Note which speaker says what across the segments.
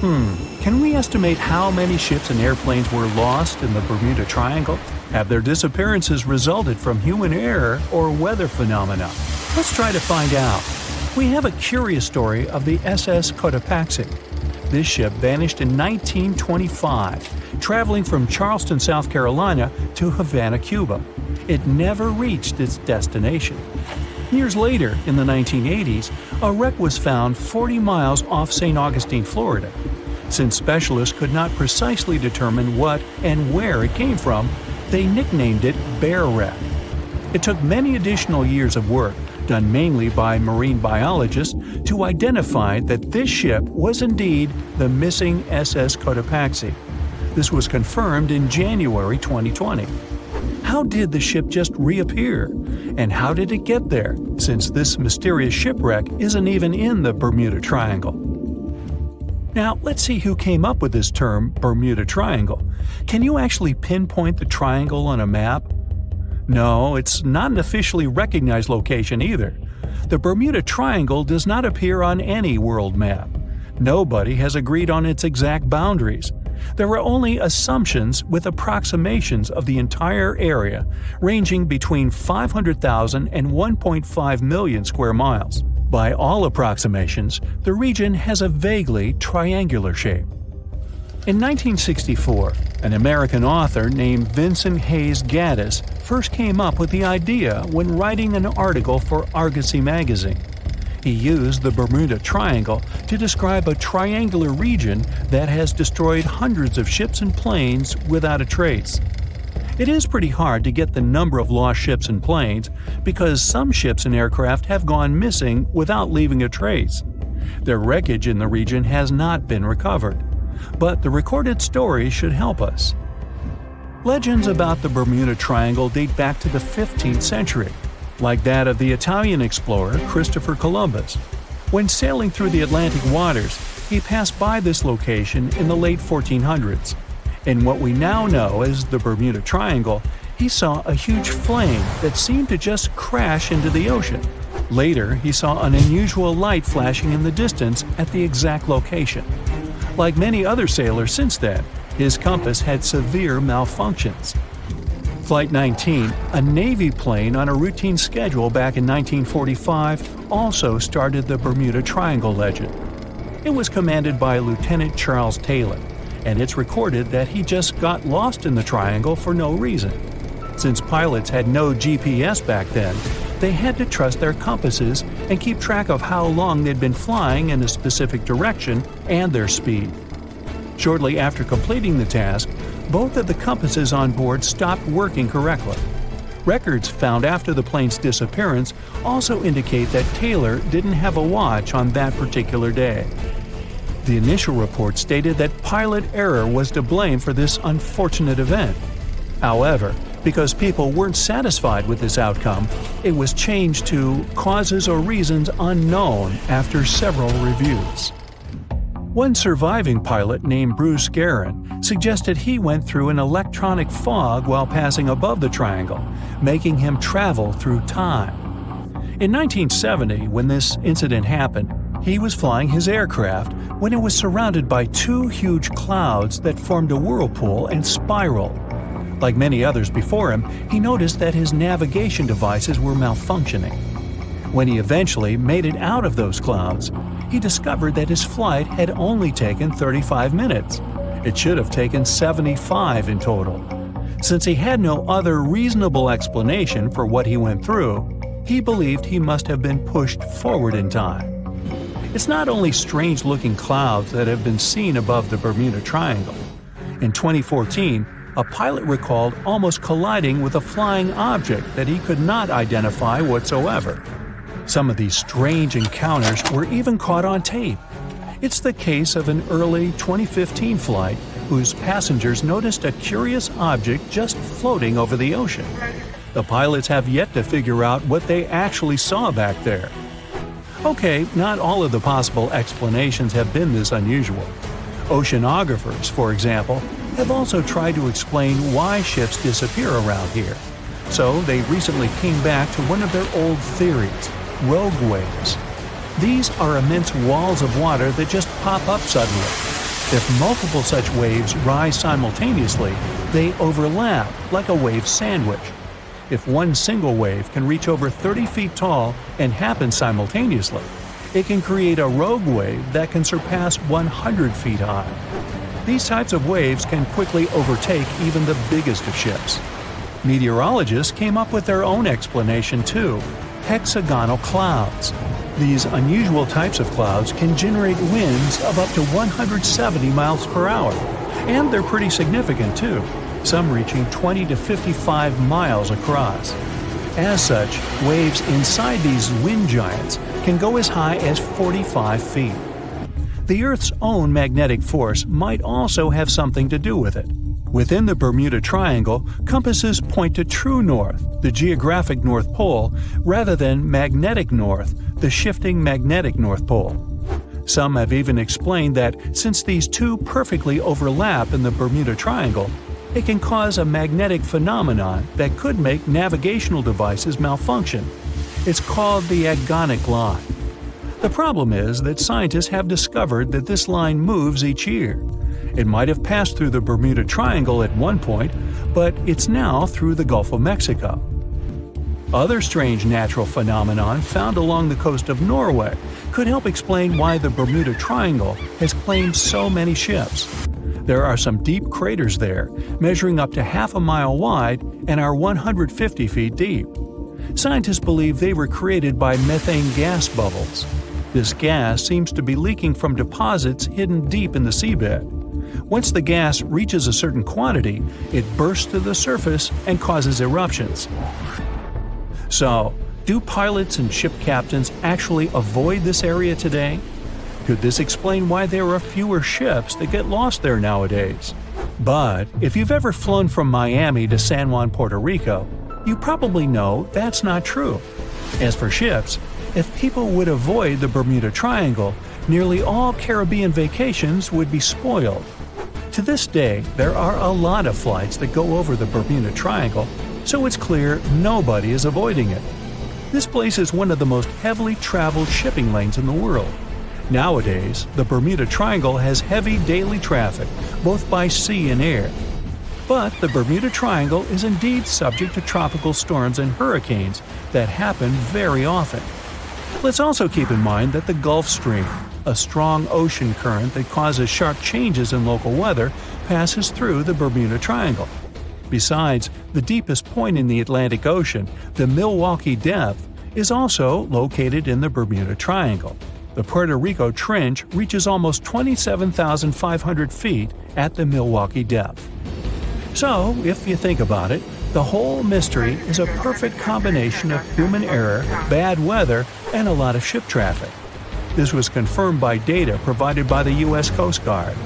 Speaker 1: Can we estimate how many ships and airplanes were lost in the Bermuda Triangle? Have their disappearances resulted from human error or weather phenomena? Let's try to find out. We have a curious story of the SS Cotopaxi. This ship vanished in 1925, traveling from Charleston, South Carolina to Havana, Cuba. It never reached its destination. Years later, in the 1980s, a wreck was found 40 miles off St. Augustine, Florida. Since specialists could not precisely determine what and where it came from, they nicknamed it Bear Wreck. It took many additional years of work, done mainly by marine biologists, to identify that this ship was indeed the missing SS Cotopaxi. This was confirmed in January 2020. How did the ship just reappear? And how did it get there, since this mysterious shipwreck isn't even in the Bermuda Triangle? Now, let's see who came up with this term, Bermuda Triangle. Can you actually pinpoint the triangle on a map? No, it's not an officially recognized location either. The Bermuda Triangle does not appear on any world map. Nobody has agreed on its exact boundaries. There are only assumptions with approximations of the entire area, ranging between 500,000 and 1.5 million square miles. By all approximations, the region has a vaguely triangular shape. In 1964, an American author named Vincent Hayes Gaddis first came up with the idea when writing an article for Argosy magazine. He used the Bermuda Triangle to describe a triangular region that has destroyed hundreds of ships and planes without a trace. It is pretty hard to get the number of lost ships and planes because some ships and aircraft have gone missing without leaving a trace. Their wreckage in the region has not been recovered, but the recorded stories should help us. Legends about the Bermuda Triangle date back to the 15th century, like that of the Italian explorer Christopher Columbus. When sailing through the Atlantic waters, he passed by this location in the late 1400s. In what we now know as the Bermuda Triangle, he saw a huge flame that seemed to just crash into the ocean. Later, he saw an unusual light flashing in the distance at the exact location. Like many other sailors since then, his compass had severe malfunctions. Flight 19, a Navy plane on a routine schedule back in 1945, also started the Bermuda Triangle legend. It was commanded by Lieutenant Charles Taylor, and it's recorded that he just got lost in the triangle for no reason. Since pilots had no GPS back then, they had to trust their compasses and keep track of how long they'd been flying in a specific direction and their speed. Shortly after completing the task, both of the compasses on board stopped working correctly. Records found after the plane's disappearance also indicate that Taylor didn't have a watch on that particular day. The initial report stated that pilot error was to blame for this unfortunate event. However, because people weren't satisfied with this outcome, it was changed to causes or reasons unknown after several reviews. One surviving pilot named Bruce Guerin suggested he went through an electronic fog while passing above the triangle, making him travel through time. In 1970, when this incident happened, he was flying his aircraft when it was surrounded by two huge clouds that formed a whirlpool and spiraled. Like many others before him, he noticed that his navigation devices were malfunctioning. When he eventually made it out of those clouds, he discovered that his flight had only taken 35 minutes. It should have taken 75 in total. Since he had no other reasonable explanation for what he went through, he believed he must have been pushed forward in time. It's not only strange-looking clouds that have been seen above the Bermuda Triangle. In 2014, a pilot recalled almost colliding with a flying object that he could not identify whatsoever. Some of these strange encounters were even caught on tape. It's the case of an early 2015 flight whose passengers noticed a curious object just floating over the ocean. The pilots have yet to figure out what they actually saw back there. Okay, not all of the possible explanations have been this unusual. Oceanographers, for example, have also tried to explain why ships disappear around here. So they recently came back to one of their old theories: rogue waves. These are immense walls of water that just pop up suddenly. If multiple such waves rise simultaneously, they overlap like a wave sandwich. If one single wave can reach over 30 feet tall and happen simultaneously, it can create a rogue wave that can surpass 100 feet high. These types of waves can quickly overtake even the biggest of ships. Meteorologists came up with their own explanation too: hexagonal clouds. These unusual types of clouds can generate winds of up to 170 miles per hour, and they're pretty significant too, some reaching 20 to 55 miles across. As such, waves inside these wind giants can go as high as 45 feet. The Earth's own magnetic force might also have something to do with it. Within the Bermuda Triangle, compasses point to true north, the geographic North Pole, rather than magnetic north, the shifting magnetic North Pole. Some have even explained that since these two perfectly overlap in the Bermuda Triangle, it can cause a magnetic phenomenon that could make navigational devices malfunction. It's called the agonic line. The problem is that scientists have discovered that this line moves each year. It might have passed through the Bermuda Triangle at one point, but it's now through the Gulf of Mexico. Other strange natural phenomenon found along the coast of Norway could help explain why the Bermuda Triangle has claimed so many ships. There are some deep craters there, measuring up to half a mile wide and are 150 feet deep. Scientists believe they were created by methane gas bubbles. This gas seems to be leaking from deposits hidden deep in the seabed. Once the gas reaches a certain quantity, it bursts to the surface and causes eruptions. So, do pilots and ship captains actually avoid this area today? Could this explain why there are fewer ships that get lost there nowadays? But if you've ever flown from Miami to San Juan, Puerto Rico, you probably know that's not true. As for ships, if people would avoid the Bermuda Triangle, nearly all Caribbean vacations would be spoiled. To this day, there are a lot of flights that go over the Bermuda Triangle, so it's clear nobody is avoiding it. This place is one of the most heavily traveled shipping lanes in the world. Nowadays, the Bermuda Triangle has heavy daily traffic, both by sea and air. But the Bermuda Triangle is indeed subject to tropical storms and hurricanes that happen very often. Let's also keep in mind that the Gulf Stream, a strong ocean current that causes sharp changes in local weather, passes through the Bermuda Triangle. Besides, the deepest point in the Atlantic Ocean, the Milwaukee Depth, is also located in the Bermuda Triangle. The Puerto Rico Trench reaches almost 27,500 feet at the Milwaukee Depth. So, if you think about it, the whole mystery is a perfect combination of human error, bad weather, and a lot of ship traffic. This was confirmed by data provided by the U.S. Coast Guard.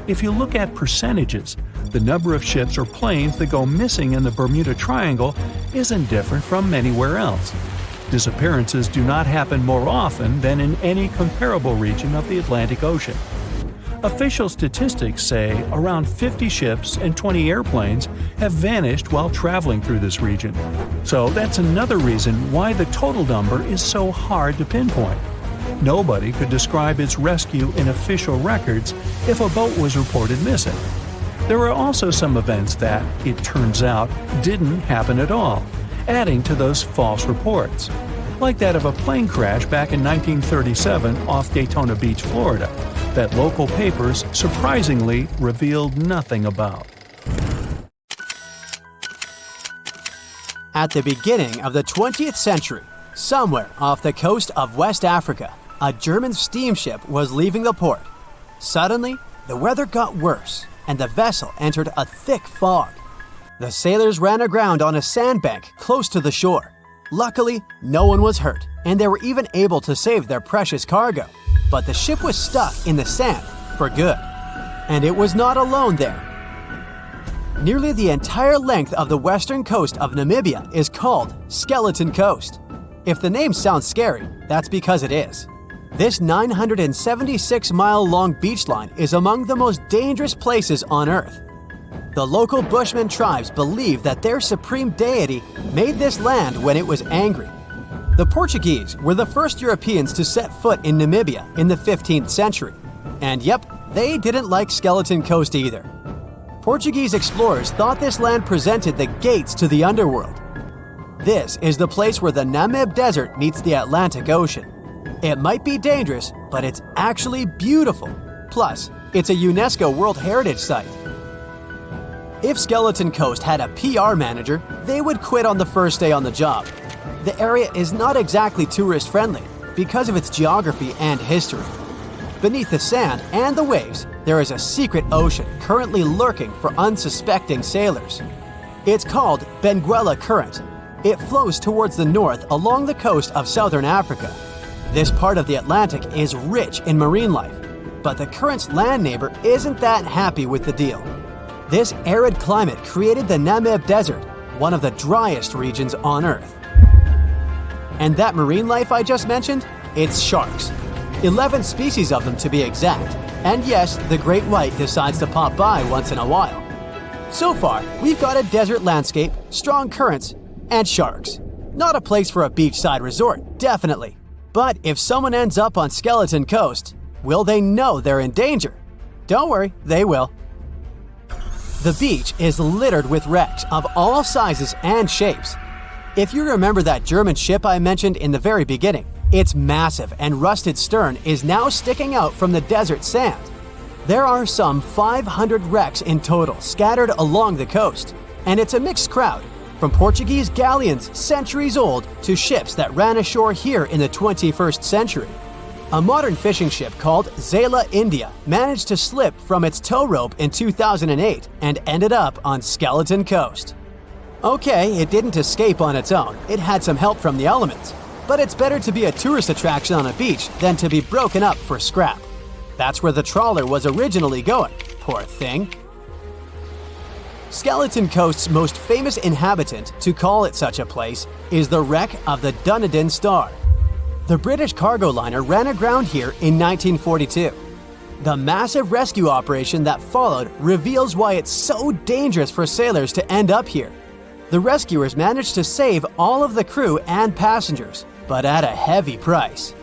Speaker 1: If you look at percentages, the number of ships or planes that go missing in the Bermuda Triangle isn't different from anywhere else. Disappearances do not happen more often than in any comparable region of the Atlantic Ocean. Official statistics say around 50 ships and 20 airplanes have vanished while traveling through this region. So that's another reason why the total number is so hard to pinpoint. Nobody could describe its rescue in official records if a boat was reported missing. There are also some events that, it turns out, didn't happen at all, adding to those false reports, like that of a plane crash back in 1937 off Daytona Beach, Florida, that local papers surprisingly revealed nothing about.
Speaker 2: At the beginning of the 20th century, somewhere off the coast of West Africa, a German steamship was leaving the port. Suddenly, the weather got worse, and the vessel entered a thick fog. The sailors ran aground on a sandbank close to the shore. Luckily, no one was hurt, and they were even able to save their precious cargo. But the ship was stuck in the sand for good. And it was not alone there. Nearly the entire length of the western coast of Namibia is called Skeleton Coast. If the name sounds scary, that's because it is. This 976-mile-long beach line is among the most dangerous places on Earth. The local Bushman tribes believe that their supreme deity made this land when it was angry. The Portuguese were the first Europeans to set foot in Namibia in the 15th century. And yep, they didn't like Skeleton Coast either. Portuguese explorers thought this land presented the gates to the underworld. This is the place where the Namib Desert meets the Atlantic Ocean. It might be dangerous, but it's actually beautiful. Plus, it's a UNESCO World Heritage Site. If Skeleton Coast had a PR manager, they would quit on the first day on the job. The area is not exactly tourist-friendly because of its geography and history. Beneath the sand and the waves, there is a secret ocean currently lurking for unsuspecting sailors. It's called Benguela Current. It flows towards the north along the coast of southern Africa. This part of the Atlantic is rich in marine life, but the current's land neighbor isn't that happy with the deal. This arid climate created the Namib Desert, one of the driest regions on Earth. And that marine life I just mentioned? It's sharks. 11 species of them to be exact. And yes, the great white decides to pop by once in a while. So far, we've got a desert landscape, strong currents, and sharks. Not a place for a beachside resort, definitely. But if someone ends up on Skeleton Coast, will they know they're in danger? Don't worry, they will. The beach is littered with wrecks of all sizes and shapes. If you remember that German ship I mentioned in the very beginning, its massive and rusted stern is now sticking out from the desert sand. There are some 500 wrecks in total scattered along the coast, and it's a mixed crowd, from Portuguese galleons centuries old to ships that ran ashore here in the 21st century. A modern fishing ship called Zela India managed to slip from its tow rope in 2008 and ended up on Skeleton Coast. Okay, it didn't escape on its own, it had some help from the elements. But it's better to be a tourist attraction on a beach than to be broken up for scrap. That's where the trawler was originally going, poor thing. Skeleton Coast's most famous inhabitant, to call it such a place, is the wreck of the Dunedin Star. The British cargo liner ran aground here in 1942. The massive rescue operation that followed reveals why it's so dangerous for sailors to end up here. The rescuers managed to save all of the crew and passengers, but at a heavy price.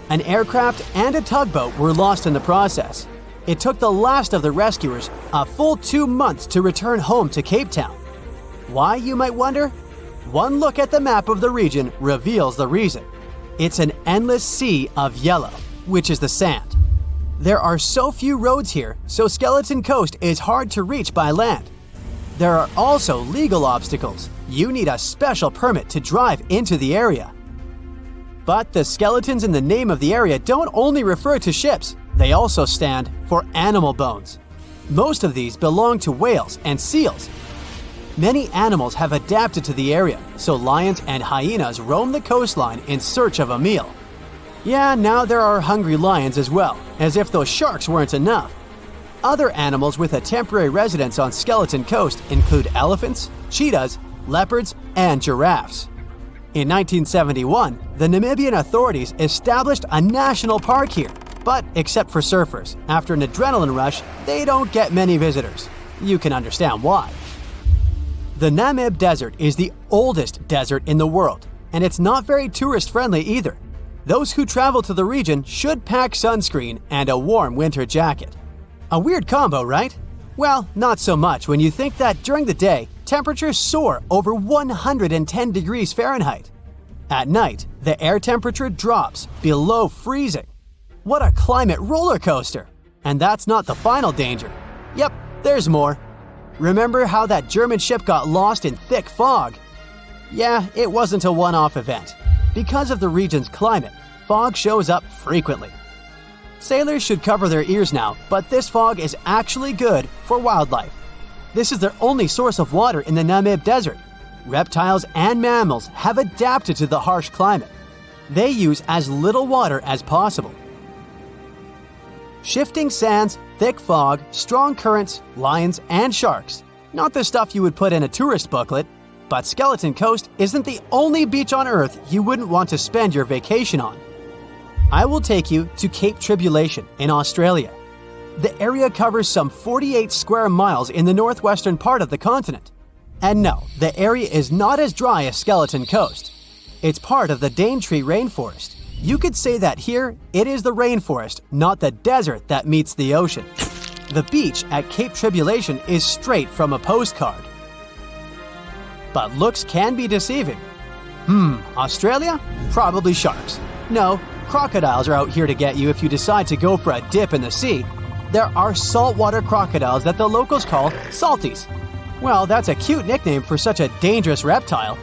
Speaker 2: An aircraft and a tugboat were lost in the process. It took the last of the rescuers a full 2 months to return home to Cape Town. Why, you might wonder? One look at the map of the region reveals the reason. It's an endless sea of yellow, which is the sand. There are so few roads here, so Skeleton Coast is hard to reach by land. There are also legal obstacles. You need a special permit to drive into the area. But the skeletons in the name of the area don't only refer to ships, they also stand for animal bones. Most of these belong to whales and seals. Many animals have adapted to the area, so lions and hyenas roam the coastline in search of a meal. Yeah, now there are hungry lions as well, as if those sharks weren't enough. Other animals with a temporary residence on Skeleton Coast include elephants, cheetahs, leopards, and giraffes. In 1971, the Namibian authorities established a national park here, but except for surfers, after an adrenaline rush, they don't get many visitors. You can understand why. The Namib Desert is the oldest desert in the world, and it's not very tourist-friendly either. Those who travel to the region should pack sunscreen and a warm winter jacket. A weird combo, right? Well, not so much when you think that during the day, temperatures soar over 110 degrees Fahrenheit. At night, the air temperature drops below freezing. What a climate roller coaster! And that's not the final danger. Yep, there's more. Remember how that German ship got lost in thick fog? Yeah, it wasn't a one-off event. Because of the region's climate, fog shows up frequently. Sailors should cover their ears now, but this fog is actually good for wildlife. This is their only source of water in the Namib Desert. Reptiles and mammals have adapted to the harsh climate. They use as little water as possible. Shifting sands, thick fog, strong currents, lions, and sharks. Not the stuff you would put in a tourist booklet, but Skeleton Coast isn't the only beach on Earth you wouldn't want to spend your vacation on. I will take you to Cape Tribulation in Australia. The area covers some 48 square miles in the northwestern part of the continent. And no, the area is not as dry as Skeleton Coast. It's part of the Daintree rainforest. You could say that here, it is the rainforest, not the desert that meets the ocean. The beach at Cape Tribulation is straight from a postcard. But looks can be deceiving. Australia? Probably sharks. No, crocodiles are out here to get you if you decide to go for a dip in the sea. There are saltwater crocodiles that the locals call salties. Well, that's a cute nickname for such a dangerous reptile.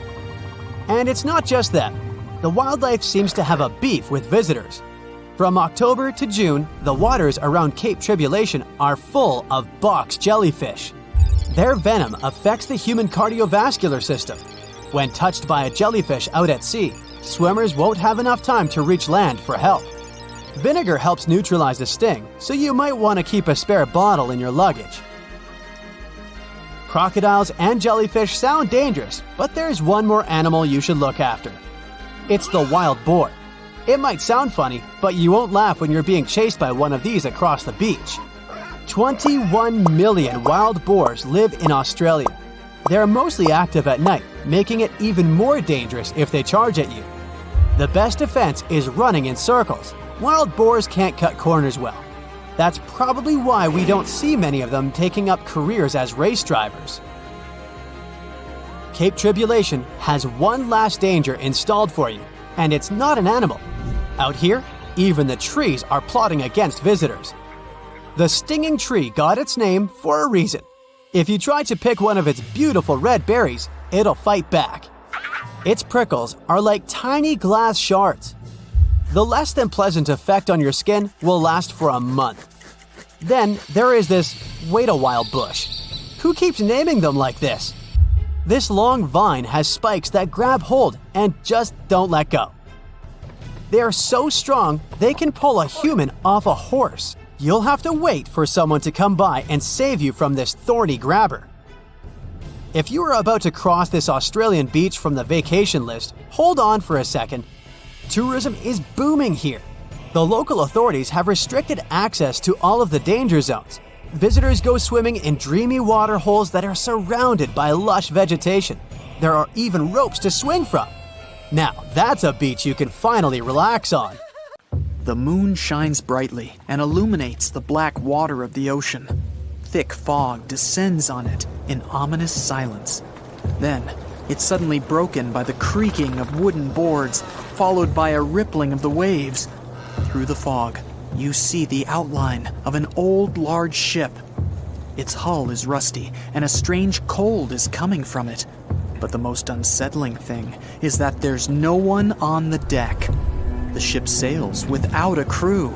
Speaker 2: And it's not just them. The wildlife seems to have a beef with visitors. From October to June, the waters around Cape Tribulation are full of box jellyfish. Their venom affects the human cardiovascular system. When touched by a jellyfish out at sea, swimmers won't have enough time to reach land for help. Vinegar helps neutralize the sting, so you might want to keep a spare bottle in your luggage. Crocodiles and jellyfish sound dangerous, but there's one more animal you should look after. It's the wild boar. It might sound funny, but you won't laugh when you're being chased by one of these across the beach. 21 million wild boars live in Australia. They're mostly active at night, making it even more dangerous if they charge at you. The best defense is running in circles. Wild boars can't cut corners well. That's probably why we don't see many of them taking up careers as race drivers. Cape Tribulation has one last danger installed for you, and it's not an animal. Out here, even the trees are plotting against visitors. The stinging tree got its name for a reason. If you try to pick one of its beautiful red berries, it'll fight back. Its prickles are like tiny glass shards. The less than pleasant effect on your skin will last for a month. Then there is this wait a while bush. Who keeps naming them like this? This long vine has spikes that grab hold and just don't let go. They are so strong they can pull a human off a horse. You'll have to wait for someone to come by and save you from this thorny grabber. If you are about to cross this Australian beach from the vacation list, hold on for a second. Tourism is booming here. The local authorities have restricted access to all of the danger zones. Visitors go swimming in dreamy water holes that are surrounded by lush vegetation. There are even ropes to swing from. Now, that's a beach you can finally relax on.
Speaker 3: The moon shines brightly and illuminates the black water of the ocean. Thick fog descends on it in ominous silence. Then, it's suddenly broken by the creaking of wooden boards, followed by a rippling of the waves. Through the fog, you see the outline of an old, large ship. Its hull is rusty, and a strange cold is coming from it. But the most unsettling thing is that there's no one on the deck. The ship sails without a crew.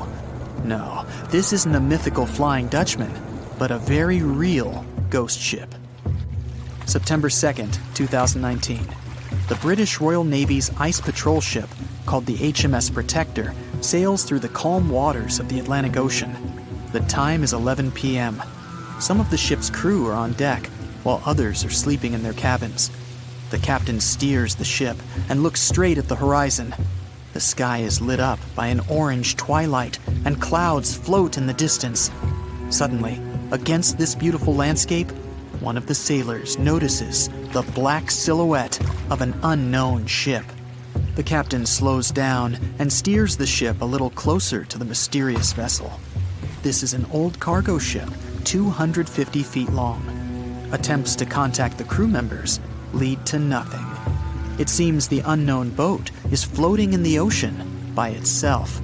Speaker 3: No, this isn't a mythical Flying Dutchman, but a very real ghost ship. September 2nd, 2019. The British Royal Navy's ice patrol ship, called the HMS Protector, sails through the calm waters of the Atlantic Ocean. The time is 11 p.m. Some of the ship's crew are on deck, while others are sleeping in their cabins. The captain steers the ship and looks straight at the horizon. The sky is lit up by an orange twilight, and clouds float in the distance. Suddenly, against this beautiful landscape, one of the sailors notices the black silhouette of an unknown ship. The captain slows down and steers the ship a little closer to the mysterious vessel. This is an old cargo ship, 250 feet long. Attempts to contact the crew members lead to nothing. It seems the unknown boat is floating in the ocean by itself.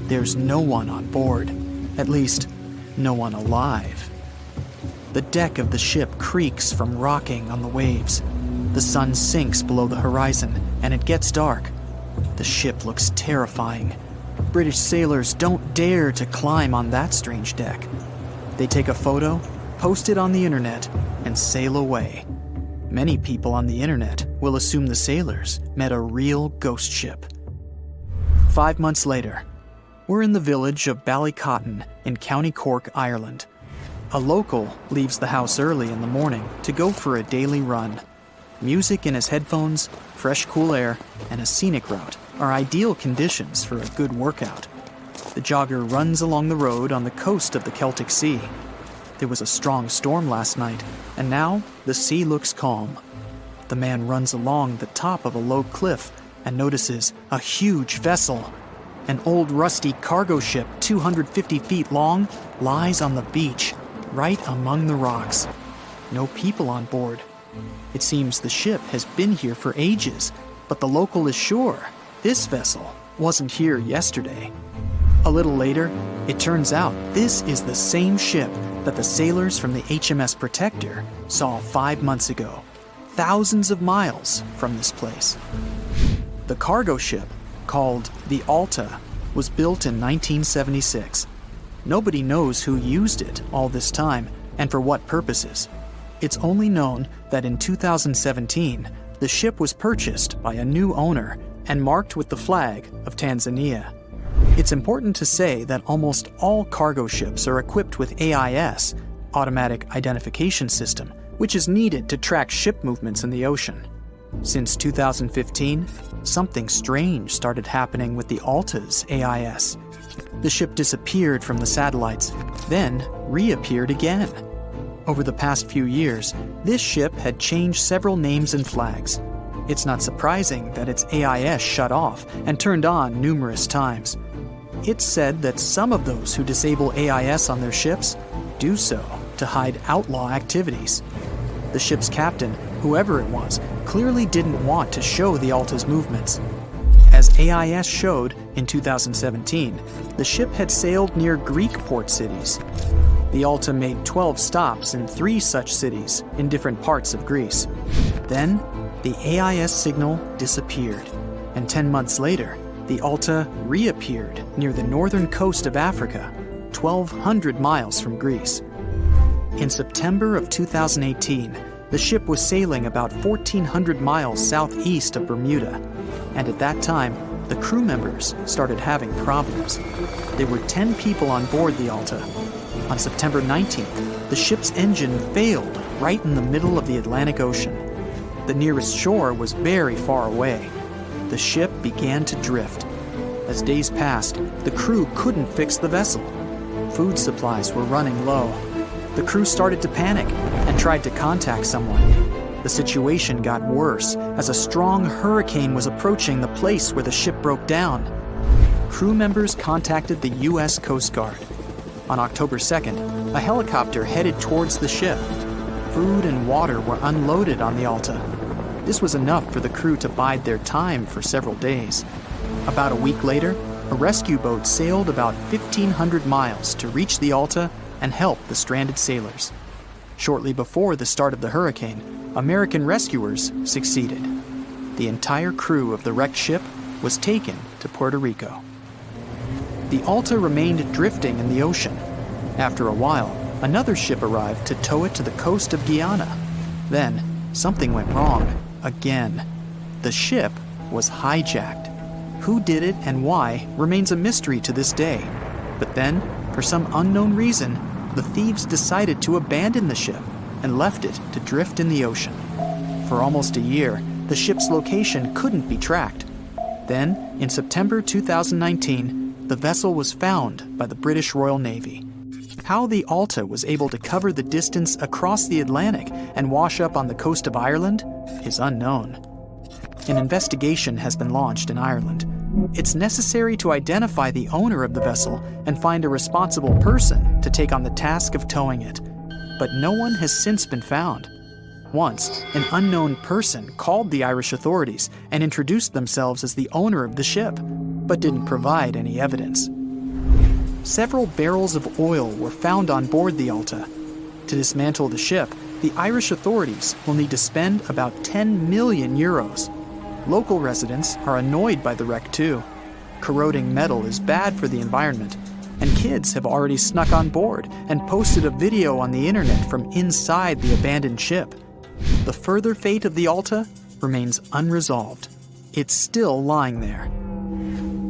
Speaker 3: There's no one on board, at least, no one alive. The deck of the ship creaks from rocking on the waves. The sun sinks below the horizon, and it gets dark. The ship looks terrifying. British sailors don't dare to climb on that strange deck. They take a photo, post it on the internet, and sail away. Many people on the internet will assume the sailors met a real ghost ship. 5 months later, we're in the village of Ballycotton in County Cork, Ireland. A local leaves the house early in the morning to go for a daily run. Music in his headphones, fresh cool air, and a scenic route are ideal conditions for a good workout. The jogger runs along the road on the coast of the Celtic Sea. There was a strong storm last night, and now the sea looks calm. The man runs along the top of a low cliff and notices a huge vessel. An old rusty cargo ship 250 feet long lies on the beach, right among the rocks. No people on board. It seems the ship has been here for ages, but the local is sure this vessel wasn't here yesterday. A little later, it turns out this is the same ship that the sailors from the HMS Protector saw 5 months ago, thousands of miles from this place. The cargo ship, called the Hoita, was built in 1976. Nobody knows who used it all this time and for what purposes. It's only known that in 2017, the ship was purchased by a new owner and marked with the flag of Tanzania. It's important to say that almost all cargo ships are equipped with AIS, Automatic Identification System, which is needed to track ship movements in the ocean. Since 2015, something strange started happening with the Hoita's AIS. The ship disappeared from the satellites, then reappeared again. Over the past few years, this ship had changed several names and flags. It's not surprising that its AIS shut off and turned on numerous times. It's said that some of those who disable AIS on their ships do so to hide outlaw activities. The ship's captain, whoever it was, clearly didn't want to show the Hoita's movements. As AIS showed in 2017, the ship had sailed near Greek port cities. The Hoita made 12 stops in 3 such cities in different parts of Greece. Then, the AIS signal disappeared, and 10 months later, the Hoita reappeared near the northern coast of Africa, 1,200 miles from Greece. In September of 2018, the ship was sailing about 1,400 miles southeast of Bermuda, and at that time, the crew members started having problems. There were 10 people on board the Hoita. On September 19th, the ship's engine failed right in the middle of the Atlantic Ocean. The nearest shore was very far away. The ship began to drift. As days passed, the crew couldn't fix the vessel. Food supplies were running low. The crew started to panic and tried to contact someone. The situation got worse as a strong hurricane was approaching the place where the ship broke down. Crew members contacted the U.S. Coast Guard. On October 2nd, a helicopter headed towards the ship. Food and water were unloaded on the Hoita. This was enough for the crew to bide their time for several days. About a week later, a rescue boat sailed about 1,500 miles to reach the Hoita and help the stranded sailors. Shortly before the start of the hurricane, American rescuers succeeded. The entire crew of the wrecked ship was taken to Puerto Rico. The Hoita remained drifting in the ocean. After a while, another ship arrived to tow it to the coast of Guyana. Then, something went wrong again. The ship was hijacked. Who did it and why remains a mystery to this day. But then, for some unknown reason, the thieves decided to abandon the ship and left it to drift in the ocean. For almost a year, the ship's location couldn't be tracked. Then, in September 2019, the vessel was found by the British Royal Navy. How the Hoita was able to cover the distance across the Atlantic and wash up on the coast of Ireland is unknown. An investigation has been launched in Ireland. It's necessary to identify the owner of the vessel and find a responsible person to take on the task of towing it. But no one has since been found. Once, an unknown person called the Irish authorities and introduced themselves as the owner of the ship, but didn't provide any evidence. Several barrels of oil were found on board the Hoita. To dismantle the ship, the Irish authorities will need to spend about 10 million euros. Local residents are annoyed by the wreck too. Corroding metal is bad for the environment, and kids have already snuck on board and posted a video on the internet from inside the abandoned ship. The further fate of the Hoita remains unresolved. It's still lying there.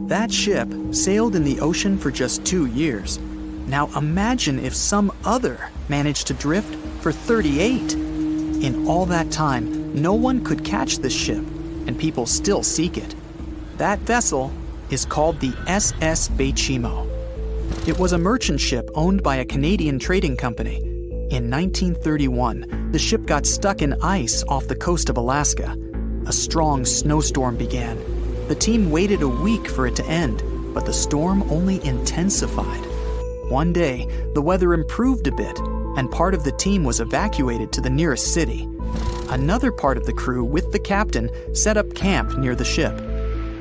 Speaker 3: That ship sailed in the ocean for just 2 years. Now imagine if some other managed to drift for 38. In all that time, no one could catch this ship, and people still seek it. That vessel is called the SS Bechimo. It was a merchant ship owned by a Canadian trading company. In 1931, the ship got stuck in ice off the coast of Alaska. A strong snowstorm began. The team waited a week for it to end, but the storm only intensified. One day, the weather improved a bit, and part of the team was evacuated to the nearest city. Another part of the crew with the captain set up camp near the ship.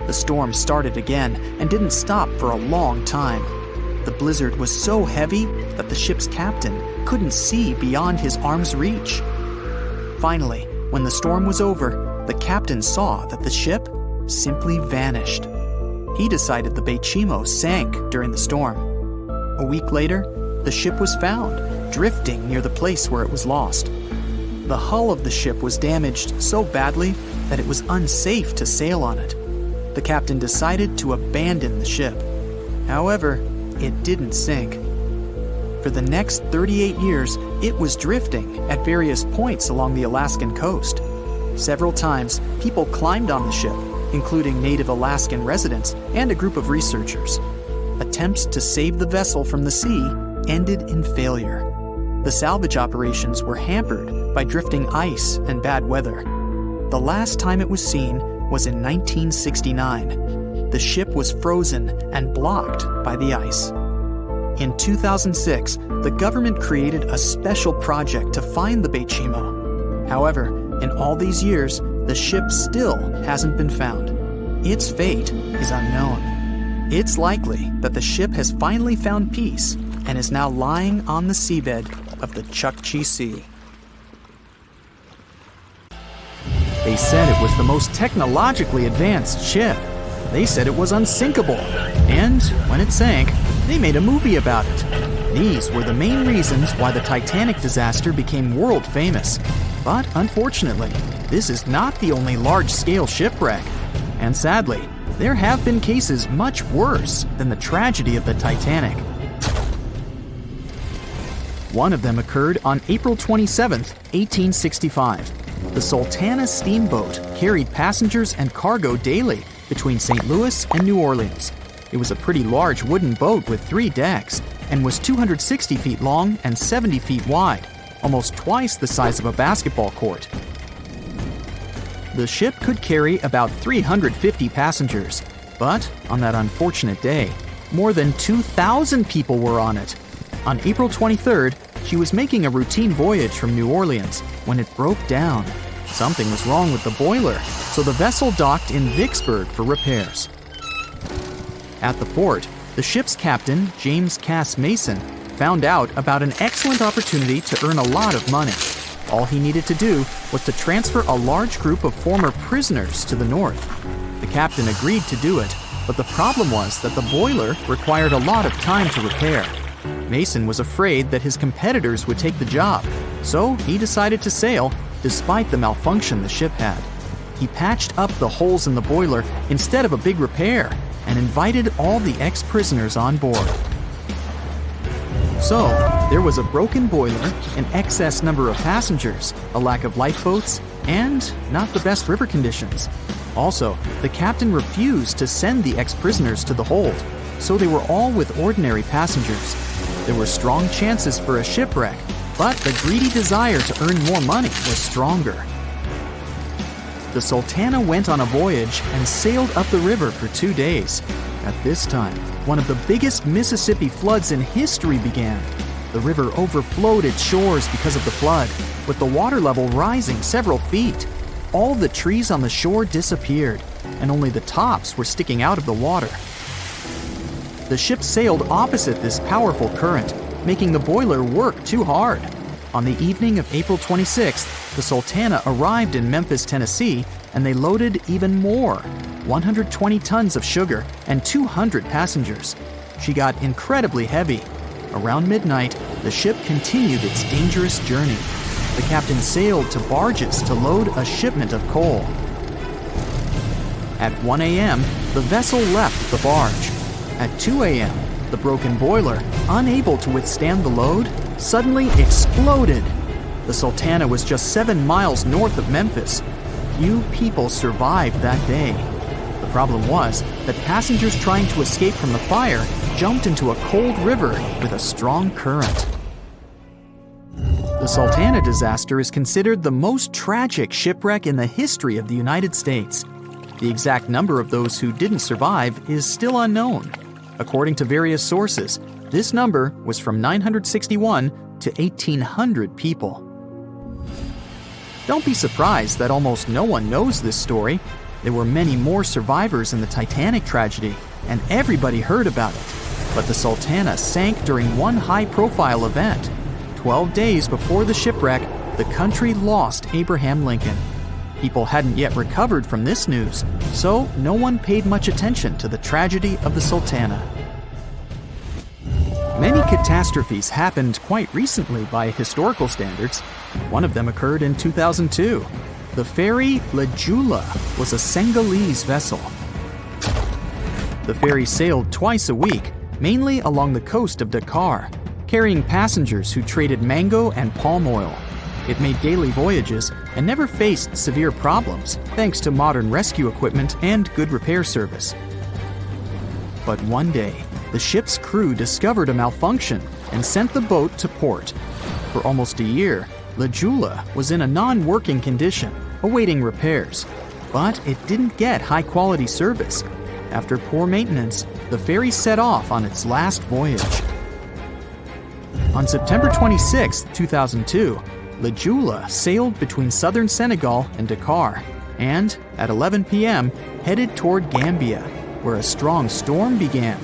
Speaker 3: The storm started again and didn't stop for a long time. The blizzard was so heavy that the ship's captain couldn't see beyond his arm's reach. Finally, when the storm was over, the captain saw that the ship simply vanished. He decided the Bechimo sank during the storm. A week later, the ship was found, drifting near the place where it was lost. The hull of the ship was damaged so badly that it was unsafe to sail on it. The captain decided to abandon the ship. However, it didn't sink. For the next 38 years, it was drifting at various points along the Alaskan coast. Several times, people climbed on the ship, including native Alaskan residents and a group of researchers. Attempts to save the vessel from the sea ended in failure. The salvage operations were hampered by drifting ice and bad weather. The last time it was seen was in 1969. The ship was frozen and blocked by the ice. In 2006, the government created a special project to find the Bechimo. However, in all these years, the ship still hasn't been found. Its fate is unknown. It's likely that the ship has finally found peace and is now lying on the seabed of the Chukchi Sea. They said it was the most technologically advanced ship. They said it was unsinkable. And when it sank, they made a movie about it. These were the main reasons why the Titanic disaster became world famous. But unfortunately, this is not the only large-scale shipwreck. And sadly, there have been cases much worse than the tragedy of the Titanic. One of them occurred on April 27, 1865. The Sultana Steamboat carried passengers and cargo daily between St. Louis and New Orleans. It was a pretty large wooden boat with 3 decks and was 260 feet long and 70 feet wide, almost twice the size of a basketball court. The ship could carry about 350 passengers, but on that unfortunate day, more than 2,000 people were on it. On April 23rd, she was making a routine voyage from New Orleans when it broke down. Something was wrong with the boiler, so the vessel docked in Vicksburg for repairs. At the port, the ship's captain, James Cass Mason, found out about an excellent opportunity to earn a lot of money. All he needed to do was to transfer a large group of former prisoners to the north. The captain agreed to do it, but the problem was that the boiler required a lot of time to repair. Mason was afraid that his competitors would take the job, so he decided to sail despite the malfunction the ship had. He patched up the holes in the boiler instead of a big repair and invited all the ex-prisoners on board. So, there was a broken boiler, an excess number of passengers, a lack of lifeboats, and not the best river conditions. Also, the captain refused to send the ex-prisoners to the hold, so they were all with ordinary passengers. There were strong chances for a shipwreck, but the greedy desire to earn more money was stronger. The Sultana went on a voyage and sailed up the river for 2 days. At this time, one of the biggest Mississippi floods in history began. The river overflowed its shores because of the flood, with the water level rising several feet. All the trees on the shore disappeared, and only the tops were sticking out of the water. The ship sailed opposite this powerful current, making the boiler work too hard. On the evening of April 26th, the Sultana arrived in Memphis, Tennessee, and they loaded even more, 120 tons of sugar and 200 passengers. She got incredibly heavy. Around midnight, the ship continued its dangerous journey. The captain sailed to barges to load a shipment of coal. At 1 a.m., the vessel left the barge. At 2 a.m., the broken boiler, unable to withstand the load, suddenly exploded. The Sultana was just 7 miles north of Memphis. Few people survived that day. The problem was that passengers trying to escape from the fire jumped into a cold river with a strong current. The Sultana disaster is considered the most tragic shipwreck in the history of the United States. The exact number of those who didn't survive is still unknown. According to various sources, this number was from 961 to 1,800 people. Don't be surprised that almost no one knows this story. There were many more survivors in the Titanic tragedy, and everybody heard about it. But the Sultana sank during one high-profile event. 12 days before the shipwreck, the country lost Abraham Lincoln. People hadn't yet recovered from this news, so no one paid much attention to the tragedy of the Sultana. Many catastrophes happened quite recently by historical standards. One of them occurred in 2002. The ferry La Jula was a Senegalese vessel. The ferry sailed twice a week, mainly along the coast of Dakar, carrying passengers who traded mango and palm oil. It made daily voyages and never faced severe problems thanks to modern rescue equipment and good repair service. But one day, the ship's crew discovered a malfunction and sent the boat to port. For almost a year, La Jula was in a non-working condition, awaiting repairs. But it didn't get high-quality service. After poor maintenance, the ferry set off on its last voyage. On September 26, 2002, La Jula sailed between southern Senegal and Dakar, and at 11 p.m. headed toward Gambia, where a strong storm began.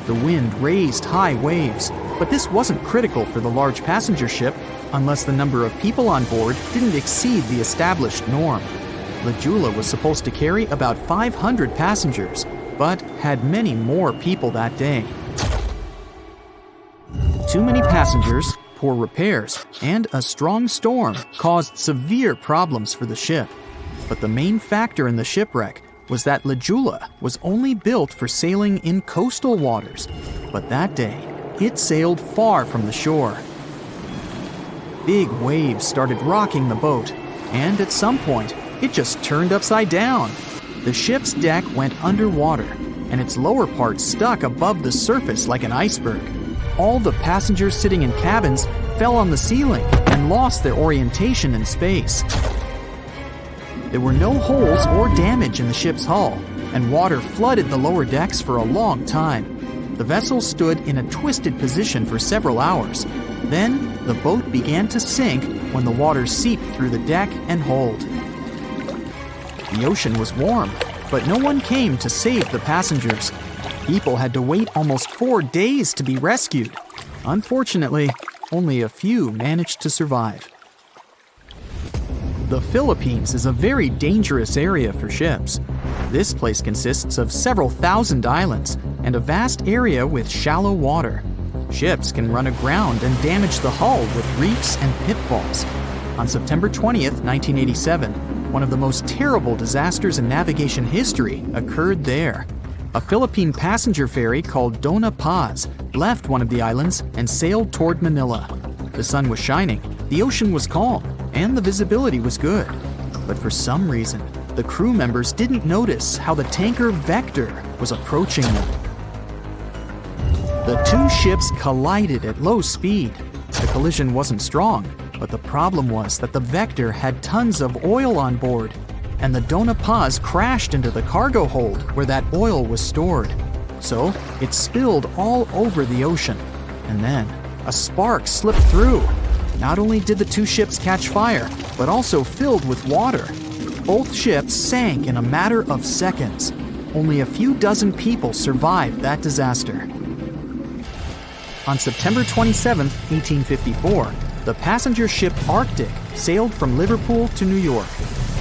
Speaker 3: The wind raised high waves, but this wasn't critical for the large passenger ship unless the number of people on board didn't exceed the established norm. La Jula was supposed to carry about 500 passengers, but had many more people that day. Too many passengers, poor repairs, and a strong storm caused severe problems for the ship. But the main factor in the shipwreck was that La Jula was only built for sailing in coastal waters, but that day, it sailed far from the shore. Big waves started rocking the boat, and at some point, it just turned upside down. The ship's deck went underwater, and its lower part stuck above the surface like an iceberg. All the passengers sitting in cabins fell on the ceiling and lost their orientation in space. There were no holes or damage in the ship's hull, and water flooded the lower decks for a long time. The vessel stood in a twisted position for several hours. Then, the boat began to sink when the water seeped through the deck and hold. The ocean was warm, but no one came to save the passengers. People had to wait almost 4 days to be rescued. Unfortunately, only a few managed to survive. The Philippines is a very dangerous area for ships. This place consists of several thousand islands and a vast area with shallow water. Ships can run aground and damage the hull with reefs and pitfalls. On September 20th, 1987, one of the most terrible disasters in navigation history occurred there. A Philippine passenger ferry called Dona Paz left one of the islands and sailed toward Manila. The sun was shining, the ocean was calm, and the visibility was good. But for some reason, the crew members didn't notice how the tanker Vector was approaching them. The two ships collided at low speed. The collision wasn't strong, but the problem was that the Vector had tons of oil on board, and the Dona Paz crashed into the cargo hold where that oil was stored. So it spilled all over the ocean, and then a spark slipped through. Not only did the two ships catch fire, but also filled with water. Both ships sank in a matter of seconds. Only a few dozen people survived that disaster. On September 27, 1854, the passenger ship Arctic sailed from Liverpool to New York.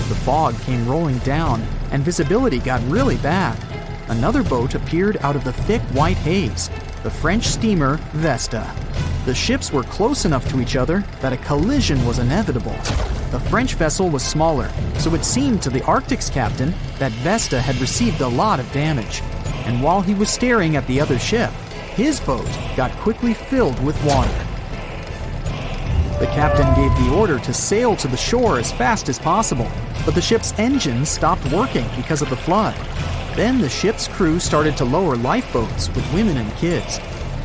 Speaker 3: The fog came rolling down, and visibility got really bad. Another boat appeared out of the thick white haze, the French steamer Vesta. The ships were close enough to each other that a collision was inevitable. The French vessel was smaller, so it seemed to the Arctic's captain that Vesta had received a lot of damage. And while he was staring at the other ship, his boat got quickly filled with water. The captain gave the order to sail to the shore as fast as possible, but the ship's engines stopped working because of the flood. Then the ship's crew started to lower lifeboats with women and kids.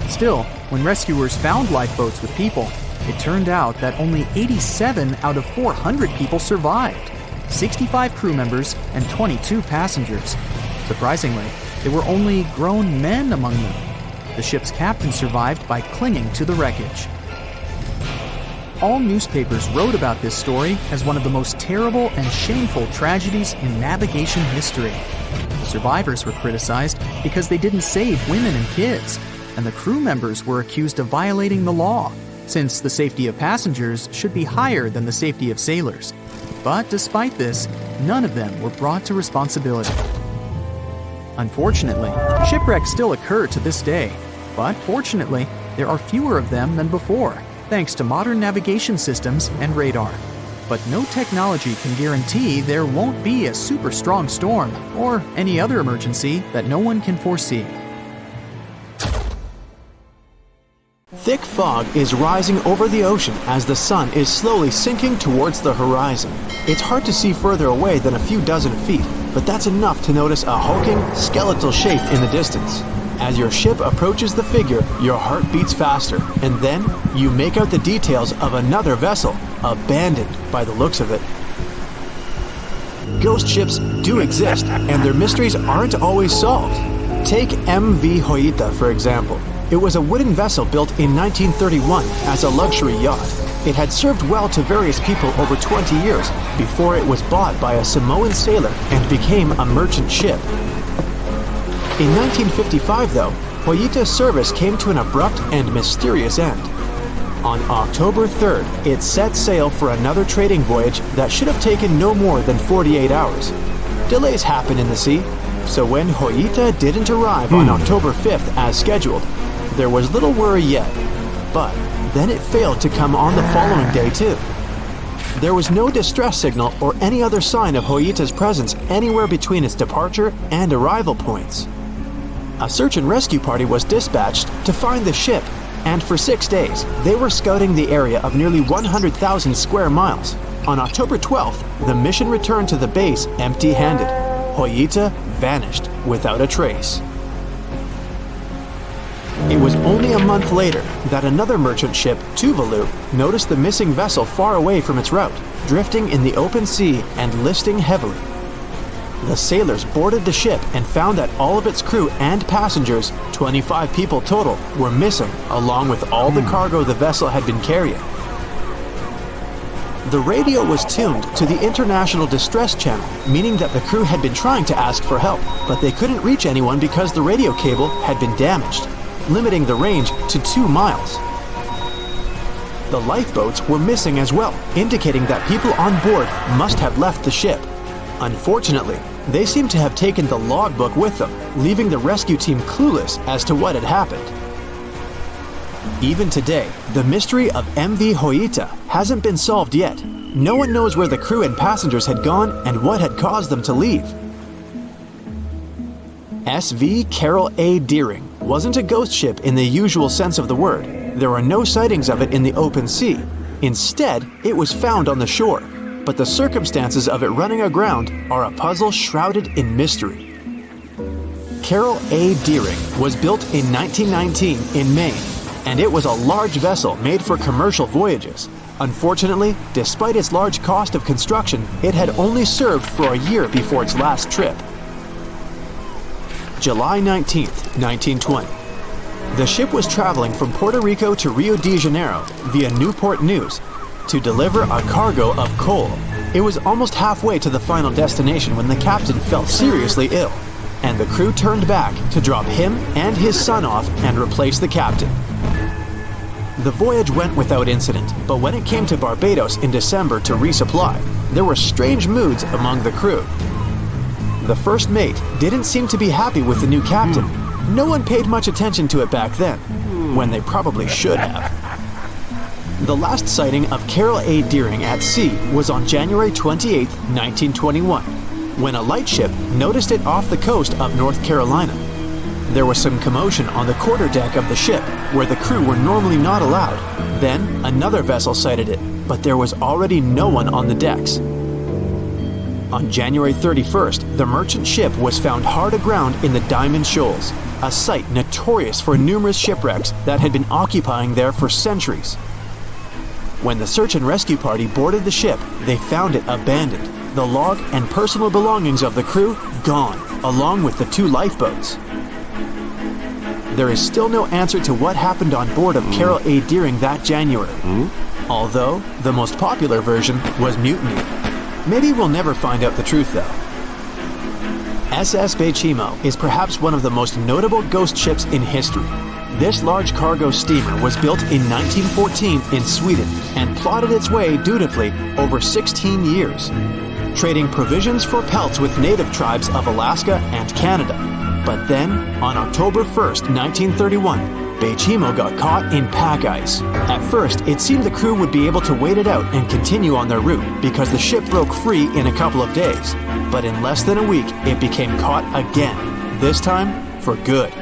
Speaker 3: Still, when rescuers found lifeboats with people, it turned out that only 87 out of 400 people survived, 65 crew members and 22 passengers. Surprisingly, there were only grown men among them. The ship's captain survived by clinging to the wreckage. all newspapers wrote about this story as one of the most terrible and shameful tragedies in navigation history. Survivors were criticized because they didn't save women and kids, and the crew members were accused of violating the law, since the safety of passengers should be higher than the safety of sailors. But despite this, none of them were brought to responsibility. Unfortunately, shipwrecks still occur to this day, but fortunately, there are fewer of them than before, thanks to modern navigation systems and radar. But no technology can guarantee there won't be a super strong storm or any other emergency that no one can foresee.
Speaker 2: Thick fog is rising over the ocean as the sun is slowly sinking towards the horizon. It's hard to see further away than a few dozen feet, but that's enough to notice a hulking, skeletal shape in the distance. As your ship approaches the figure, your heart beats faster, and then you make out the details of another vessel, abandoned by the looks of it. Ghost ships do exist, and their mysteries aren't always solved. Take MV Hoita, for example. It was a wooden vessel built in 1931 as a luxury yacht. It had served well to various people over 20 years before it was bought by a Samoan sailor and became a merchant ship. In 1955, though, Hoita's service came to an abrupt and mysterious end. On October 3rd, it set sail for another trading voyage that should have taken no more than 48 hours. Delays happen in the sea, so when Hoita didn't arrive on October 5th as scheduled, there was little worry yet. But then it failed to come on the following day too. There was no distress signal or any other sign of Hoita's presence anywhere between its departure and arrival points. A search and rescue party was dispatched to find the ship, and for 6 days, they were scouting the area of nearly 100,000 square miles. On October 12th, the mission returned to the base empty-handed. Hoita vanished without a trace. It was only a month later that another merchant ship, Tuvalu, noticed the missing vessel far away from its route, drifting in the open sea and listing heavily. The sailors boarded the ship and found that all of its crew and passengers, 25 people total, were missing, along with all the cargo the vessel had been carrying. The radio was tuned to the International Distress Channel, meaning that the crew had been trying to ask for help, but they couldn't reach anyone because the radio cable had been damaged, limiting the range to 2 miles. The lifeboats were missing as well, indicating that people on board must have left the ship. Unfortunately, they seem to have taken the logbook with them, leaving the rescue team clueless as to what had happened. Even today, the mystery of MV Hoita hasn't been solved yet. No one knows where the crew and passengers had gone and what had caused them to leave. SV Carol A. Deering wasn't a ghost ship in the usual sense of the word. There were no sightings of it in the open sea. Instead, it was found on the shore, but the circumstances of it running aground are a puzzle shrouded in mystery. Carol A. Deering was built in 1919 in Maine, and it was a large vessel made for commercial voyages. Unfortunately, despite its large cost of construction, it had only served for a year before its last trip. July 19, 1920. The ship was traveling from Puerto Rico to Rio de Janeiro via Newport News to deliver a cargo of coal. It was almost halfway to the final destination when the captain fell seriously ill, and the crew turned back to drop him and his son off and replace the captain. The voyage went without incident, but when it came to Barbados in December to resupply, there were strange moods among the crew. The first mate didn't seem to be happy with the new captain. No one paid much attention to it back then, when they probably should have. The last sighting of Carol A. Deering at sea was on January 28, 1921, when a lightship noticed it off the coast of North Carolina. There was some commotion on the quarterdeck of the ship, where the crew were normally not allowed. Then, another vessel sighted it, but there was already no one on the decks. On January 31st, the merchant ship was found hard aground in the Diamond Shoals, a site notorious for numerous shipwrecks that had been occupying there for centuries. When the search and rescue party boarded the ship, they found it abandoned, the log and personal belongings of the crew gone, along with the 2 lifeboats. There is still no answer to what happened on board of Carol A. Deering that January. although the most popular version was mutiny. Maybe we'll never find out the truth though. SS Bechimo is perhaps one of the most notable ghost ships in history. This large cargo steamer was built in 1914 in Sweden and plodded its way dutifully over 16 years, trading provisions for pelts with native tribes of Alaska and Canada. But then, on October 1st, 1931, Bechimo got caught in pack ice. At first, it seemed the crew would be able to wait it out and continue on their route because the ship broke free in a couple of days. But in less than a week, it became caught again, this time for good.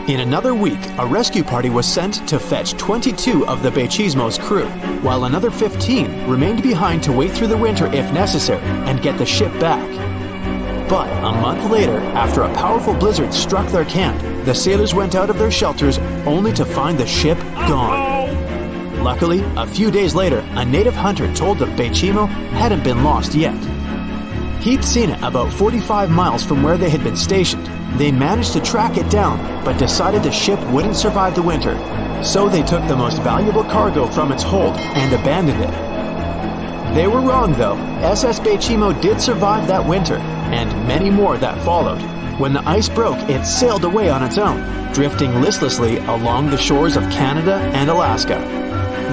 Speaker 2: In another week, a rescue party was sent to fetch 22 of the Bechimo's crew, while another 15 remained behind to wait through the winter if necessary and get the ship back. But a month later, after a powerful blizzard struck their camp, the sailors went out of their shelters only to find the ship gone. Luckily, a few days later, a native hunter told them Bechimo hadn't been lost yet. He'd seen it about 45 miles from where they had been stationed. They managed to track it down, but decided the ship wouldn't survive the winter. So they took the most valuable cargo from its hold and abandoned it. They were wrong though. SS Bechimo did survive that winter, and many more that followed. When the ice broke, it sailed away on its own, drifting listlessly along the shores of Canada and Alaska.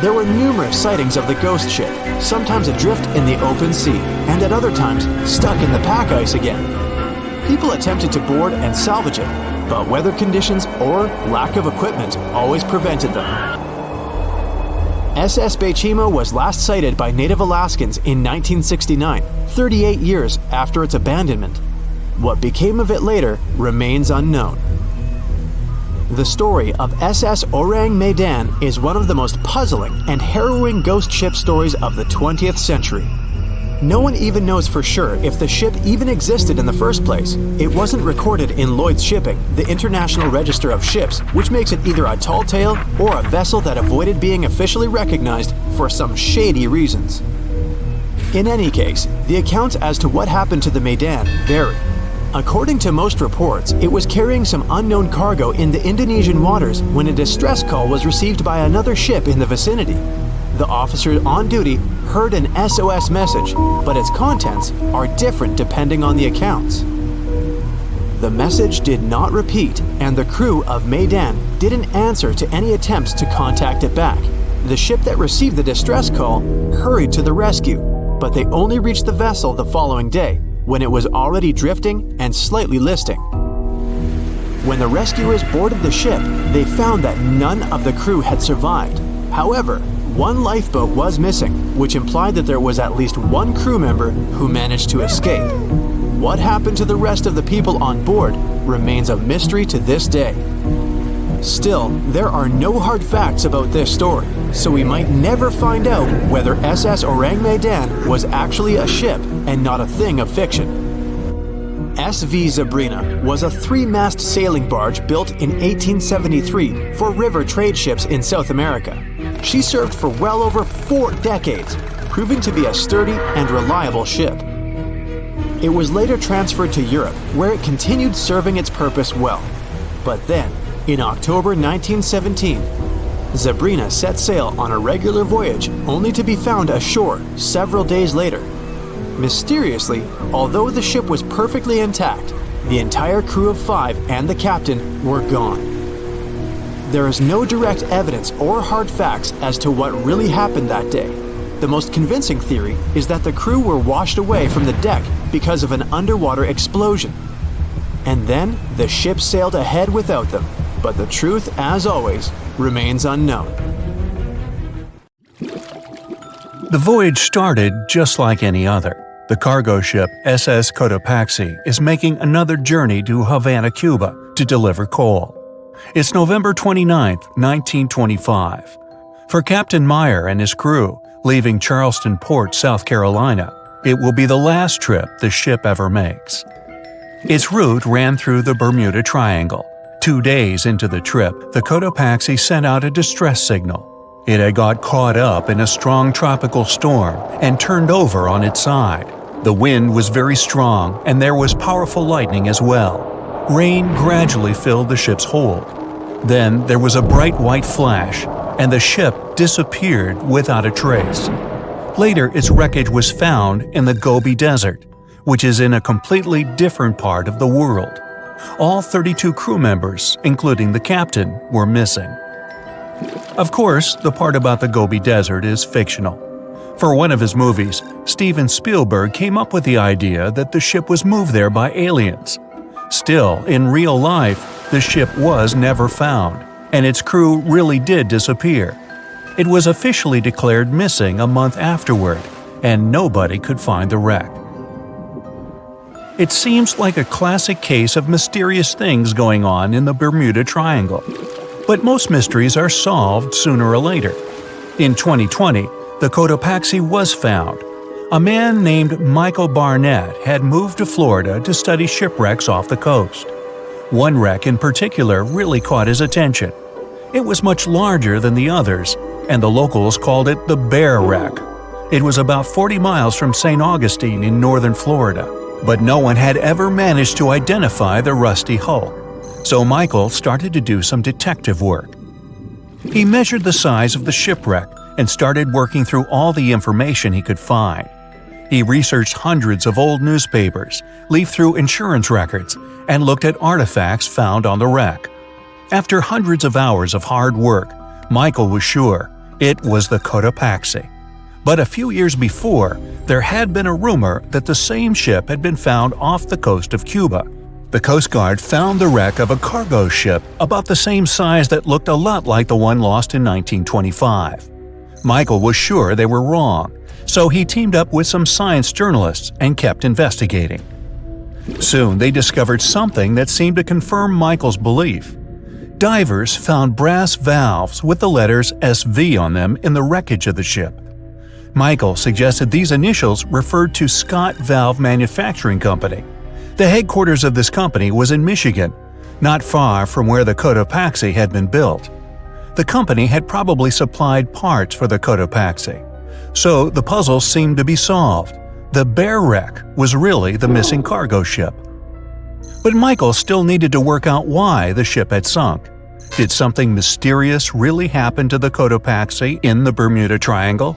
Speaker 2: There were numerous sightings of the ghost ship, sometimes adrift in the open sea, and at other times stuck in the pack ice again. People attempted to board and salvage it, but weather conditions or lack of equipment always prevented them. SS Bechimo was last sighted by native Alaskans in 1969, 38 years after its abandonment. What became of it later remains unknown. The story of SS Orang Medan is one of the most puzzling and harrowing ghost ship stories of the 20th century. No one even knows for sure if the ship even existed in the first place. It wasn't recorded in Lloyd's Shipping, the International Register of Ships, which makes it either a tall tale or a vessel that avoided being officially recognized for some shady reasons. In any case, the accounts as to what happened to the Medan vary. According to most reports, it was carrying some unknown cargo in the Indonesian waters when a distress call was received by another ship in the vicinity. The officer on duty heard an SOS message, but its contents are different depending on the accounts. The message did not repeat, and the crew of Medan didn't answer to any attempts to contact it back. The ship that received the distress call hurried to the rescue, but they only reached the vessel the following day, when it was already drifting and slightly listing. When the rescuers boarded the ship, they found that none of the crew had survived. However, one lifeboat was missing, which implied that there was at least one crew member who managed to escape. What happened to the rest of the people on board remains a mystery to this day. Still, there are no hard facts about this story, so we might never find out whether SS Orang Medan was actually a ship and not a thing of fiction. SV Zabrina was a three-mast sailing barge built in 1873 for river trade ships in South America. She served for well over 4 decades, proving to be a sturdy and reliable ship. It was later transferred to Europe, where it continued serving its purpose well. But then, in October 1917, Zabrina set sail on a regular voyage only to be found ashore several days later. Mysteriously, although the ship was perfectly intact, the entire crew of 5 and the captain were gone. There is no direct evidence or hard facts as to what really happened that day. The most convincing theory is that the crew were washed away from the deck because of an underwater explosion. And then the ship sailed ahead without them. But the truth, as always, remains unknown.
Speaker 1: The voyage started just like any other. The cargo ship SS Cotopaxi is making another journey to Havana, Cuba, to deliver coal. It's November 29, 1925. For Captain Meyer and his crew, leaving Charleston Port, South Carolina, it will be the last trip the ship ever makes. Its route ran through the Bermuda Triangle. 2 days into the trip, the Cotopaxi sent out a distress signal. It had got caught up in a strong tropical storm and turned over on its side. The wind was very strong and there was powerful lightning as well. Rain gradually filled the ship's hold. Then there was a bright white flash, and the ship disappeared without a trace. Later, its wreckage was found in the Gobi Desert, which is in a completely different part of the world. All 32 crew members, including the captain, were missing. Of course, the part about the Gobi Desert is fictional. For one of his movies, Steven Spielberg came up with the idea that the ship was moved there by aliens. Still, in real life, the ship was never found, and its crew really did disappear. It was officially declared missing a month afterward, and nobody could find the wreck. It seems like a classic case of mysterious things going on in the Bermuda Triangle. But most mysteries are solved sooner or later. In 2020, the Cotopaxi was found. A man named Michael Barnett had moved to Florida to study shipwrecks off the coast. One wreck in particular really caught his attention. It was much larger than the others, and the locals called it the Bear Wreck. It was about 40 miles from St. Augustine in northern Florida, but no one had ever managed to identify the rusty hull. So Michael started to do some detective work. He measured the size of the shipwreck and started working through all the information he could find. He researched hundreds of old newspapers, leafed through insurance records, and looked at artifacts found on the wreck. After hundreds of hours of hard work, Michael was sure it was the Cotopaxi. But a few years before, there had been a rumor that the same ship had been found off the coast of Cuba. The Coast Guard found the wreck of a cargo ship about the same size that looked a lot like the one lost in 1925. Michael was sure they were wrong, so he teamed up with some science journalists and kept investigating. Soon they discovered something that seemed to confirm Michael's belief. Divers found brass valves with the letters SV on them in the wreckage of the ship. Michael suggested these initials referred to Scott Valve Manufacturing Company. The headquarters of this company was in Michigan, not far from where the Cotopaxi had been built. The company had probably supplied parts for the Cotopaxi. So the puzzle seemed to be solved. The Bear Wreck was really the missing cargo ship. But Michael still needed to work out why the ship had sunk. Did something mysterious really happen to the Cotopaxi in the Bermuda Triangle?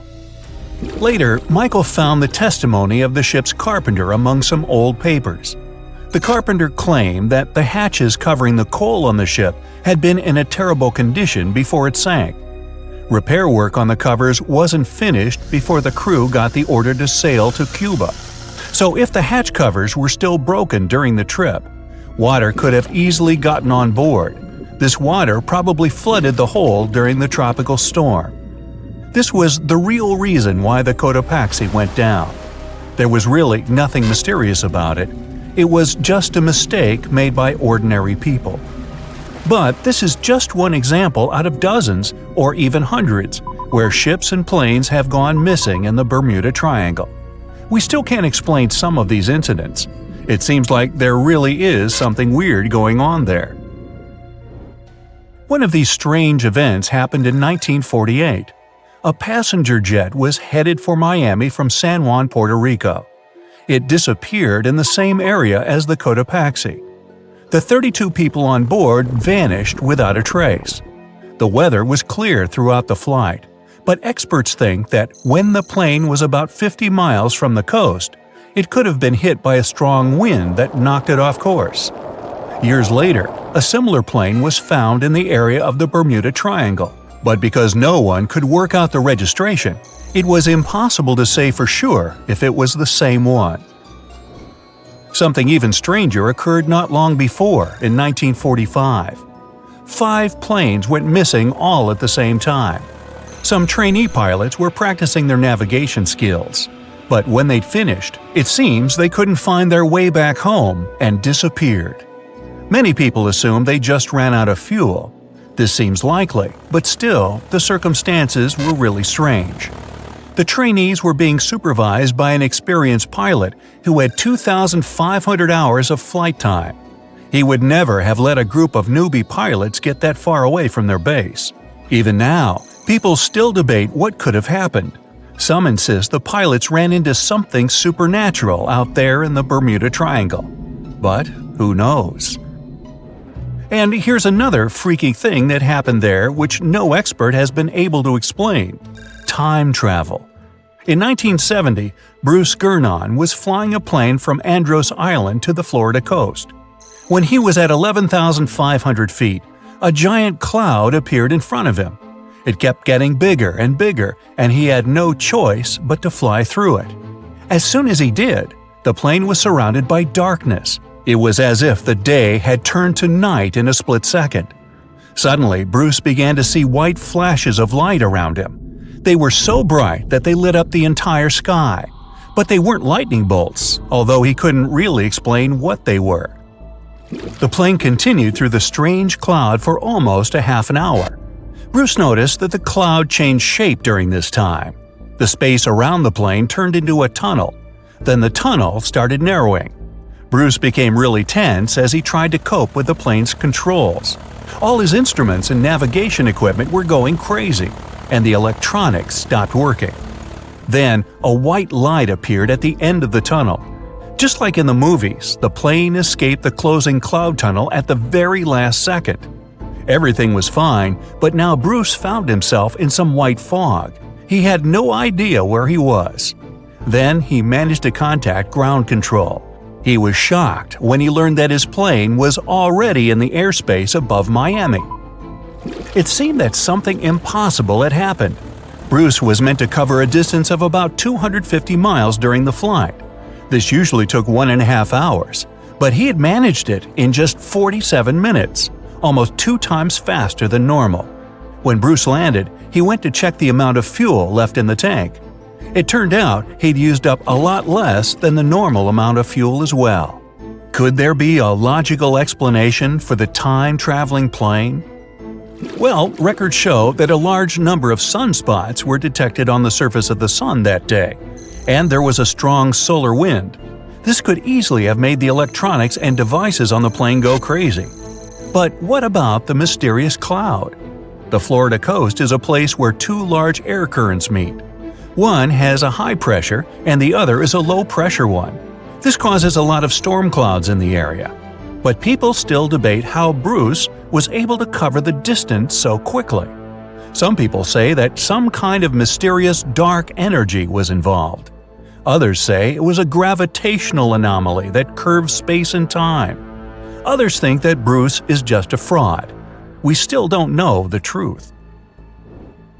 Speaker 1: Later, Michael found the testimony of the ship's carpenter among some old papers. The carpenter claimed that the hatches covering the coal on the ship had been in a terrible condition before it sank. Repair work on the covers wasn't finished before the crew got the order to sail to Cuba. So if the hatch covers were still broken during the trip, water could have easily gotten on board. This water probably flooded the hold during the tropical storm. This was the real reason why the Cotopaxi went down. There was really nothing mysterious about it. It was just a mistake made by ordinary people. But this is just one example out of dozens, or even hundreds, where ships and planes have gone missing in the Bermuda Triangle. We still can't explain some of these incidents. It seems like there really is something weird going on there. One of these strange events happened in 1948. A passenger jet was headed for Miami from San Juan, Puerto Rico. It disappeared in the same area as the Cotopaxi. The 32 people on board vanished without a trace. The weather was clear throughout the flight, but experts think that when the plane was about 50 miles from the coast, it could have been hit by a strong wind that knocked it off course. Years later, a similar plane was found in the area of the Bermuda Triangle, but because no one could work out the registration, it was impossible to say for sure if it was the same one. Something even stranger occurred not long before, in 1945. 5 planes went missing all at the same time. Some trainee pilots were practicing their navigation skills, but when they'd finished, it seems they couldn't find their way back home and disappeared. Many people assume they just ran out of fuel. This seems likely, but still, the circumstances were really strange. The trainees were being supervised by an experienced pilot who had 2,500 hours of flight time. He would never have let a group of newbie pilots get that far away from their base. Even now, people still debate what could have happened. Some insist the pilots ran into something supernatural out there in the Bermuda Triangle. But who knows? And here's another freaky thing that happened there which no expert has been able to explain: time travel. In 1970, Bruce Gernon was flying a plane from Andros Island to the Florida coast. When he was at 11,500 feet, a giant cloud appeared in front of him. It kept getting bigger and bigger, and he had no choice but to fly through it. As soon as he did, the plane was surrounded by darkness. It was as if the day had turned to night in a split second. Suddenly, Bruce began to see white flashes of light around him. They were so bright that they lit up the entire sky. But they weren't lightning bolts, although he couldn't really explain what they were. The plane continued through the strange cloud for almost a half an hour. Bruce noticed that the cloud changed shape during this time. The space around the plane turned into a tunnel. Then the tunnel started narrowing. Bruce became really tense as he tried to cope with the plane's controls. All his instruments and navigation equipment were going crazy, and the electronics stopped working. Then, a white light appeared at the end of the tunnel. Just like in the movies, the plane escaped the closing cloud tunnel at the very last second. Everything was fine, but now Bruce found himself in some white fog. He had no idea where he was. Then he managed to contact ground control. He was shocked when he learned that his plane was already in the airspace above Miami. It seemed that something impossible had happened. Bruce was meant to cover a distance of about 250 miles during the flight. This usually took 1.5 hours, but he had managed it in just 47 minutes, almost 2 times faster than normal. When Bruce landed, he went to check the amount of fuel left in the tank. It turned out he'd used up a lot less than the normal amount of fuel as well. Could there be a logical explanation for the time-traveling plane? Well, records show that a large number of sunspots were detected on the surface of the sun that day, and there was a strong solar wind. This could easily have made the electronics and devices on the plane go crazy. But what about the mysterious cloud? The Florida coast is a place where 2 large air currents meet. One has a high pressure and the other is a low pressure one. This causes a lot of storm clouds in the area. But people still debate how Bruce was able to cover the distance so quickly. Some people say that some kind of mysterious dark energy was involved. Others say it was a gravitational anomaly that curves space and time. Others think that Bruce is just a fraud. We still don't know the truth.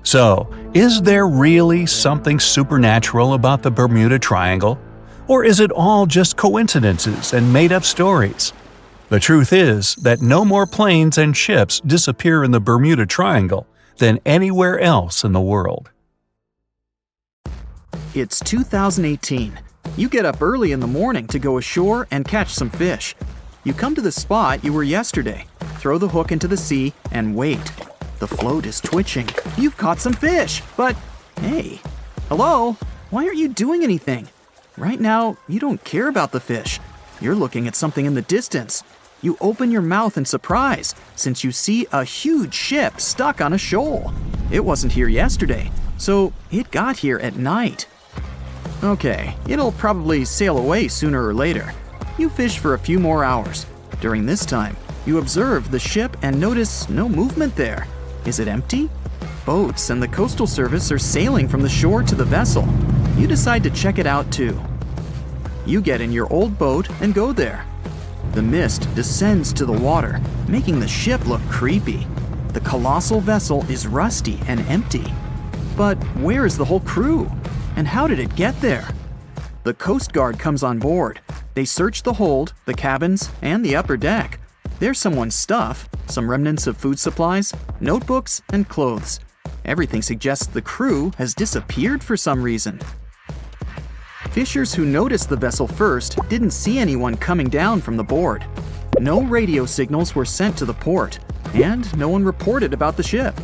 Speaker 1: So, is there really something supernatural about the Bermuda Triangle? Or is it all just coincidences and made-up stories? The truth is that no more planes and ships disappear in the Bermuda Triangle than anywhere else in the world.
Speaker 3: It's 2018. You get up early in the morning to go ashore and catch some fish. You come to the spot you were yesterday, throw the hook into the sea, and wait. The float is twitching. You've caught some fish, but hey, hello? Why aren't you doing anything? Right now, you don't care about the fish. You're looking at something in the distance. You open your mouth in surprise since you see a huge ship stuck on a shoal. It wasn't here yesterday, so it got here at night. Okay, it'll probably sail away sooner or later. You fish for a few more hours. During this time, you observe the ship and notice no movement there. Is it empty? Boats and the Coastal Service are sailing from the shore to the vessel. You decide to check it out too. You get in your old boat and go there. The mist descends to the water, making the ship look creepy. The colossal vessel is rusty and empty. But where is the whole crew? And how did it get there? The Coast Guard comes on board. They search the hold, the cabins, and the upper deck. There's someone's stuff, some remnants of food supplies, notebooks, and clothes. Everything suggests the crew has disappeared for some reason. Fishers who noticed the vessel first didn't see anyone coming down from the board. No radio signals were sent to the port, and no one reported about the ship.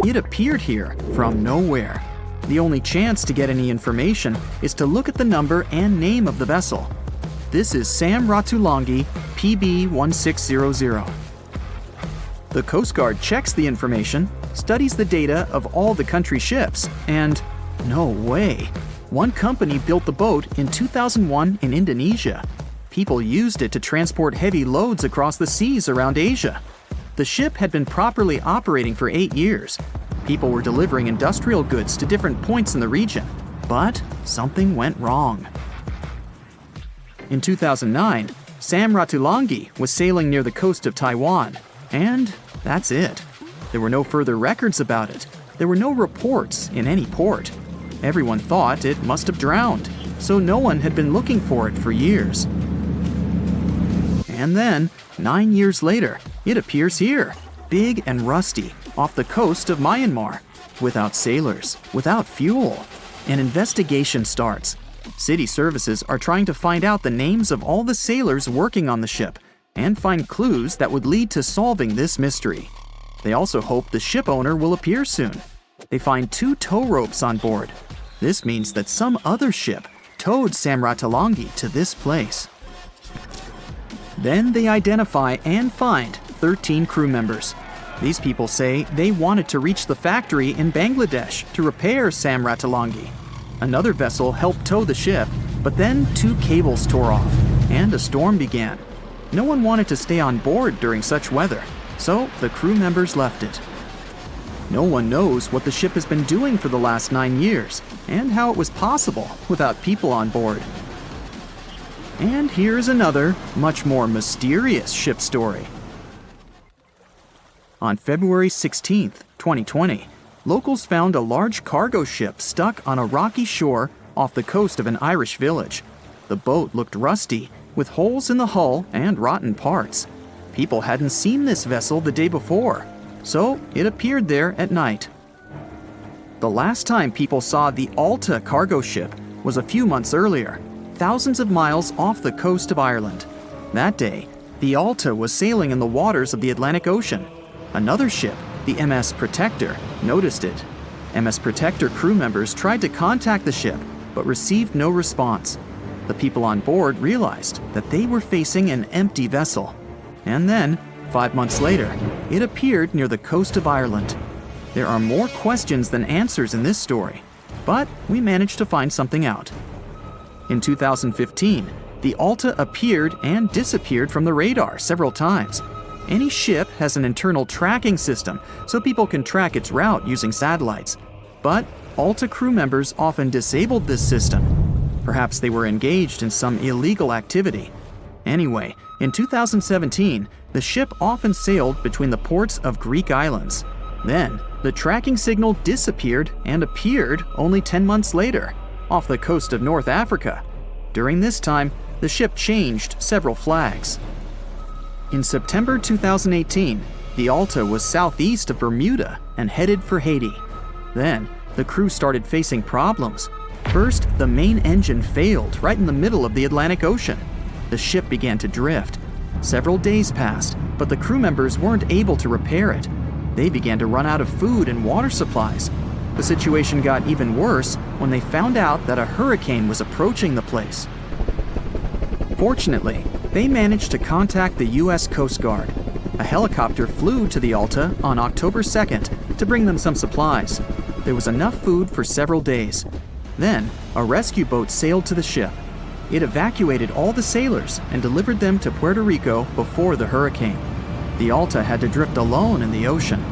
Speaker 3: It appeared here from nowhere. The only chance to get any information is to look at the number and name of the vessel. This is Sam Ratulangi, PB 1600. The Coast Guard checks the information, studies the data of all the country ships, and no way. One company built the boat in 2001 in Indonesia. People used it to transport heavy loads across the seas around Asia. The ship had been properly operating for 8 years. People were delivering industrial goods to different points in the region, but something went wrong. In 2009, Sam Ratulangi was sailing near the coast of Taiwan, and that's it. There were no further records about it. There were no reports in any port. Everyone thought it must have drowned, so no one had been looking for it for years. And then, 9 years later, it appears here, big and rusty, off the coast of Myanmar, without sailors, without fuel. An investigation starts. City services are trying to find out the names of all the sailors working on the ship and find clues that would lead to solving this mystery. They also hope the ship owner will appear soon. They find 2 tow ropes on board. This means that some other ship towed Sam Ratulangi to this place. Then they identify and find 13 crew members. These people say they wanted to reach the factory in Bangladesh to repair Sam Ratulangi. Another vessel helped tow the ship, but then 2 cables tore off, and a storm began. No one wanted to stay on board during such weather, so the crew members left it. No one knows what the ship has been doing for the last 9 years, and how it was possible without people on board. And here's another, much more mysterious ship story. On February 16, 2020, locals found a large cargo ship stuck on a rocky shore off the coast of an Irish village. The boat looked rusty, with holes in the hull and rotten parts. People hadn't seen this vessel the day before, so it appeared there at night. The last time people saw the Alta cargo ship was a few months earlier, thousands of miles off the coast of Ireland. That day, the Alta was sailing in the waters of the Atlantic Ocean. Another ship, the HMS Protector, noticed it. HMS Protector crew members tried to contact the ship, but received no response. The people on board realized that they were facing an empty vessel. And then, 5 months later, it appeared near the coast of Ireland. There are more questions than answers in this story, but we managed to find something out. In 2015, the Alta appeared and disappeared from the radar several times. Any ship has an internal tracking system, so people can track its route using satellites. But Alta crew members often disabled this system. Perhaps they were engaged in some illegal activity. Anyway, in 2017, the ship often sailed between the ports of Greek islands. Then, the tracking signal disappeared and appeared only 10 months later, off the coast of North Africa. During this time, the ship changed several flags. In September 2018, the Alta was southeast of Bermuda and headed for Haiti. Then, the crew started facing problems. First, the main engine failed right in the middle of the Atlantic Ocean. The ship began to drift. Several days passed, but the crew members weren't able to repair it. They began to run out of food and water supplies. The situation got even worse when they found out that a hurricane was approaching the place. Fortunately, they managed to contact the U.S. Coast Guard. A helicopter flew to the Alta on October 2nd to bring them some supplies. There was enough food for several days. Then, a rescue boat sailed to the ship. It evacuated all the sailors and delivered them to Puerto Rico before the hurricane. The Alta had to drift alone in the ocean.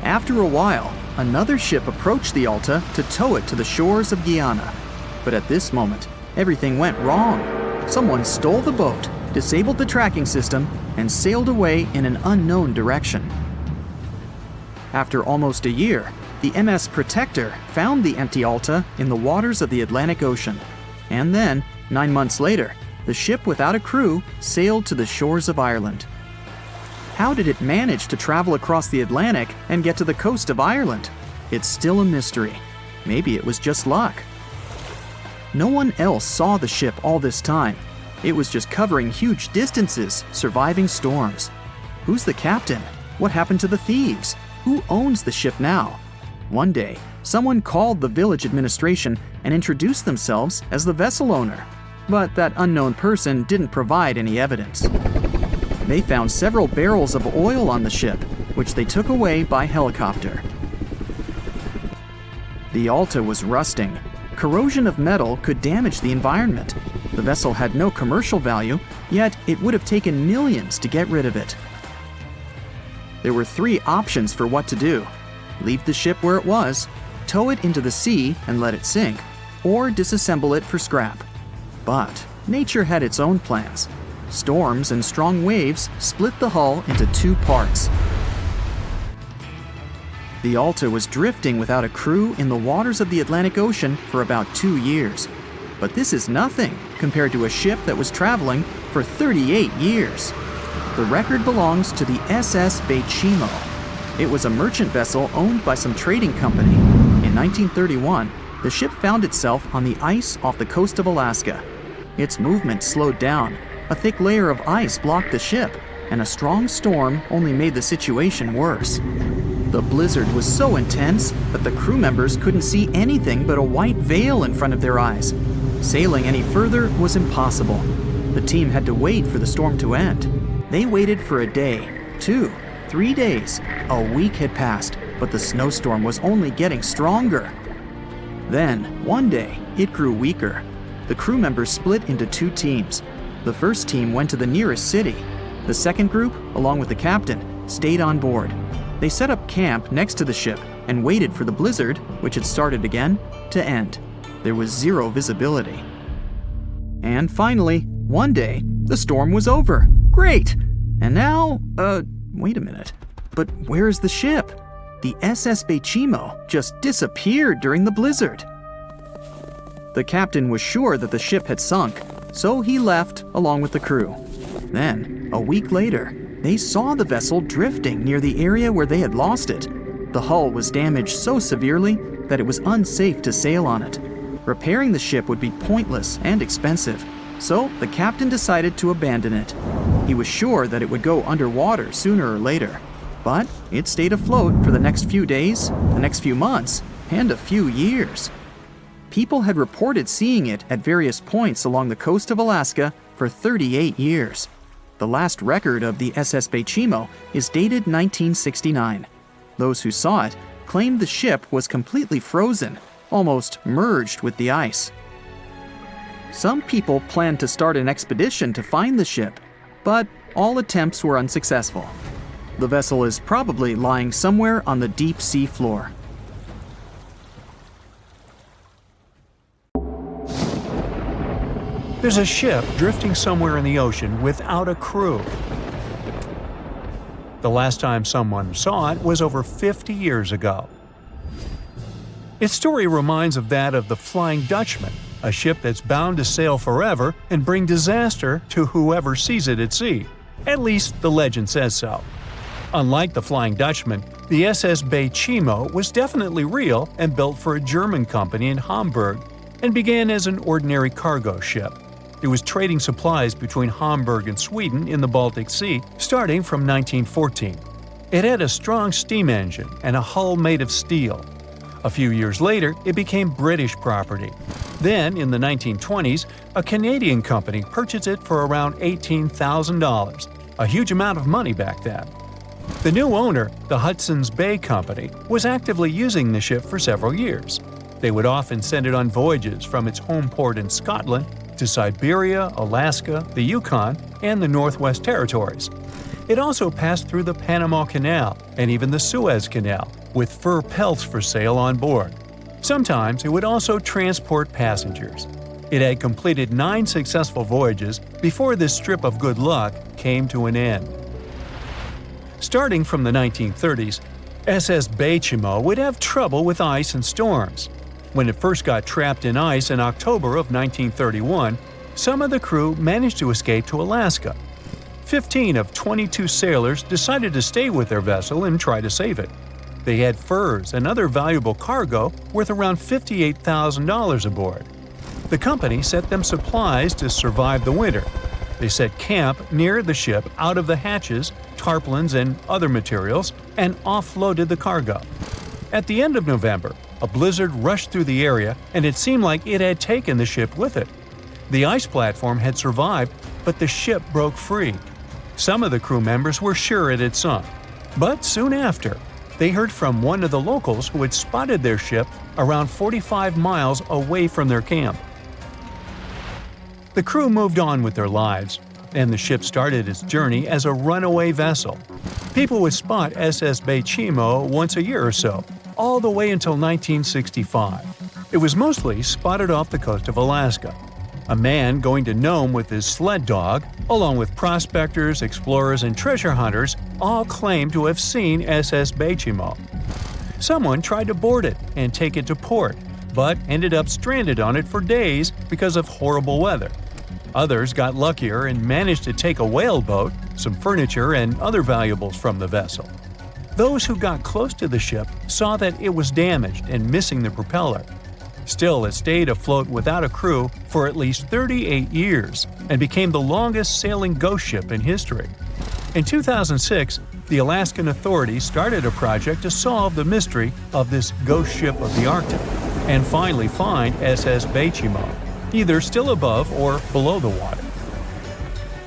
Speaker 3: After a while, another ship approached the Alta to tow it to the shores of Guyana. But at this moment, everything went wrong. Someone stole the boat, disabled the tracking system, and sailed away in an unknown direction. After almost a year, the HMS Protector found the empty Alta in the waters of the Atlantic Ocean. And then, 9 months later, the ship without a crew sailed to the shores of Ireland. How did it manage to travel across the Atlantic and get to the coast of Ireland? It's still a mystery. Maybe it was just luck. No one else saw the ship all this time. It was just covering huge distances, surviving storms. Who's the captain? What happened to the thieves? Who owns the ship now? One day, someone called the village administration and introduced themselves as the vessel owner. But that unknown person didn't provide any evidence. They found several barrels of oil on the ship, which they took away by helicopter. The Alta was rusting. Corrosion of metal could damage the environment. The vessel had no commercial value, yet it would have taken millions to get rid of it. There were 3 options for what to do: leave the ship where it was, tow it into the sea and let it sink, or disassemble it for scrap. But nature had its own plans. Storms and strong waves split the hull into 2 parts. The Alta was drifting without a crew in the waters of the Atlantic Ocean for about 2 years. But this is nothing compared to a ship that was traveling for 38 years. The record belongs to the SS Beichimo. It was a merchant vessel owned by some trading company. In 1931, the ship found itself on the ice off the coast of Alaska. Its movement slowed down. A thick layer of ice blocked the ship, and a strong storm only made the situation worse. The blizzard was so intense that the crew members couldn't see anything but a white veil in front of their eyes. Sailing any further was impossible. The team had to wait for the storm to end. They waited for a day, 2, 3 days. A week had passed, but the snowstorm was only getting stronger. Then, one day, it grew weaker. The crew members split into 2 teams. The first team went to the nearest city. The second group, along with the captain, stayed on board. They set up camp next to the ship and waited for the blizzard, which had started again, to end. There was 0 visibility. And finally, one day, the storm was over. Great! And now, wait a minute. But where is the ship? The SS Beichimo just disappeared during the blizzard. The captain was sure that the ship had sunk, so he left along with the crew. Then, a week later, they saw the vessel drifting near the area where they had lost it. The hull was damaged so severely that it was unsafe to sail on it. Repairing the ship would be pointless and expensive, so the captain decided to abandon it. He was sure that it would go underwater sooner or later, but it stayed afloat for the next few days, the next few months, and a few years. People had reported seeing it at various points along the coast of Alaska for 38 years. The last record of the SS Beichimo is dated 1969. Those who saw it claimed the ship was completely frozen, almost merged with the ice. Some people planned to start an expedition to find the ship, but all attempts were unsuccessful. The vessel is probably lying somewhere on the deep sea floor.
Speaker 1: There's a ship drifting somewhere in the ocean without a crew. The last time someone saw it was over 50 years ago. Its story reminds of that of the Flying Dutchman, a ship that's bound to sail forever and bring disaster to whoever sees it at sea. At least the legend says so. Unlike the Flying Dutchman, the SS Beichimo was definitely real and built for a German company in Hamburg and began as an ordinary cargo ship. It was trading supplies between Hamburg and Sweden in the Baltic Sea starting from 1914. It had a strong steam engine and a hull made of steel. A few years later, it became British property. Then, in the 1920s, a Canadian company purchased it for around $18,000, a huge amount of money back then. The new owner, the Hudson's Bay Company, was actively using the ship for several years. They would often send it on voyages from its home port in Scotland to Siberia, Alaska, the Yukon, and the Northwest Territories. It also passed through the Panama Canal and even the Suez Canal, with fur pelts for sale on board. Sometimes it would also transport passengers. It had completed 9 successful voyages before this strip of good luck came to an end. Starting from the 1930s, SS Beichimo would have trouble with ice and storms. When it first got trapped in ice in October of 1931, some of the crew managed to escape to Alaska. 15 of 22 sailors decided to stay with their vessel and try to save it. They had furs and other valuable cargo worth around $58,000 aboard. The company sent them supplies to survive the winter. They set camp near the ship out of the hatches, tarpaulins, and other materials, and offloaded the cargo. At the end of November, a blizzard rushed through the area, and it seemed like it had taken the ship with it. The ice platform had survived, but the ship broke free. Some of the crew members were sure it had sunk. But soon after, they heard from one of the locals who had spotted their ship around 45 miles away from their camp. The crew moved on with their lives, and the ship started its journey as a runaway vessel. People would spot SS Bechimo once a year or so, all the way until 1965. It was mostly spotted off the coast of Alaska. A man going to Nome with his sled dog, along with prospectors, explorers, and treasure hunters, all claimed to have seen SS Bechimo. Someone tried to board it and take it to port, but ended up stranded on it for days because of horrible weather. Others got luckier and managed to take a whaleboat, some furniture, and other valuables from the vessel. Those who got close to the ship saw that it was damaged and missing the propeller. Still, it stayed afloat without a crew for at least 38 years and became the longest sailing ghost ship in history. In 2006, the Alaskan authorities started a project to solve the mystery of this ghost ship of the Arctic and finally find SS Bechimo, either still above or below the water.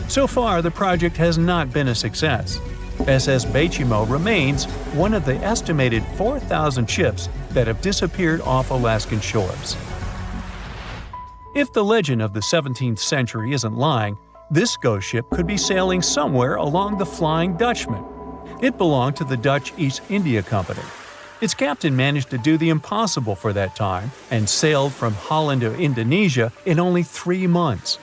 Speaker 1: So far, the project has not been a success. SS Bechimo remains one of the estimated 4,000 ships that have disappeared off Alaskan shores. If the legend of the 17th century isn't lying, this ghost ship could be sailing somewhere along the Flying Dutchman. It belonged to the Dutch East India Company. Its captain managed to do the impossible for that time and sailed from Holland to Indonesia in only 3 months.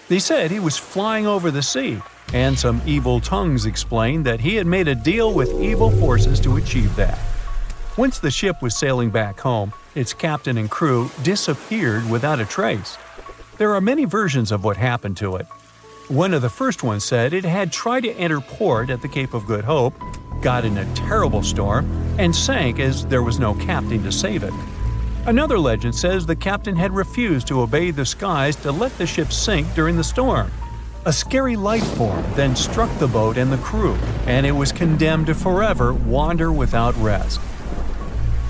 Speaker 1: They said he was flying over the sea, and some evil tongues explained that he had made a deal with evil forces to achieve that. Once the ship was sailing back home, its captain and crew disappeared without a trace. There are many versions of what happened to it. One of the first ones said it had tried to enter port at the Cape of Good Hope, got in a terrible storm, and sank as there was no captain to save it. Another legend says the captain had refused to obey the skies to let the ship sink during the storm. A scary life form then struck the boat and the crew, and it was condemned to forever wander without rest.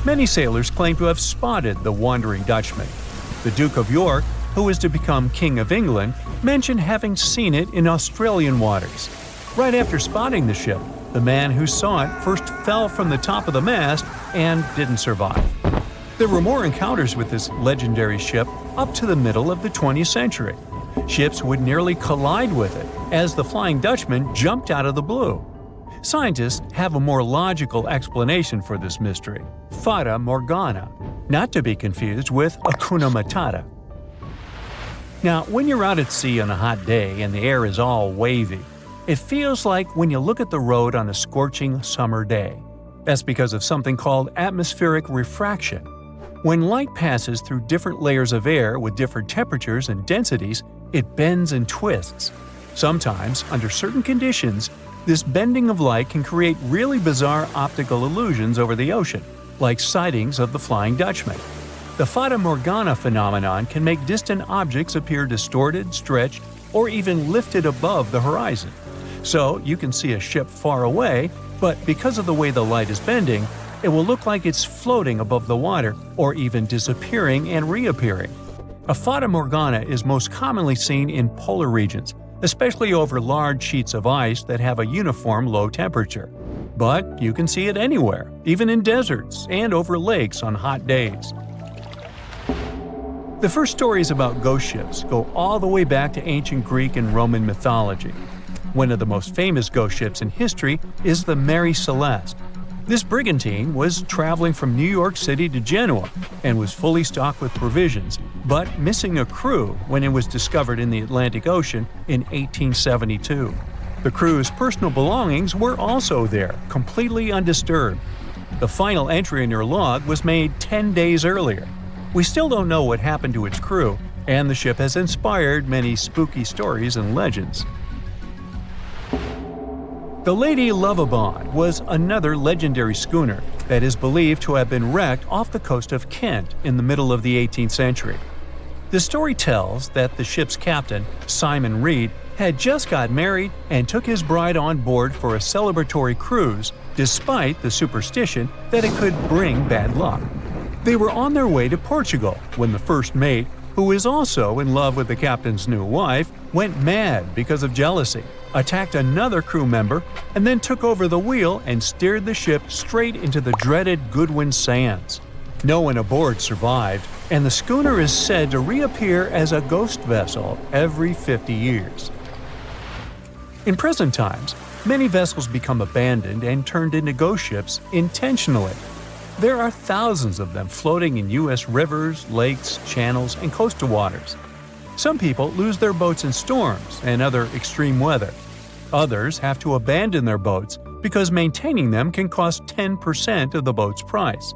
Speaker 1: Many sailors claim to have spotted the Wandering Dutchman. The Duke of York, who was to become King of England, mentioned having seen it in Australian waters. Right after spotting the ship, the man who saw it first fell from the top of the mast and didn't survive. There were more encounters with this legendary ship up to the middle of the 20th century. Ships would nearly collide with it as the Flying Dutchman jumped out of the blue. Scientists have a more logical explanation for this mystery: Fata Morgana, not to be confused with Hakuna Matata. Now, when you're out at sea on a hot day and the air is all wavy, it feels like when you look at the road on a scorching summer day. That's because of something called atmospheric refraction. When light passes through different layers of air with different temperatures and densities, it bends and twists. Sometimes, under certain conditions, this bending of light can create really bizarre optical illusions over the ocean, like sightings of the Flying Dutchman. The Fata Morgana phenomenon can make distant objects appear distorted, stretched, or even lifted above the horizon. So you can see a ship far away, but because of the way the light is bending, it will look like it's floating above the water or even disappearing and reappearing. A Fata Morgana is most commonly seen in polar regions, especially over large sheets of ice that have a uniform low temperature. But you can see it anywhere, even in deserts and over lakes on hot days. The first stories about ghost ships go all the way back to ancient Greek and Roman mythology. One of the most famous ghost ships in history is the Mary Celeste. This brigantine was traveling from New York City to Genoa and was fully stocked with provisions, but missing a crew when it was discovered in the Atlantic Ocean in 1872. The crew's personal belongings were also there, completely undisturbed. The final entry in her log was made 10 days earlier. We still don't know what happened to its crew, and the ship has inspired many spooky stories and legends. The Lady Lovibond was another legendary schooner that is believed to have been wrecked off the coast of Kent in the middle of the 18th century. The story tells that the ship's captain, Simon Reed, had just got married and took his bride on board for a celebratory cruise, despite the superstition that it could bring bad luck. They were on their way to Portugal when the first mate, who is also in love with the captain's new wife, went mad because of jealousy, attacked another crew member, and then took over the wheel and steered the ship straight into the dreaded Goodwin Sands. No one aboard survived, and the schooner is said to reappear as a ghost vessel every 50 years. In present times, Many vessels become abandoned and turned into ghost ships intentionally. There are thousands of them floating in U.S. rivers, lakes, channels, and coastal waters. Some people lose their boats in storms and other extreme weather. Others have to abandon their boats because maintaining them can cost 10% of the boat's price.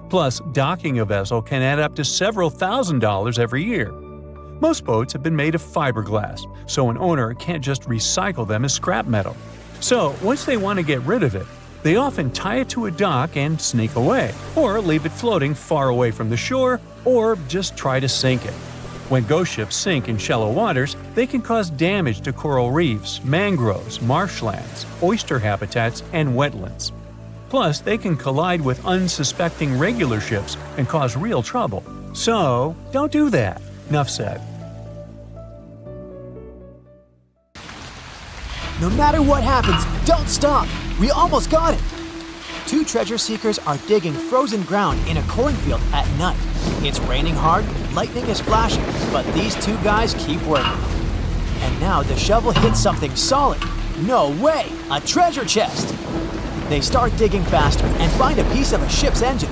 Speaker 1: Plus, docking a vessel can add up to several $1,000s every year. Most boats have been made of fiberglass, so an owner can't just recycle them as scrap metal. So, once they want to get rid of it, they often tie it to a dock and sneak away, or leave it floating far away from the shore, or just try to sink it. When ghost ships sink in shallow waters, they can cause damage to coral reefs, mangroves, marshlands, oyster habitats, and wetlands. Plus, they can collide with unsuspecting regular ships and cause real trouble. So, don't do that. Enough said.
Speaker 2: No matter what happens, don't stop! We almost got it! Two treasure seekers are digging frozen ground in a cornfield at night. It's raining hard, lightning is flashing, but these two guys keep working. And now the shovel hits something solid. No way! A treasure chest! They start digging faster and find a piece of a ship's engine.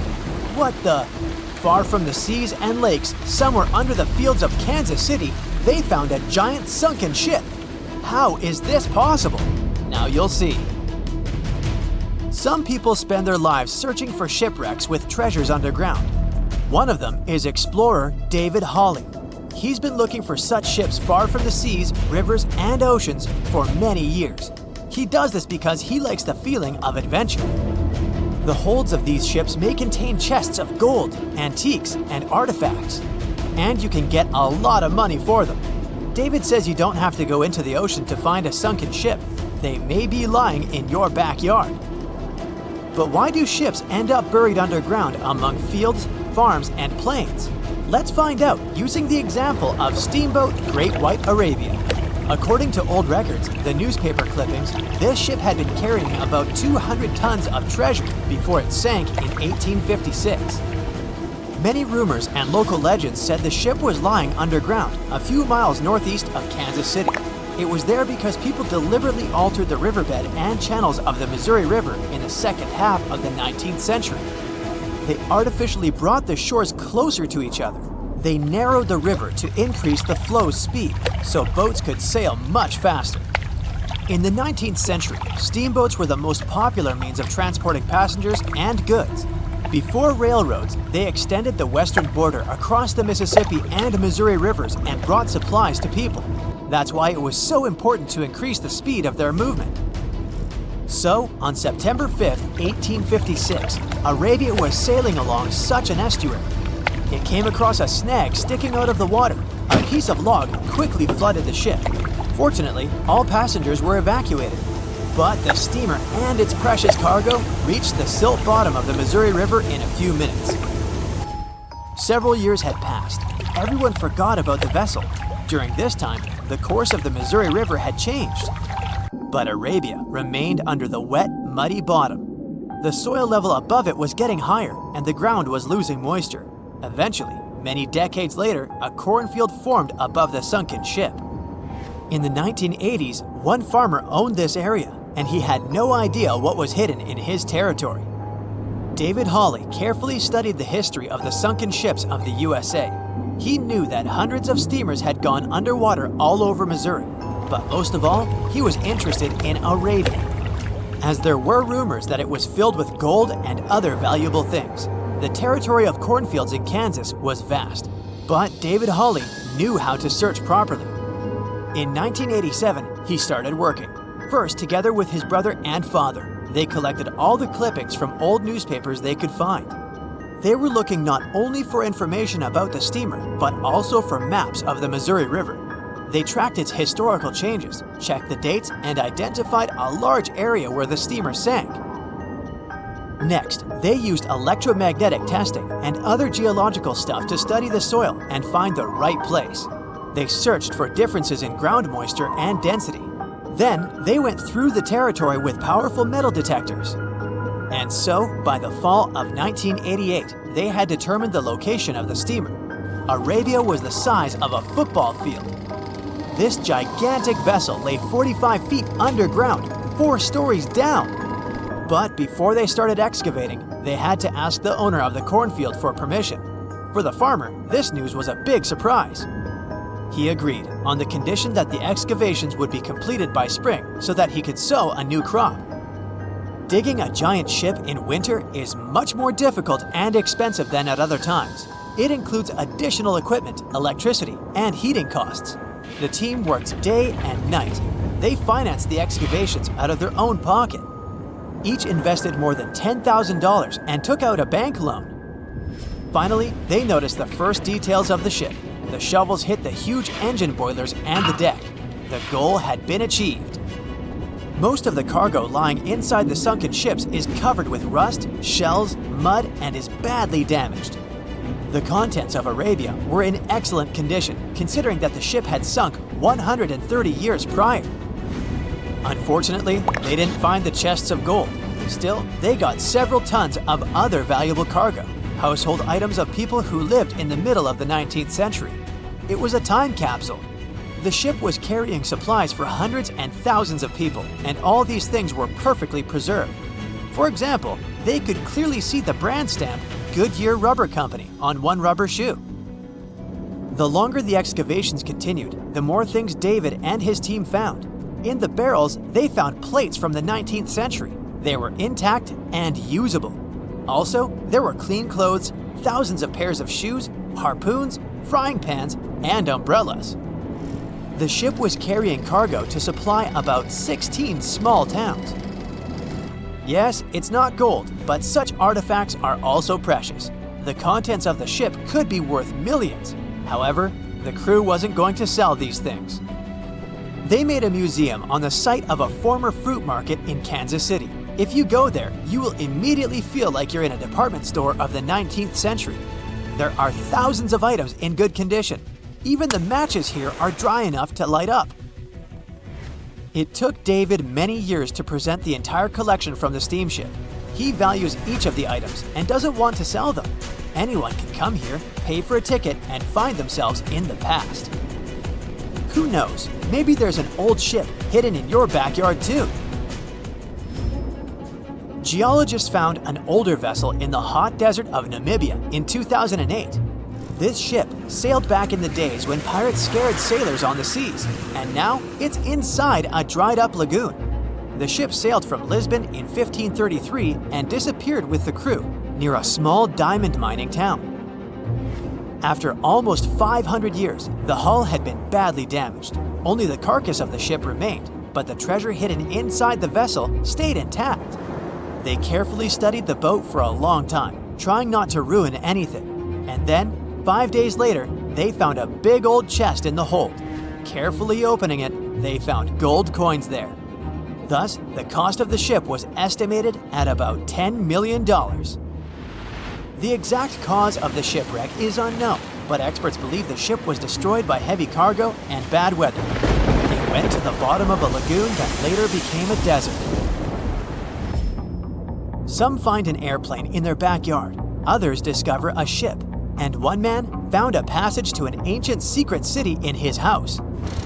Speaker 2: What the? Far from the seas and lakes, somewhere under the fields of Kansas City, they found a giant sunken ship. How is this possible? Now you'll see. Some people spend their lives searching for shipwrecks with treasures underground. One of them is explorer David Hawley. He's been looking for such ships far from the seas, rivers, and oceans for many years. He does this because he likes the feeling of adventure. The holds of these ships may contain chests of gold, antiques, and artifacts. And you can get a lot of money for them. David says you don't have to go into the ocean to find a sunken ship. They may be lying in your backyard. But why do ships end up buried underground among fields, farms, and plains? Let's find out using the example of Steamboat Great White Arabia. According to old records, the newspaper clippings, this ship had been carrying about 200 tons of treasure before it sank in 1856. Many rumors and local legends said the ship was lying underground, a few miles northeast of Kansas City. It was there because people deliberately altered the riverbed and channels of the Missouri River in the second half of the 19th century. They artificially brought the shores closer to each other. They narrowed the river to increase the flow's speed, so boats could sail much faster. In the 19th century, steamboats were the most popular means of transporting passengers and goods. Before railroads, they extended the western border across the Mississippi and Missouri rivers and brought supplies to people. That's why it was so important to increase the speed of their movement. So, on September 5, 1856, Arabia was sailing along such an estuary. It came across a snag sticking out of the water. A piece of log quickly flooded the ship. Fortunately, all passengers were evacuated. But the steamer and its precious cargo reached the silt bottom of the Missouri River in a few minutes. Several years had passed. Everyone forgot about the vessel. During this time, the course of the Missouri River had changed. But Arabia remained under the wet, muddy bottom. The soil level above it was getting higher, and the ground was losing moisture. Eventually, many decades later, a cornfield formed above the sunken ship. In the 1980s, one farmer owned this area, and he had no idea what was hidden in his territory. David Hawley carefully studied the history of the sunken ships of the USA. He knew that hundreds of steamers had gone underwater all over Missouri, but most of all, he was interested in Arabia, as there were rumors that it was filled with gold and other valuable things. The territory of cornfields in Kansas was vast, but David Hawley knew how to search properly. In 1987, he started working. First, together with his brother and father, they collected all the clippings from old newspapers they could find. They were looking not only for information about the steamer, but also for maps of the Missouri River. They tracked its historical changes, checked the dates, and identified a large area where the steamer sank. Next, they used electromagnetic testing and other geological stuff to study the soil and find the right place. They searched for differences in ground moisture and density. Then, they went through the territory with powerful metal detectors. And so, by the fall of 1988, they had determined the location of the steamer. Arabia was the size of a football field. This gigantic vessel lay 45 feet underground, 4 stories down. But before they started excavating, they had to ask the owner of the cornfield for permission. For the farmer, this news was a big surprise. He agreed on the condition that the excavations would be completed by spring so that he could sow a new crop. Digging a giant ship in winter is much more difficult and expensive than at other times. It includes additional equipment, electricity, and heating costs. The team worked day and night. They financed the excavations out of their own pocket. Each invested more than $10,000 and took out a bank loan. Finally, they noticed the first details of the ship. The shovels hit the huge engine boilers and the deck. The goal had been achieved. Most of the cargo lying inside the sunken ships is covered with rust, shells, mud, and is badly damaged. The contents of Arabia were in excellent condition, considering that the ship had sunk 130 years prior. Unfortunately, they didn't find the chests of gold. Still, they got several tons of other valuable cargo, household items of people who lived in the middle of the 19th century. It was a time capsule. The ship was carrying supplies for hundreds and thousands of people, and all these things were perfectly preserved. For example, they could clearly see the brand stamp Goodyear Rubber Company on one rubber shoe. The longer the excavations continued, the more things David and his team found. In the barrels, they found plates from the 19th century. They were intact and usable. Also, there were clean clothes, thousands of pairs of shoes, harpoons, frying pans, and umbrellas. The ship was carrying cargo to supply about 16 small towns. Yes, it's not gold, but such artifacts are also precious. The contents of the ship could be worth millions. However, the crew wasn't going to sell these things. They made a museum on the site of a former fruit market in Kansas City. If you go there, you will immediately feel like you're in a department store of the 19th century. There are thousands of items in good condition. Even the matches here are dry enough to light up. It took David many years to present the entire collection from the steamship. He values each of the items and doesn't want to sell them. Anyone can come here, pay for a ticket, and find themselves in the past. Who knows, maybe there's an old ship hidden in your backyard too. Geologists found an older vessel in the hot desert of Namibia in 2008. This ship sailed back in the days when pirates scared sailors on the seas, and now it's inside a dried-up lagoon. The ship sailed from Lisbon in 1533 and disappeared with the crew near a small diamond mining town. After almost 500 years, the hull had been badly damaged. Only the carcass of the ship remained, but the treasure hidden inside the vessel stayed intact. They carefully studied the boat for a long time, trying not to ruin anything. And then, 5 days later, they found a big old chest in the hold. Carefully opening it, they found gold coins there. Thus, the cost of the ship was estimated at about $10 million. The exact cause of the shipwreck is unknown, but experts believe the ship was destroyed by heavy cargo and bad weather. It went to the bottom of a lagoon that later became a desert. Some find an airplane in their backyard, others discover a ship, and one man found a passage to an ancient secret city in his house.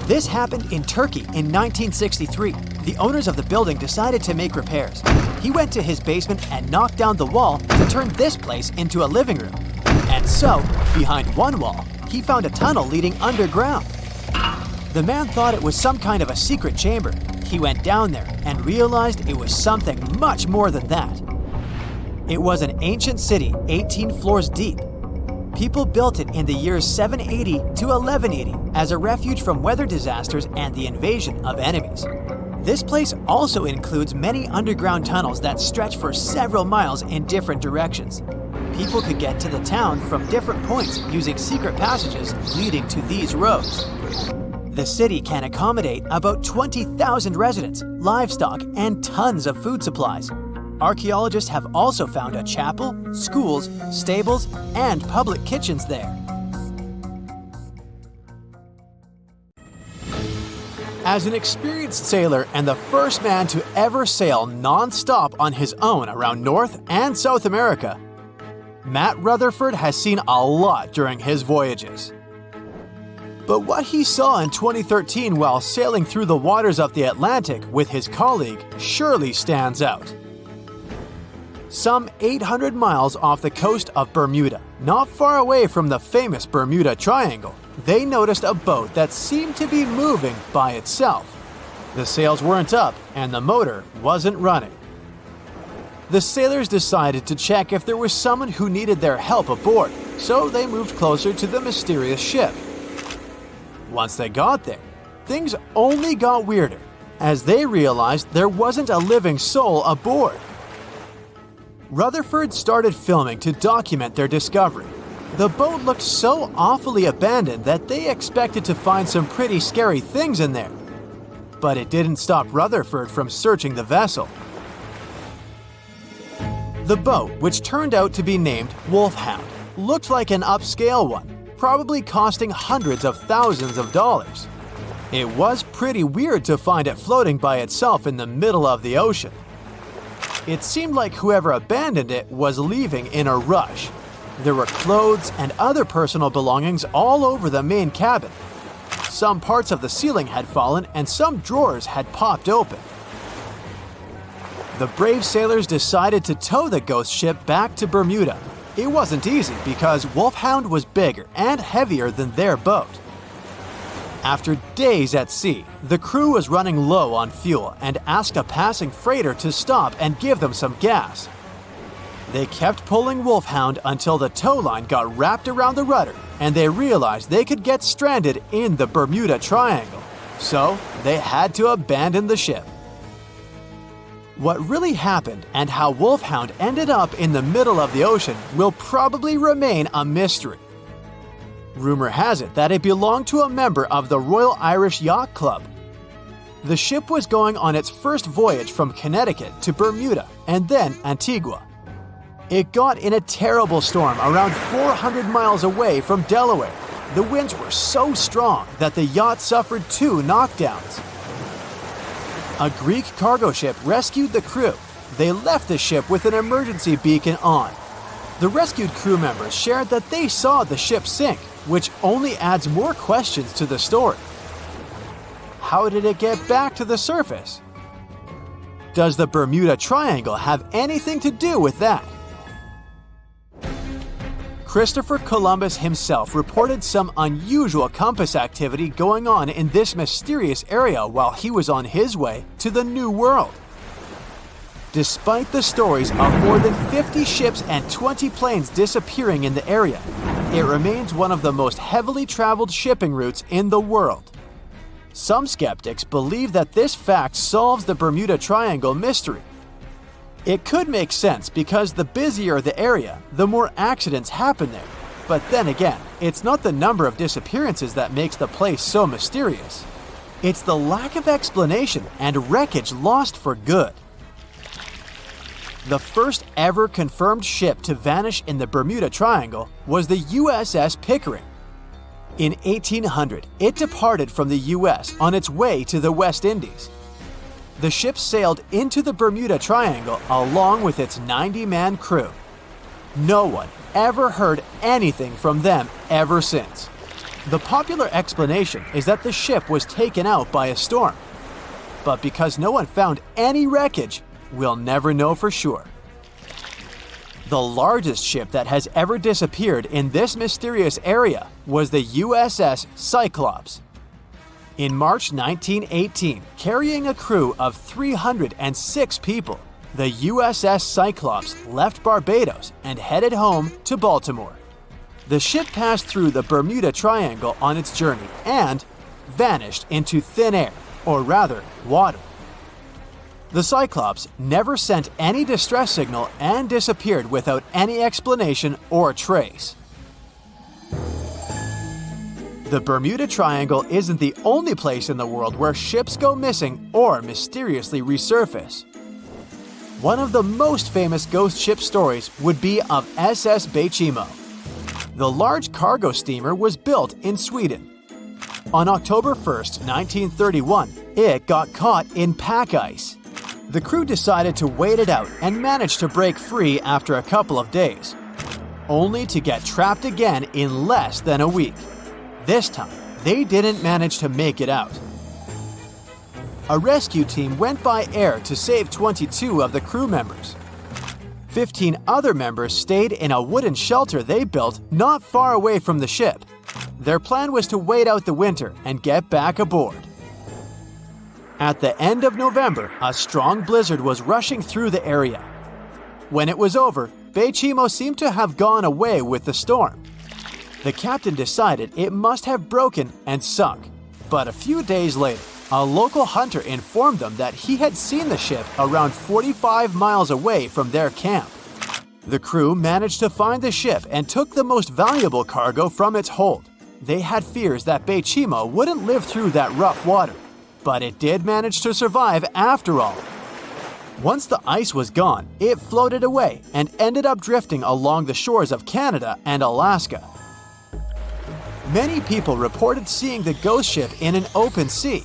Speaker 2: This happened in Turkey in 1963. The owners of the building decided to make repairs. He went to his basement and knocked down the wall to turn this place into a living room. And so, behind one wall, he found a tunnel leading underground. The man thought it was some kind of a secret chamber. He went down there and realized it was something much more than that. It was an ancient city 18 floors deep. People built it in the years 780 to 1180 as a refuge from weather disasters and the invasion of enemies. This place also includes many underground tunnels that stretch for several miles in different directions. People could get to the town from different points using secret passages leading to these roads. The city can accommodate about 20,000 residents, livestock, and tons of food supplies. Archaeologists have also found a chapel, schools, stables, and public kitchens there. As an experienced sailor and the first man to ever sail non-stop on his own around North and South America, Matt Rutherford has seen a lot during his voyages. But what he saw in 2013 while sailing through the waters of the Atlantic with his colleague surely stands out. Some 800 miles off the coast of Bermuda, not far away from the famous Bermuda Triangle, they noticed a boat that seemed to be moving by itself. The sails weren't up and the motor wasn't running. The sailors decided to check if there was someone who needed their help aboard, so they moved closer to the mysterious ship. Once they got there, things only got weirder, as they realized there wasn't a living soul aboard. Rutherford started filming to document their discovery. The boat looked so awfully abandoned that they expected to find some pretty scary things in there. But it didn't stop Rutherford from searching the vessel. The boat, which turned out to be named Wolfhound, looked like an upscale one, probably costing hundreds of thousands of dollars. It was pretty weird to find it floating by itself in the middle of the ocean. It seemed like whoever abandoned it was leaving in a rush. There were clothes and other personal belongings all over the main cabin. Some parts of the ceiling had fallen and some drawers had popped open. The brave sailors decided to tow the ghost ship back to Bermuda. It wasn't easy because Wolfhound was bigger and heavier than their boat. After days at sea, the crew was running low on fuel and asked a passing freighter to stop and give them some gas. They kept pulling Wolfhound until the tow line got wrapped around the rudder and they realized they could get stranded in the Bermuda Triangle. So they had to abandon the ship. What really happened and how Wolfhound ended up in the middle of the ocean will probably remain a mystery. Rumor has it that it belonged to a member of the Royal Irish Yacht Club. The ship was going on its first voyage from Connecticut to Bermuda and then Antigua. It got in a terrible storm around 400 miles away from Delaware. The winds were so strong that the yacht suffered 2 knockdowns. A Greek cargo ship rescued the crew. They left the ship with an emergency beacon on. The rescued crew members shared that they saw the ship sink, which only adds more questions to the story. How did it get back to the surface? Does the Bermuda Triangle have anything to do with that? Christopher Columbus himself reported some unusual compass activity going on in this mysterious area while he was on his way to the New World. Despite the stories of more than 50 ships and 20 planes disappearing in the area, it remains one of the most heavily traveled shipping routes in the world. Some skeptics believe that this fact solves the Bermuda Triangle mystery. It could make sense because the busier the area, the more accidents happen there. But then again, it's not the number of disappearances that makes the place so mysterious. It's the lack of explanation and wreckage lost for good. The first ever confirmed ship to vanish in the Bermuda Triangle was the USS Pickering. In 1800, it departed from the US on its way to the West Indies. The ship sailed into the Bermuda Triangle along with its 90-man crew. No one ever heard anything from them ever since. The popular explanation is that the ship was taken out by a storm. But because no one found any wreckage, we'll never know for sure. The largest ship that has ever disappeared in this mysterious area was the USS Cyclops. In March 1918, carrying a crew of 306 people, the USS Cyclops left Barbados and headed home to Baltimore. The ship passed through the Bermuda Triangle on its journey and vanished into thin air, or rather, water. The Cyclops never sent any distress signal and disappeared without any explanation or trace. The Bermuda Triangle isn't the only place in the world where ships go missing or mysteriously resurface. One of the most famous ghost ship stories would be of SS Bechimo. The large cargo steamer was built in Sweden. On October 1st, 1931, it got caught in pack ice. The crew decided to wait it out and managed to break free after a couple of days, only to get trapped again in less than a week. This time, they didn't manage to make it out. A rescue team went by air to save 22 of the crew members. 15 other members stayed in a wooden shelter they built not far away from the ship. Their plan was to wait out the winter and get back aboard. At the end of November, a strong blizzard was rushing through the area. When it was over, Beichimo seemed to have gone away with the storm. The captain decided it must have broken and sunk, but a few days later, a local hunter informed them that he had seen the ship around 45 miles away from their camp. The crew managed to find the ship and took the most valuable cargo from its hold. They had fears that Beichimo wouldn't live through that rough water, but it did manage to survive after all. Once the ice was gone, it floated away and ended up drifting along the shores of Canada and Alaska. Many people reported seeing the ghost ship in an open sea.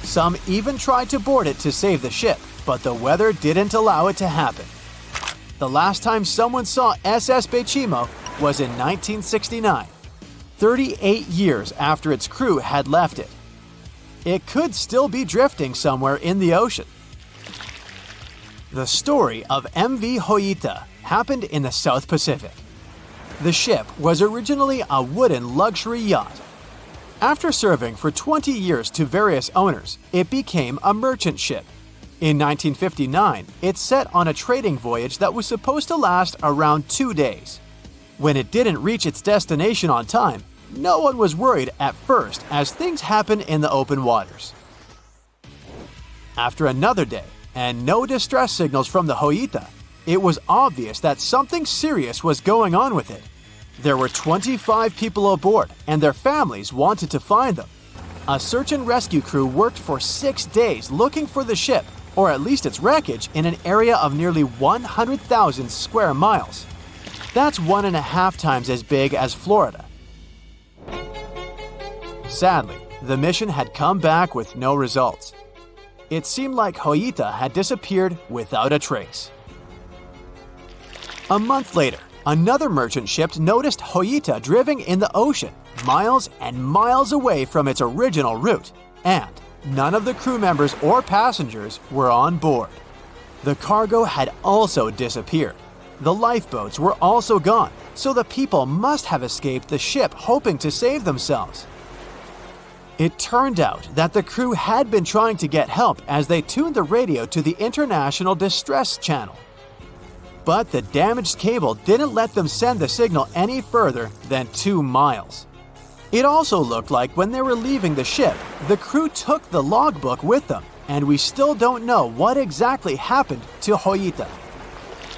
Speaker 2: Some even tried to board it to save the ship, but the weather didn't allow it to happen. The last time someone saw SS Beichimo was in 1969, 38 years after its crew had left it. It could still be drifting somewhere in the ocean. The story of MV Hoita happened in the South Pacific. The ship was originally a wooden luxury yacht. After serving for 20 years to various owners, it became a merchant ship. In 1959, it set on a trading voyage that was supposed to last around 2 days. When it didn't reach its destination on time, no one was worried at first as things happen in the open waters. After another day, and no distress signals from the Hoita, it was obvious that something serious was going on with it. There were 25 people aboard, and their families wanted to find them. A search and rescue crew worked for 6 days looking for the ship, or at least its wreckage, in an area of nearly 100,000 square miles. That's 1.5 times as big as Florida. Sadly, the mission had come back with no results. It seemed like Hoita had disappeared without a trace. A month later, another merchant ship noticed Hoita drifting in the ocean, miles and miles away from its original route, and none of the crew members or passengers were on board. The cargo had also disappeared. The lifeboats were also gone, so the people must have escaped the ship hoping to save themselves. It turned out that the crew had been trying to get help as they tuned the radio to the International Distress Channel. But the damaged cable didn't let them send the signal any further than 2 miles. It also looked like when they were leaving the ship, the crew took the logbook with them, and we still don't know what exactly happened to Hoita.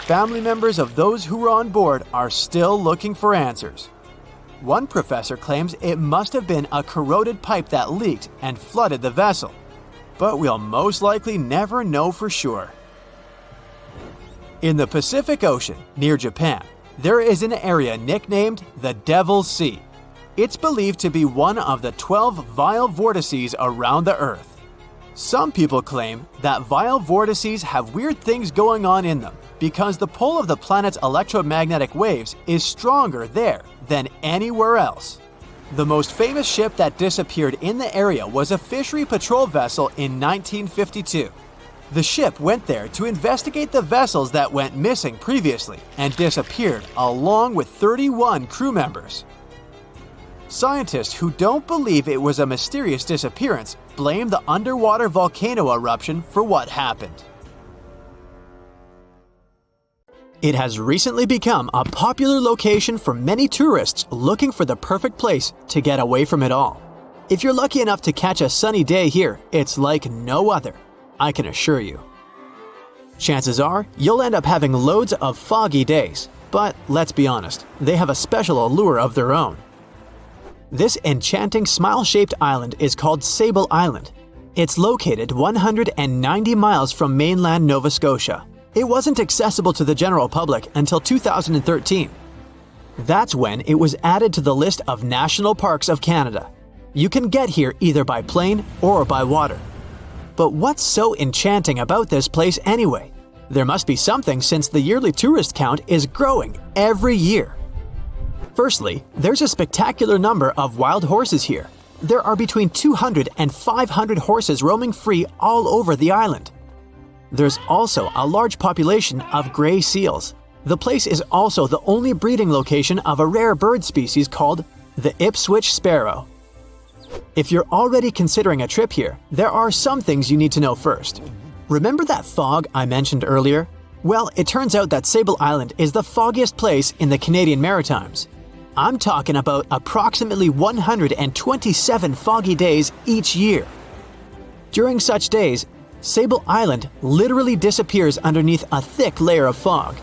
Speaker 2: Family members of those who were on board are still looking for answers. One professor claims it must have been a corroded pipe that leaked and flooded the vessel, but we'll most likely never know for sure. In the Pacific Ocean, near Japan, there is an area nicknamed the Devil's Sea. It's believed to be one of the 12 vile vortices around the Earth. Some people claim that vile vortices have weird things going on in them because the pull of the planet's electromagnetic waves is stronger there than anywhere else. The most famous ship that disappeared in the area was a fishery patrol vessel in 1952. The ship went there to investigate the vessels that went missing previously and disappeared along with 31 crew members. Scientists who don't believe it was a mysterious disappearance blame the underwater volcano eruption for what happened. It has recently become a popular location for many tourists looking for the perfect place to get away from it all. If you're lucky enough to catch a sunny day here, it's like no other, I can assure you. Chances are you'll end up having loads of foggy days, but let's be honest, they have a special allure of their own. This enchanting smile-shaped island is called Sable Island. It's located 190 miles from mainland Nova Scotia. It wasn't accessible to the general public until 2013. That's when it was added to the list of National Parks of Canada. You can get here either by plane or by water. But what's so enchanting about this place anyway? There must be something since the yearly tourist count is growing every year. Firstly, there's a spectacular number of wild horses here. There are between 200 and 500 horses roaming free all over the island. There's also a large population of gray seals. The place is also the only breeding location of a rare bird species called the Ipswich sparrow. If you're already considering a trip here, there are some things you need to know first. Remember that fog I mentioned earlier? Well, it turns out that Sable Island is the foggiest place in the Canadian Maritimes. I'm talking about approximately 127 foggy days each year. During such days, Sable Island literally disappears underneath a thick layer of fog.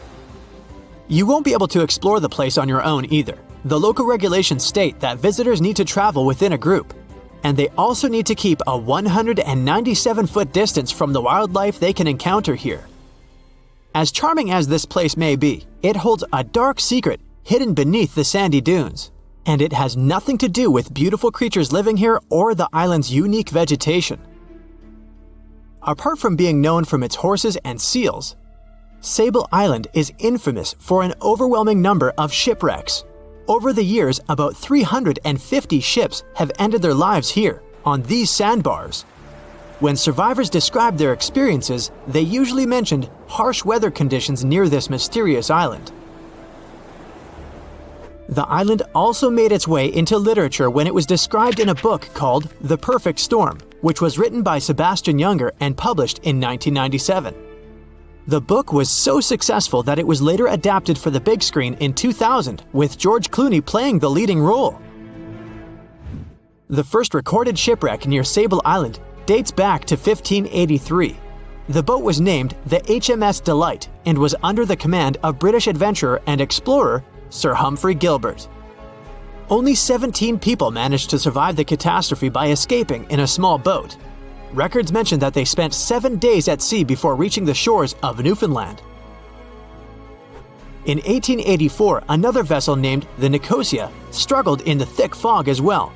Speaker 2: You won't be able to explore the place on your own either. The local regulations state that visitors need to travel within a group, and they also need to keep a 197-foot distance from the wildlife they can encounter here. As charming as this place may be, it holds a dark secret hidden beneath the sandy dunes, and it has nothing to do with beautiful creatures living here or the island's unique vegetation. Apart from being known from its horses and seals, Sable Island is infamous for an overwhelming number of shipwrecks. Over the years, about 350 ships have ended their lives here, on these sandbars. When survivors described their experiences, they usually mentioned harsh weather conditions near this mysterious island. The island also made its way into literature when it was described in a book called The Perfect Storm, which was written by Sebastian Junger and published in 1997. The book was so successful that it was later adapted for the big screen in 2000, with George Clooney playing the leading role. The first recorded shipwreck near Sable Island dates back to 1583. The boat was named the HMS Delight and was under the command of British adventurer and explorer Sir Humphrey Gilbert. Only 17 people managed to survive the catastrophe by escaping in a small boat. Records mention that they spent 7 days at sea before reaching the shores of Newfoundland. In 1884, another vessel named the Nicosia struggled in the thick fog as well.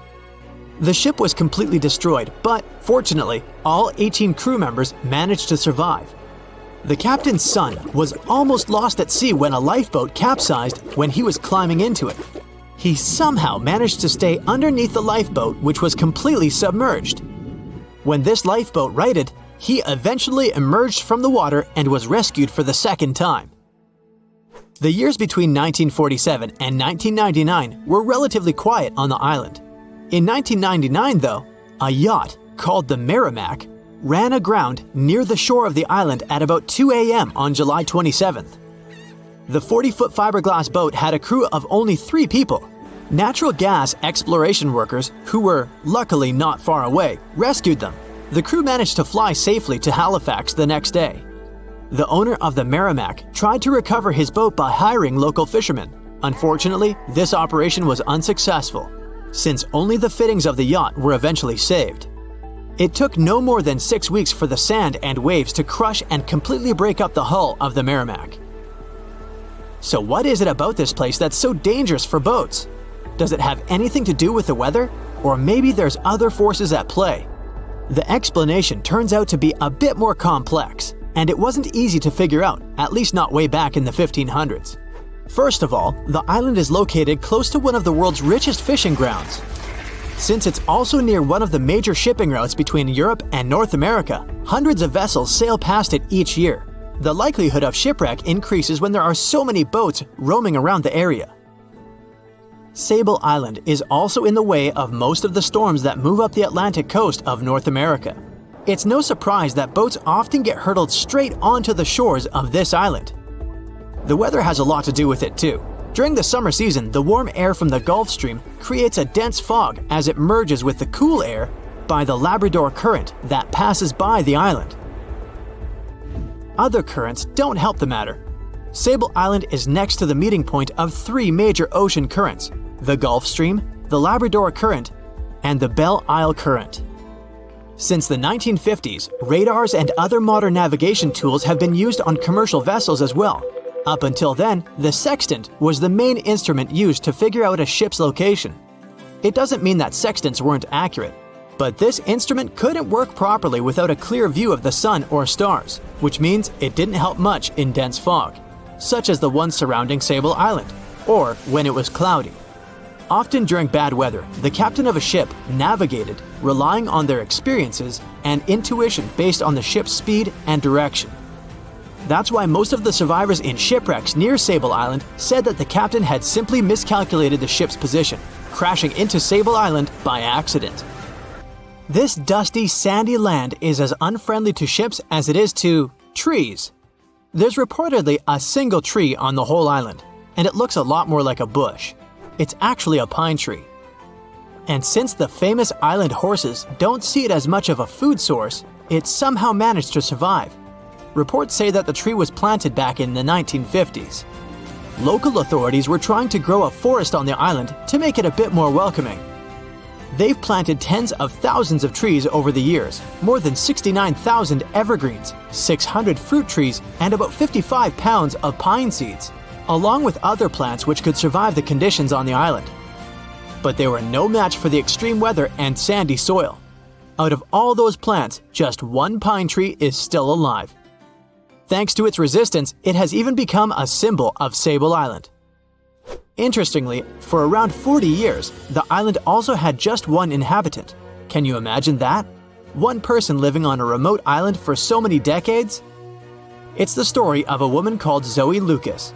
Speaker 2: The ship was completely destroyed, but fortunately, all 18 crew members managed to survive. The captain's son was almost lost at sea when a lifeboat capsized when he was climbing into it. He somehow managed to stay underneath the lifeboat, which was completely submerged. When this lifeboat righted, he eventually emerged from the water and was rescued for the second time. The years between 1947 and 1999 were relatively quiet on the island. In 1999, though, a yacht called the Merrimack ran aground near the shore of the island at about 2 a.m. on July 27th. The 40-foot fiberglass boat had a crew of only 3 people. Natural gas exploration workers, who were luckily not far away, rescued them. The crew managed to fly safely to Halifax the next day. The owner of the Merrimack tried to recover his boat by hiring local fishermen. Unfortunately, this operation was unsuccessful, since only the fittings of the yacht were eventually saved. It took no more than 6 weeks for the sand and waves to crush and completely break up the hull of the Merrimack. So what is it about this place that's so dangerous for boats? Does it have anything to do with the weather? Or maybe there's other forces at play? The explanation turns out to be a bit more complex, and it wasn't easy to figure out, at least not way back in the 1500s. First of all, the island is located close to one of the world's richest fishing grounds. Since it's also near one of the major shipping routes between Europe and North America, hundreds of vessels sail past it each year. The likelihood of shipwreck increases when there are so many boats roaming around the area. Sable Island is also in the way of most of the storms that move up the Atlantic coast of North America. It's no surprise that boats often get hurtled straight onto the shores of this island. The weather has a lot to do with it too. During the summer season, the warm air from the Gulf Stream creates a dense fog as it merges with the cool air by the Labrador Current that passes by the island. Other currents don't help the matter. Sable Island is next to the meeting point of 3 major ocean currents: the Gulf Stream, the Labrador Current, and the Belle Isle Current. Since the 1950s, radars and other modern navigation tools have been used on commercial vessels as well. Up until then, the sextant was the main instrument used to figure out a ship's location. It doesn't mean that sextants weren't accurate, but this instrument couldn't work properly without a clear view of the sun or stars, which means it didn't help much in dense fog, such as the one surrounding Sable Island, or when it was cloudy. Often during bad weather, the captain of a ship navigated, relying on their experiences and intuition based on the ship's speed and direction. That's why most of the survivors in shipwrecks near Sable Island said that the captain had simply miscalculated the ship's position, crashing into Sable Island by accident. This dusty, sandy land is as unfriendly to ships as it is to trees. There's reportedly a single tree on the whole island, and it looks a lot more like a bush. It's actually a pine tree. And since the famous island horses don't see it as much of a food source, it somehow managed to survive. Reports say that the tree was planted back in the 1950s. Local authorities were trying to grow a forest on the island to make it a bit more welcoming. They've planted tens of thousands of trees over the years, more than 69,000 evergreens, 600 fruit trees, and about 55 pounds of pine seeds, along with other plants which could survive the conditions on the island. But they were no match for the extreme weather and sandy soil. Out of all those plants, just one pine tree is still alive. Thanks to its resistance, it has even become a symbol of Sable Island. Interestingly, for around 40 years, the island also had just one inhabitant. Can you imagine that? One person living on a remote island for so many decades? It's the story of a woman called Zoe Lucas.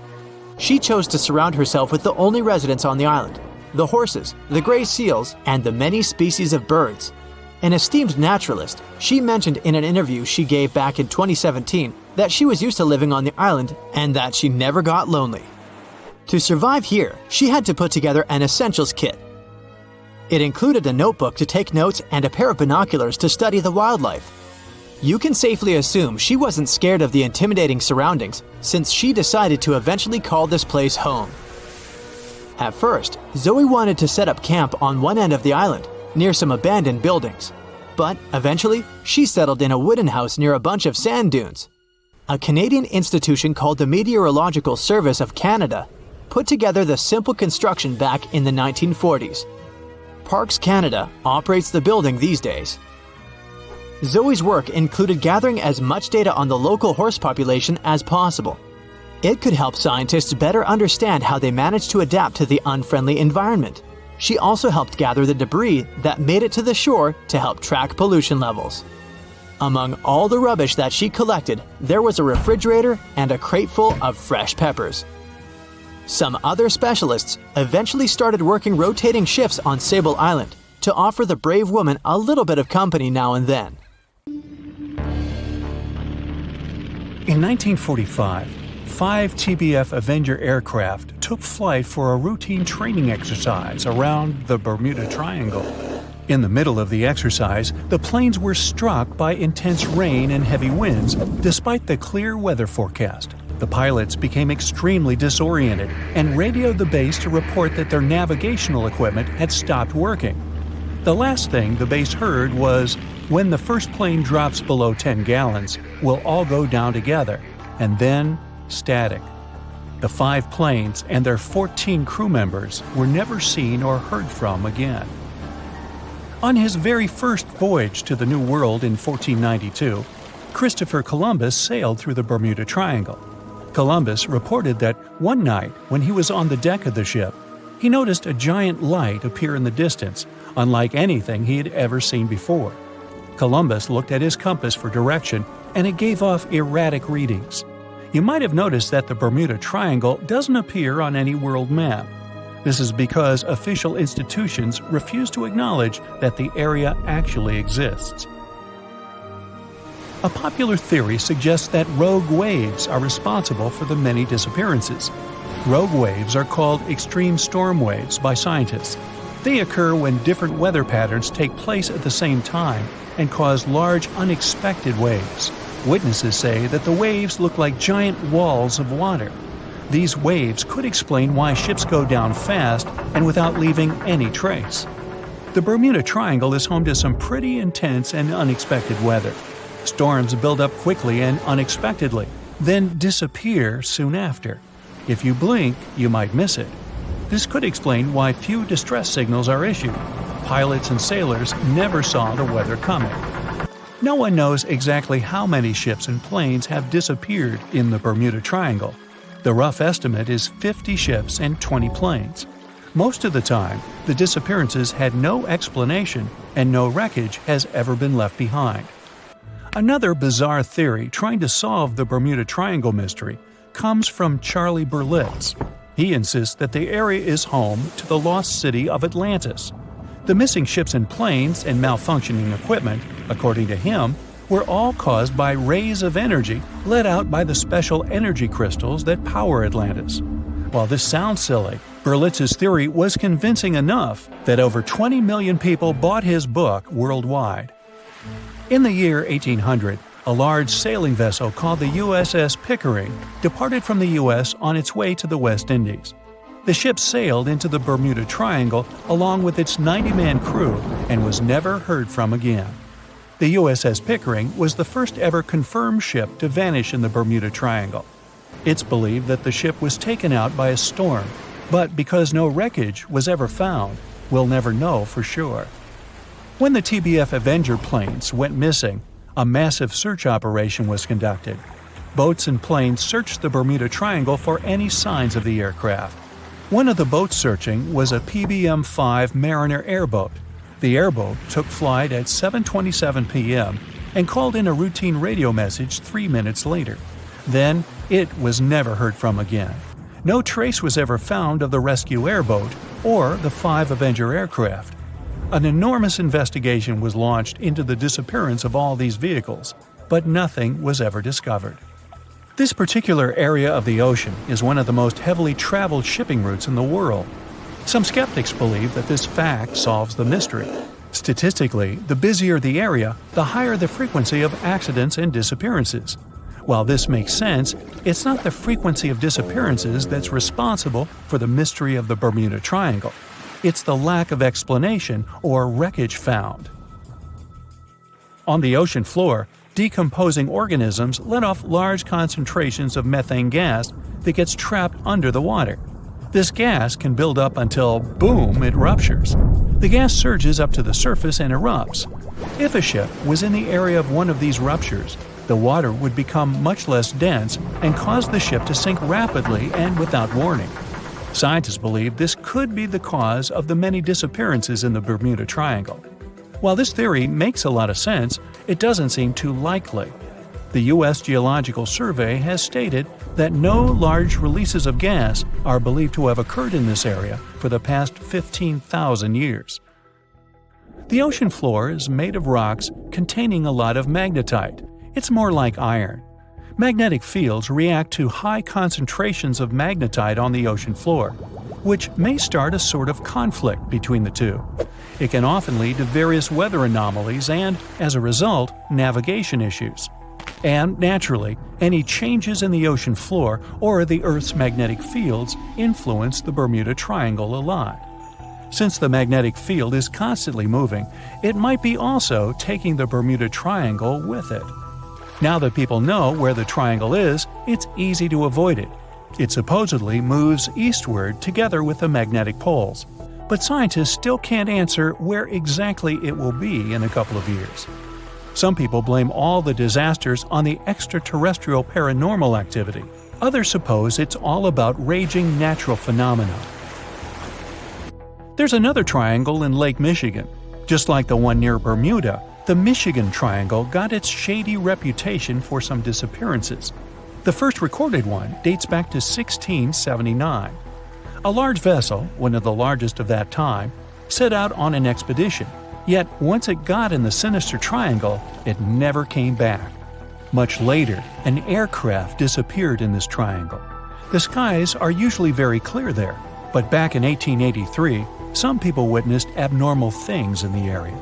Speaker 2: She chose to surround herself with the only residents on the island: the horses, the gray seals, and the many species of birds. An esteemed naturalist, she mentioned in an interview she gave back in 2017 that she was used to living on the island and that she never got lonely. To survive here, she had to put together an essentials kit. It included a notebook to take notes and a pair of binoculars to study the wildlife. You can safely assume she wasn't scared of the intimidating surroundings, since she decided to eventually call this place home. At first, Zoe wanted to set up camp on one end of the island, near some abandoned buildings. But eventually, she settled in a wooden house near a bunch of sand dunes. A Canadian institution called the Meteorological Service of Canada put together the simple construction back in the 1940s. Parks Canada operates the building these days. Zoe's work included gathering as much data on the local horse population as possible. It could help scientists better understand how they managed to adapt to the unfriendly environment. She also helped gather the debris that made it to the shore to help track pollution levels. Among all the rubbish that she collected, there was a refrigerator and a crate full of fresh peppers. Some other specialists eventually started working rotating shifts on Sable Island to offer the brave woman a little bit of company now and then.
Speaker 1: In 1945, 5 TBF Avenger aircraft took flight for a routine training exercise around the Bermuda Triangle. In the middle of the exercise, the planes were struck by intense rain and heavy winds, despite the clear weather forecast. The pilots became extremely disoriented and radioed the base to report that their navigational equipment had stopped working. The last thing the base heard was, "When the first plane drops below 10 gallons, we'll all go down together," and then static. The 5 planes and their 14 crew members were never seen or heard from again. On his very first voyage to the New World in 1492, Christopher Columbus sailed through the Bermuda Triangle. Columbus reported that one night when he was on the deck of the ship, he noticed a giant light appear in the distance, unlike anything he had ever seen before. Columbus looked at his compass for direction, and it gave off erratic readings. You might have noticed that the Bermuda Triangle doesn't appear on any world map. This is because official institutions refuse to acknowledge that the area actually exists. A popular theory suggests that rogue waves are responsible for the many disappearances. Rogue waves are called extreme storm waves by scientists. They occur when different weather patterns take place at the same time and cause large, unexpected waves. Witnesses say that the waves look like giant walls of water. These waves could explain why ships go down fast and without leaving any trace. The Bermuda Triangle is home to some pretty intense and unexpected weather. Storms build up quickly and unexpectedly, then disappear soon after. If you blink, you might miss it. This could explain why few distress signals are issued. Pilots and sailors never saw the weather coming. No one knows exactly how many ships and planes have disappeared in the Bermuda Triangle. The rough estimate is 50 ships and 20 planes. Most of the time, the disappearances had no explanation and no wreckage has ever been left behind. Another bizarre theory trying to solve the Bermuda Triangle mystery comes from Charlie Berlitz. He insists that the area is home to the lost city of Atlantis. The missing ships and planes and malfunctioning equipment, according to him, were all caused by rays of energy let out by the special energy crystals that power Atlantis. While this sounds silly, Berlitz's theory was convincing enough that over 20 million people bought his book worldwide. In the year 1800, a large sailing vessel called the USS Pickering departed from the U.S. on its way to the West Indies. The ship sailed into the Bermuda Triangle along with its 90-man crew and was never heard from again. The USS Pickering was the first ever confirmed ship to vanish in the Bermuda Triangle. It's believed that the ship was taken out by a storm, but because no wreckage was ever found, we'll never know for sure. When the TBF Avenger planes went missing, a massive search operation was conducted. Boats and planes searched the Bermuda Triangle for any signs of the aircraft. One of the boats searching was a PBM-5 Mariner airboat. The airboat took flight at 7:27 p.m. and called in a routine radio message 3 minutes later. Then, it was never heard from again. No trace was ever found of the rescue airboat or the 5 Avenger aircraft. An enormous investigation was launched into the disappearance of all these vehicles, but nothing was ever discovered. This particular area of the ocean is one of the most heavily traveled shipping routes in the world. Some skeptics believe that this fact solves the mystery. Statistically, the busier the area, the higher the frequency of accidents and disappearances. While this makes sense, it's not the frequency of disappearances that's responsible for the mystery of the Bermuda Triangle. It's the lack of explanation or wreckage found. On the ocean floor, decomposing organisms let off large concentrations of methane gas that gets trapped under the water. This gas can build up until, boom, it ruptures. The gas surges up to the surface and erupts. If a ship was in the area of one of these ruptures, the water would become much less dense and cause the ship to sink rapidly and without warning. Scientists believe this could be the cause of the many disappearances in the Bermuda Triangle. While this theory makes a lot of sense, it doesn't seem too likely. The U.S. Geological Survey has stated that no large releases of gas are believed to have occurred in this area for the past 15,000 years. The ocean floor is made of rocks containing a lot of magnetite. It's more like iron. Magnetic fields react to high concentrations of magnetite on the ocean floor, which may start a sort of conflict between the two. It can often lead to various weather anomalies and, as a result, navigation issues. And, naturally, any changes in the ocean floor or the Earth's magnetic fields influence the Bermuda Triangle a lot. Since the magnetic field is constantly moving, it might be also taking the Bermuda Triangle with it. Now that people know where the triangle is, it's easy to avoid it. It supposedly moves eastward together with the magnetic poles, but scientists still can't answer where exactly it will be in a couple of years. Some people blame all the disasters on the extraterrestrial paranormal activity. Others suppose it's all about raging natural phenomena. There's another triangle in Lake Michigan. Just like the one near Bermuda, the Michigan Triangle got its shady reputation for some disappearances. The first recorded one dates back to 1679. A large vessel, one of the largest of that time, set out on an expedition. Yet, once it got in the sinister triangle, it never came back. Much later, an aircraft disappeared in this triangle. The skies are usually very clear there, but back in 1883, some people witnessed abnormal things in the area.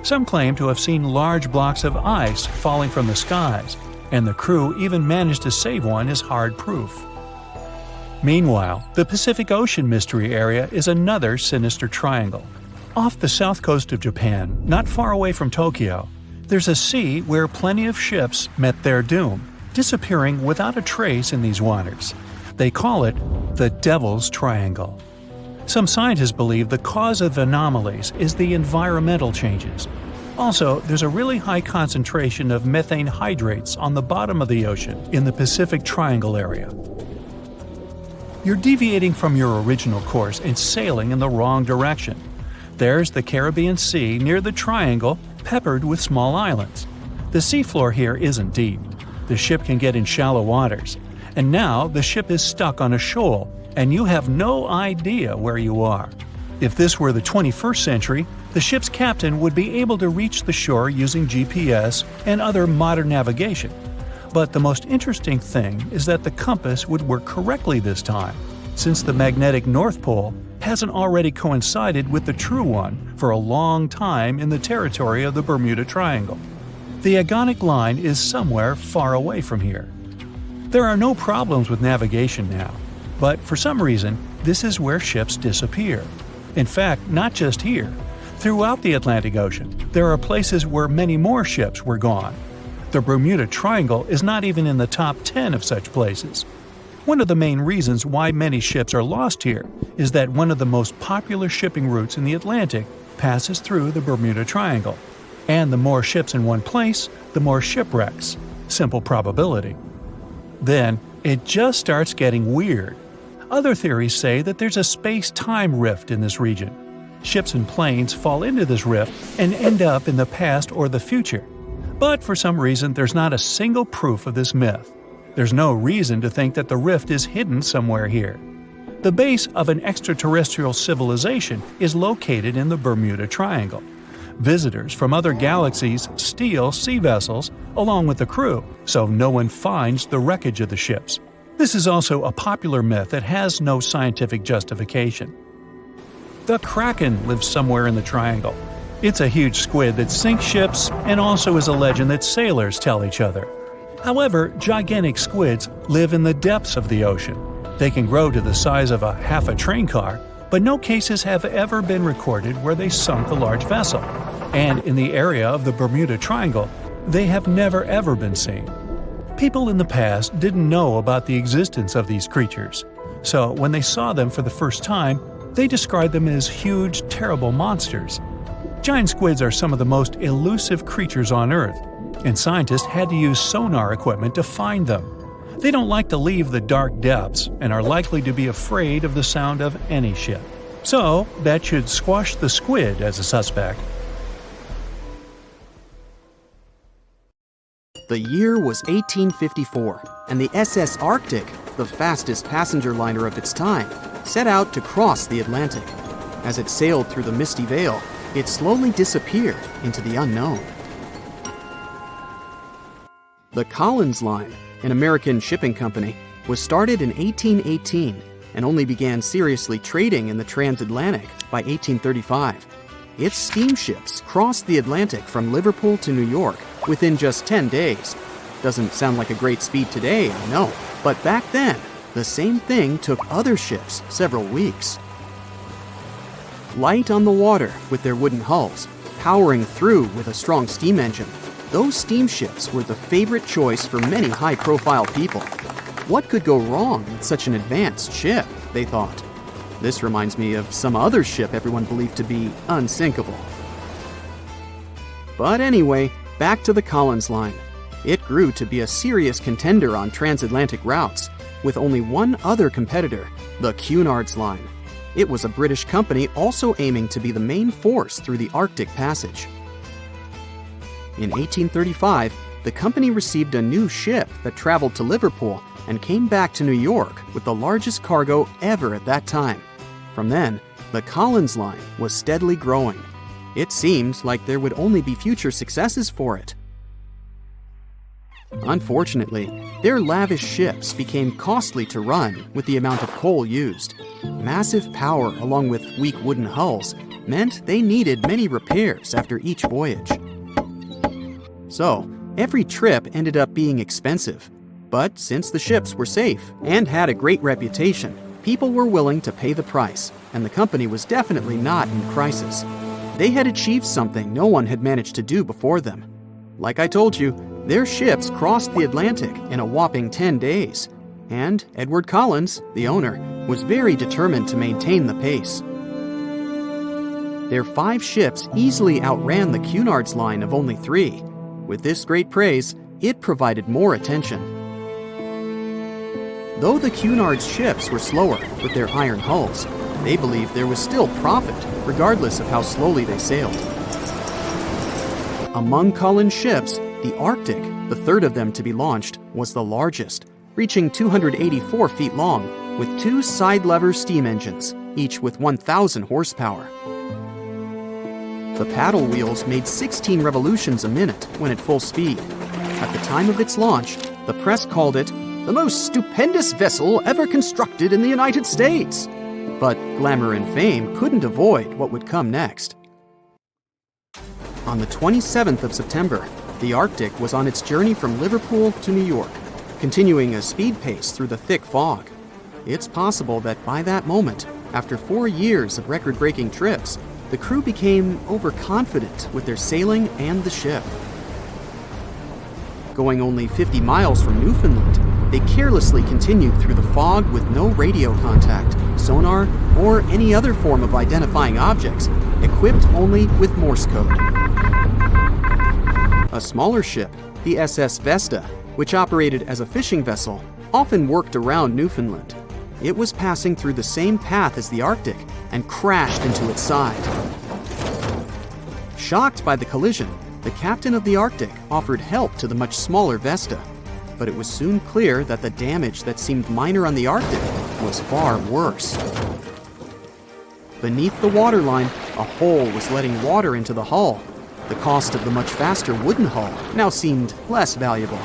Speaker 1: Some claim to have seen large blocks of ice falling from the skies, and the crew even managed to save one as hard proof. Meanwhile, the Pacific Ocean mystery area is another sinister triangle. Off the south coast of Japan, not far away from Tokyo, there's a sea where plenty of ships met their doom, disappearing without a trace in these waters. They call it the Devil's Triangle. Some scientists believe the cause of anomalies is the environmental changes. Also, there's a really high concentration of methane hydrates on the bottom of the ocean in the Pacific Triangle area. you're deviating from your original course and sailing in the wrong direction. There's the Caribbean Sea near the triangle, peppered with small islands. The seafloor here isn't deep. The ship can get in shallow waters. And now the ship is stuck on a shoal, and you have no idea where you are. If this were the 21st century, the ship's captain would be able to reach the shore using GPS and other modern navigation. But the most interesting thing is that the compass would work correctly this time, since the magnetic North Pole hasn't already coincided with the true one for a long time in the territory of the Bermuda Triangle. The agonic line is somewhere far away from here. There are no problems with navigation now, but for some reason, this is where ships disappear. In fact, not just here. Throughout the Atlantic Ocean, there are places where many more ships were gone. The Bermuda Triangle is not even in the top 10 of such places. One of the main reasons why many ships are lost here is that one of the most popular shipping routes in the Atlantic passes through the Bermuda Triangle. And the more ships in one place, the more shipwrecks. Simple probability. Then, it just starts getting weird. Other theories say that there's a space-time rift in this region. Ships and planes fall into this rift and end up in the past or the future. But for some reason, there's not a single proof of this myth. There's no reason to think that the rift is hidden somewhere here. The base of an extraterrestrial civilization is located in the Bermuda Triangle. Visitors from other galaxies steal sea vessels along with the crew, so no one finds the wreckage of the ships. This is also a popular myth that has no scientific justification. The Kraken lives somewhere in the triangle. It's a huge squid that sinks ships and also is a legend that sailors tell each other. However, gigantic squids live in the depths of the ocean. They can grow to the size of half a train car, but no cases have ever been recorded where they sunk a large vessel. And in the area of the Bermuda Triangle, they have never ever been seen. People in the past didn't know about the existence of these creatures, so when they saw them for the first time, they described them as huge, terrible monsters. Giant squids are some of the most elusive creatures on Earth, and scientists had to use sonar equipment to find them. They don't like to leave the dark depths and are likely to be afraid of the sound of any ship. So, that should squash the squid as a suspect.
Speaker 3: The year was 1854, and the SS Arctic, the fastest passenger liner of its time, set out to cross the Atlantic. As it sailed through the misty veil, it slowly disappeared into the unknown. The Collins Line, an American shipping company, was started in 1818 and only began seriously trading in the transatlantic by 1835. Its steamships crossed the Atlantic from Liverpool to New York within just 10 days. Doesn't sound like a great speed today, I know, but back then, the same thing took other ships several weeks. Light on the water with their wooden hulls, powering through with a strong steam engine, those steamships were the favorite choice for many high-profile people. What could go wrong with such an advanced ship, they thought. This reminds me of some other ship everyone believed to be unsinkable. But anyway, back to the Collins Line. It grew to be a serious contender on transatlantic routes, with only one other competitor, the Cunard's Line. It was a British company also aiming to be the main force through the Arctic Passage. In 1835, the company received a new ship that traveled to Liverpool and came back to New York with the largest cargo ever at that time. From then, the Collins Line was steadily growing. It seemed like there would only be future successes for it. Unfortunately, their lavish ships became costly to run with the amount of coal used. Massive power along with weak wooden hulls meant they needed many repairs after each voyage. So, every trip ended up being expensive. But since the ships were safe and had a great reputation, people were willing to pay the price, and the company was definitely not in crisis. They had achieved something no one had managed to do before them. Like I told you, their ships crossed the Atlantic in a whopping 10 days, and Edward Collins, the owner, was very determined to maintain the pace. Their 5 ships easily outran the Cunard's Line of only 3. With this great praise, it provided more attention. Though the Cunard's ships were slower with their iron hulls, they believed there was still profit, regardless of how slowly they sailed. Among Cullen's ships, the Arctic, the third of them to be launched, was the largest, reaching 284 feet long, with 2 side-lever steam engines, each with 1,000 horsepower. The paddle wheels made 16 revolutions a minute when at full speed. At the time of its launch, the press called it the most stupendous vessel ever constructed in the United States. But glamour and fame couldn't avoid what would come next. On the 27th of September, the Arctic was on its journey from Liverpool to New York, continuing a speed pace through the thick fog. It's possible that by that moment, after 4 years of record-breaking trips, the crew became overconfident with their sailing and the ship. Going only 50 miles from Newfoundland, they carelessly continued through the fog with no radio contact, sonar, or any other form of identifying objects, equipped only with Morse code. A smaller ship, the SS Vesta, which operated as a fishing vessel, often worked around Newfoundland. It was passing through the same path as the Arctic and crashed into its side. Shocked by the collision, the captain of the Arctic offered help to the much smaller Vesta, but it was soon clear that the damage that seemed minor on the Arctic was far worse. Beneath the waterline, a hole was letting water into the hull. The cost of the much faster wooden hull now seemed less valuable.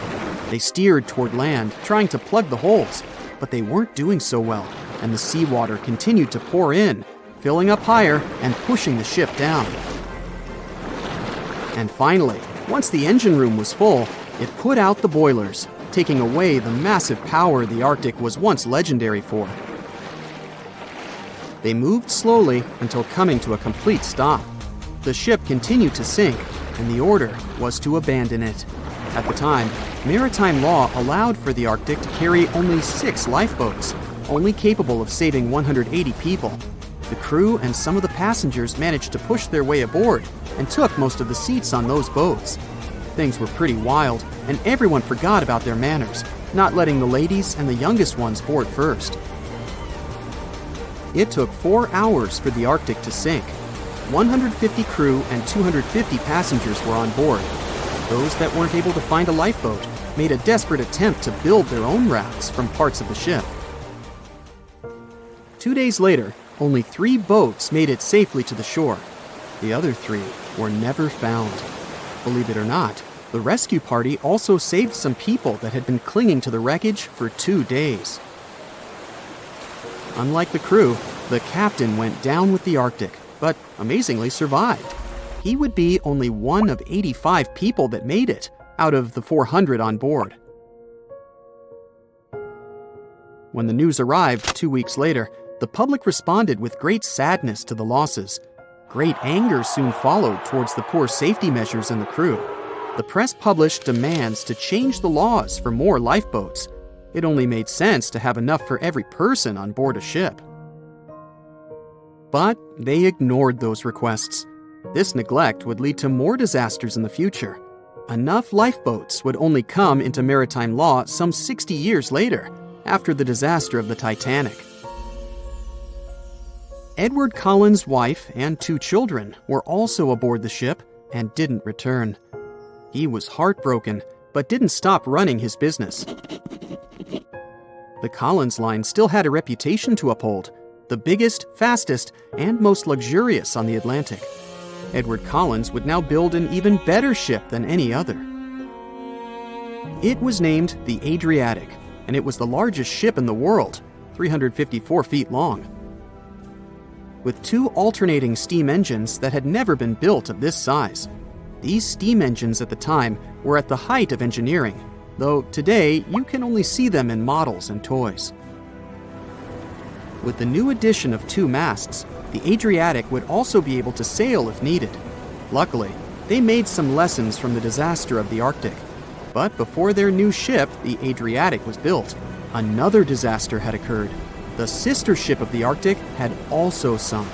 Speaker 3: They steered toward land, trying to plug the holes, but they weren't doing so well, and the seawater continued to pour in, filling up higher and pushing the ship down. And finally, once the engine room was full, it put out the boilers, taking away the massive power the Arctic was once legendary for. They moved slowly until coming to a complete stop. The ship continued to sink, and the order was to abandon it. At the time, maritime law allowed for the Arctic to carry only 6 lifeboats, only capable of saving 180 people. The crew and some of the passengers managed to push their way aboard and took most of the seats on those boats. Things were pretty wild, and everyone forgot about their manners, not letting the ladies and the youngest ones board first. It took 4 hours for the Arctic to sink. 150 crew and 250 passengers were on board. Those that weren't able to find a lifeboat made a desperate attempt to build their own rafts from parts of the ship. 2 days later, only 3 boats made it safely to the shore. The other 3 were never found. Believe it or not, the rescue party also saved some people that had been clinging to the wreckage for 2 days. Unlike the crew, the captain went down with the Arctic, but amazingly survived. He would be only one of 85 people that made it out of the 400 on board. When the news arrived 2 weeks later, the public responded with great sadness to the losses. Great anger soon followed towards the poor safety measures in the crew. The press published demands to change the laws for more lifeboats. It only made sense to have enough for every person on board a ship. But they ignored those requests. This neglect would lead to more disasters in the future. Enough lifeboats would only come into maritime law some 60 years later, after the disaster of the Titanic. Edward Cullen's wife and 2 children were also aboard the ship and didn't return. He was heartbroken, but didn't stop running his business. The Collins line still had a reputation to uphold, the biggest, fastest, and most luxurious on the Atlantic. Edward Collins would now build an even better ship than any other. It was named the Adriatic, and it was the largest ship in the world, 354 feet long. With 2 alternating steam engines that had never been built of this size. These steam engines at the time were at the height of engineering, though today you can only see them in models and toys. With the new addition of 2 masts, the Adriatic would also be able to sail if needed. Luckily, they made some lessons from the disaster of the Arctic. But before their new ship, the Adriatic, was built, another disaster had occurred. The sister ship of the Arctic had also sunk.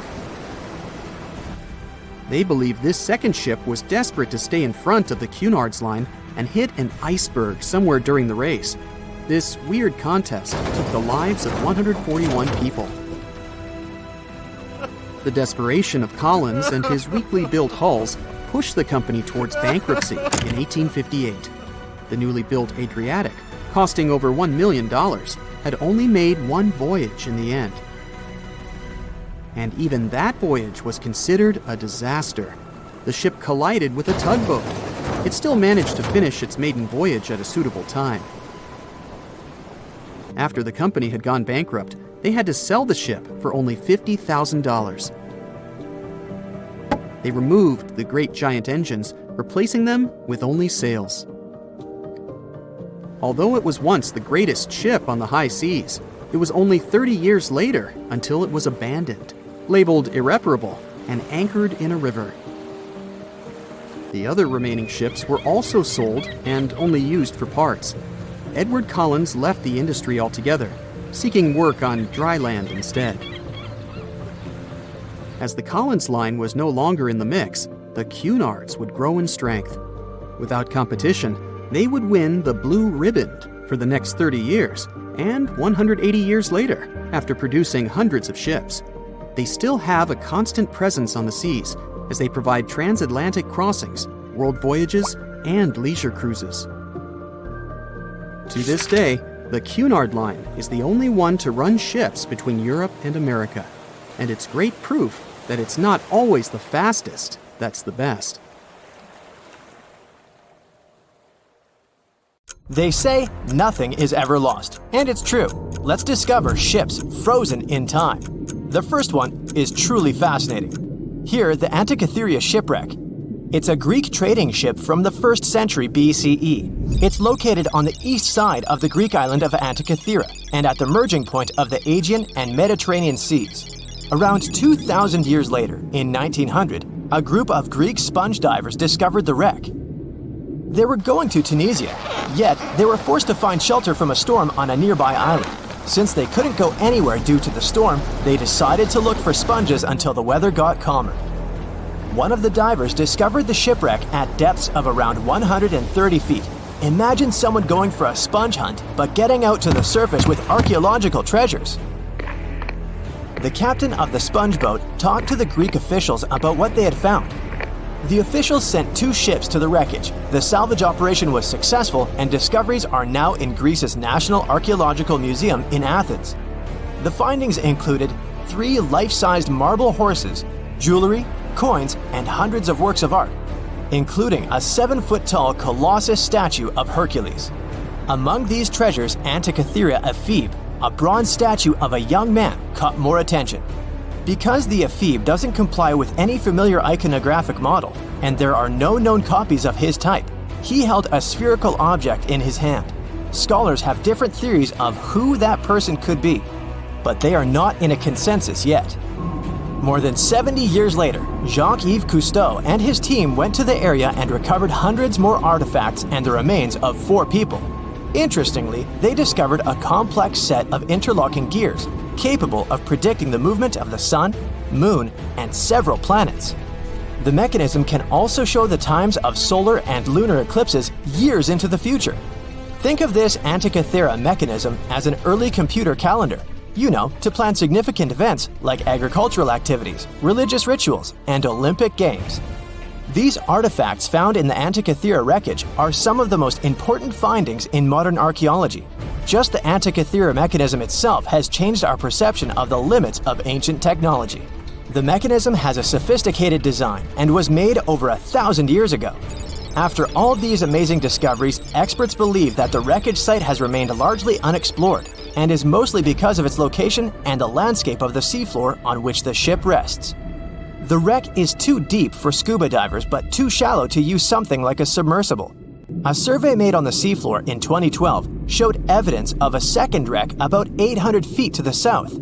Speaker 3: They believed this second ship was desperate to stay in front of the Cunard's line and hit an iceberg somewhere during the race. This weird contest took the lives of 141 people. The desperation of Collins and his weakly built hulls pushed the company towards bankruptcy in 1858. The newly built Adriatic, costing over $1 million, had only made one voyage in the end. And even that voyage was considered a disaster. The ship collided with a tugboat. It still managed to finish its maiden voyage at a suitable time. After the company had gone bankrupt, they had to sell the ship for only $50,000. They removed the great giant engines, replacing them with only sails. Although it was once the greatest ship on the high seas, it was only 30 years later until it was abandoned, labeled irreparable, and anchored in a river. The other remaining ships were also sold and only used for parts. Edward Collins left the industry altogether, seeking work on dry land instead. As the Collins line was no longer in the mix, the Cunards would grow in strength. Without competition, they would win the Blue Riband for the next 30 years, and 180 years later, after producing hundreds of ships. They still have a constant presence on the seas as they provide transatlantic crossings, world voyages, and leisure cruises. To this day, the Cunard Line is the only one to run ships between Europe and America, and it's great proof that it's not always the fastest that's the best.
Speaker 2: They say nothing is ever lost, and it's true. Let's discover ships frozen in time. The first one is truly fascinating. Here, the Antikythera shipwreck. It's a Greek trading ship from the 1st century BCE. It's located on the east side of the Greek island of Antikythera and at the merging point of the Aegean and Mediterranean seas. Around 2,000 years later, in 1900, a group of Greek sponge divers discovered the wreck. They were going to Tunisia, yet they were forced to find shelter from a storm on a nearby island. Since they couldn't go anywhere due to the storm, they decided to look for sponges until the weather got calmer. One of the divers discovered the shipwreck at depths of around 130 feet. Imagine someone going for a sponge hunt, but getting out to the surface with archaeological treasures. The captain of the sponge boat talked to the Greek officials about what they had found. The officials sent 2 ships to the wreckage. The salvage operation was successful, and discoveries are now in Greece's National Archaeological Museum in Athens. The findings included 3 life-sized marble horses, jewelry, coins, and hundreds of works of art, including a 7-foot-tall Colossus statue of Hercules. Among these treasures, Antikythera Ephebe, a bronze statue of a young man, caught more attention. Because the ephebe doesn't comply with any familiar iconographic model, and there are no known copies of his type, he held a spherical object in his hand. Scholars have different theories of who that person could be, but they are not in a consensus yet. More than 70 years later, Jacques-Yves Cousteau and his team went to the area and recovered hundreds more artifacts and the remains of 4 people. Interestingly, they discovered a complex set of interlocking gears, capable of predicting the movement of the sun, moon, and several planets. The mechanism can also show the times of solar and lunar eclipses years into the future. Think of this Antikythera mechanism as an early computer calendar, to plan significant events like agricultural activities, religious rituals, and Olympic Games. These artifacts found in the Antikythera wreckage are some of the most important findings in modern archaeology. Just the Antikythera mechanism itself has changed our perception of the limits of ancient technology. The mechanism has a sophisticated design and was made over 1,000 years ago. After all these amazing discoveries, experts believe that the wreckage site has remained largely unexplored and is mostly because of its location and the landscape of the seafloor on which the ship rests. The wreck is too deep for scuba divers but too shallow to use something like a submersible. A survey made on the seafloor in 2012 showed evidence of a second wreck about 800 feet to the south.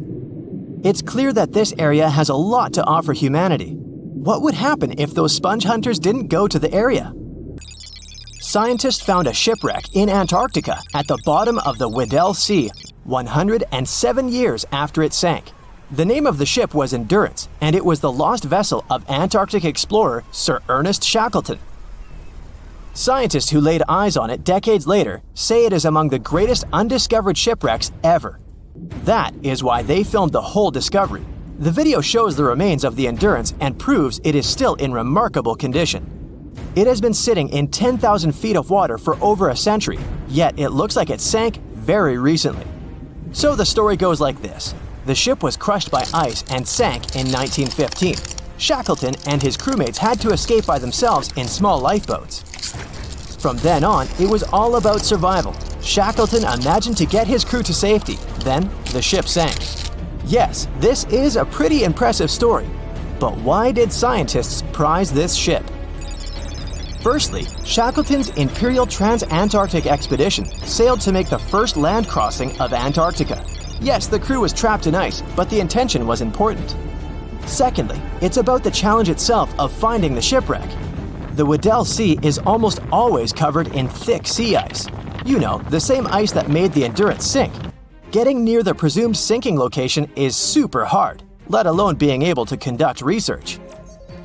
Speaker 2: It's clear that this area has a lot to offer humanity. What would happen if those sponge hunters didn't go to the area? Scientists found a shipwreck in Antarctica at the bottom of the Weddell Sea 107 years after it sank. The name of the ship was Endurance, and it was the lost vessel of Antarctic explorer Sir Ernest Shackleton. Scientists who laid eyes on it decades later say it is among the greatest undiscovered shipwrecks ever. That is why they filmed the whole discovery. The video shows the remains of the Endurance and proves it is still in remarkable condition. It has been sitting in 10,000 feet of water for over a century, yet it looks like it sank very recently. So the story goes like this. The ship was crushed by ice and sank in 1915. Shackleton and his crewmates had to escape by themselves in small lifeboats. From then on, it was all about survival. Shackleton imagined to get his crew to safety. Then, the ship sank. Yes, this is a pretty impressive story. But why did scientists prize this ship? Firstly, Shackleton's Imperial Trans-Antarctic Expedition sailed to make the first land crossing of Antarctica. Yes, the crew was trapped in ice, but the intention was important. Secondly, it's about the challenge itself of finding the shipwreck. The Weddell Sea is almost always covered in thick sea ice. You know, the same ice that made the Endurance sink. Getting near the presumed sinking location is super hard, let alone being able to conduct research.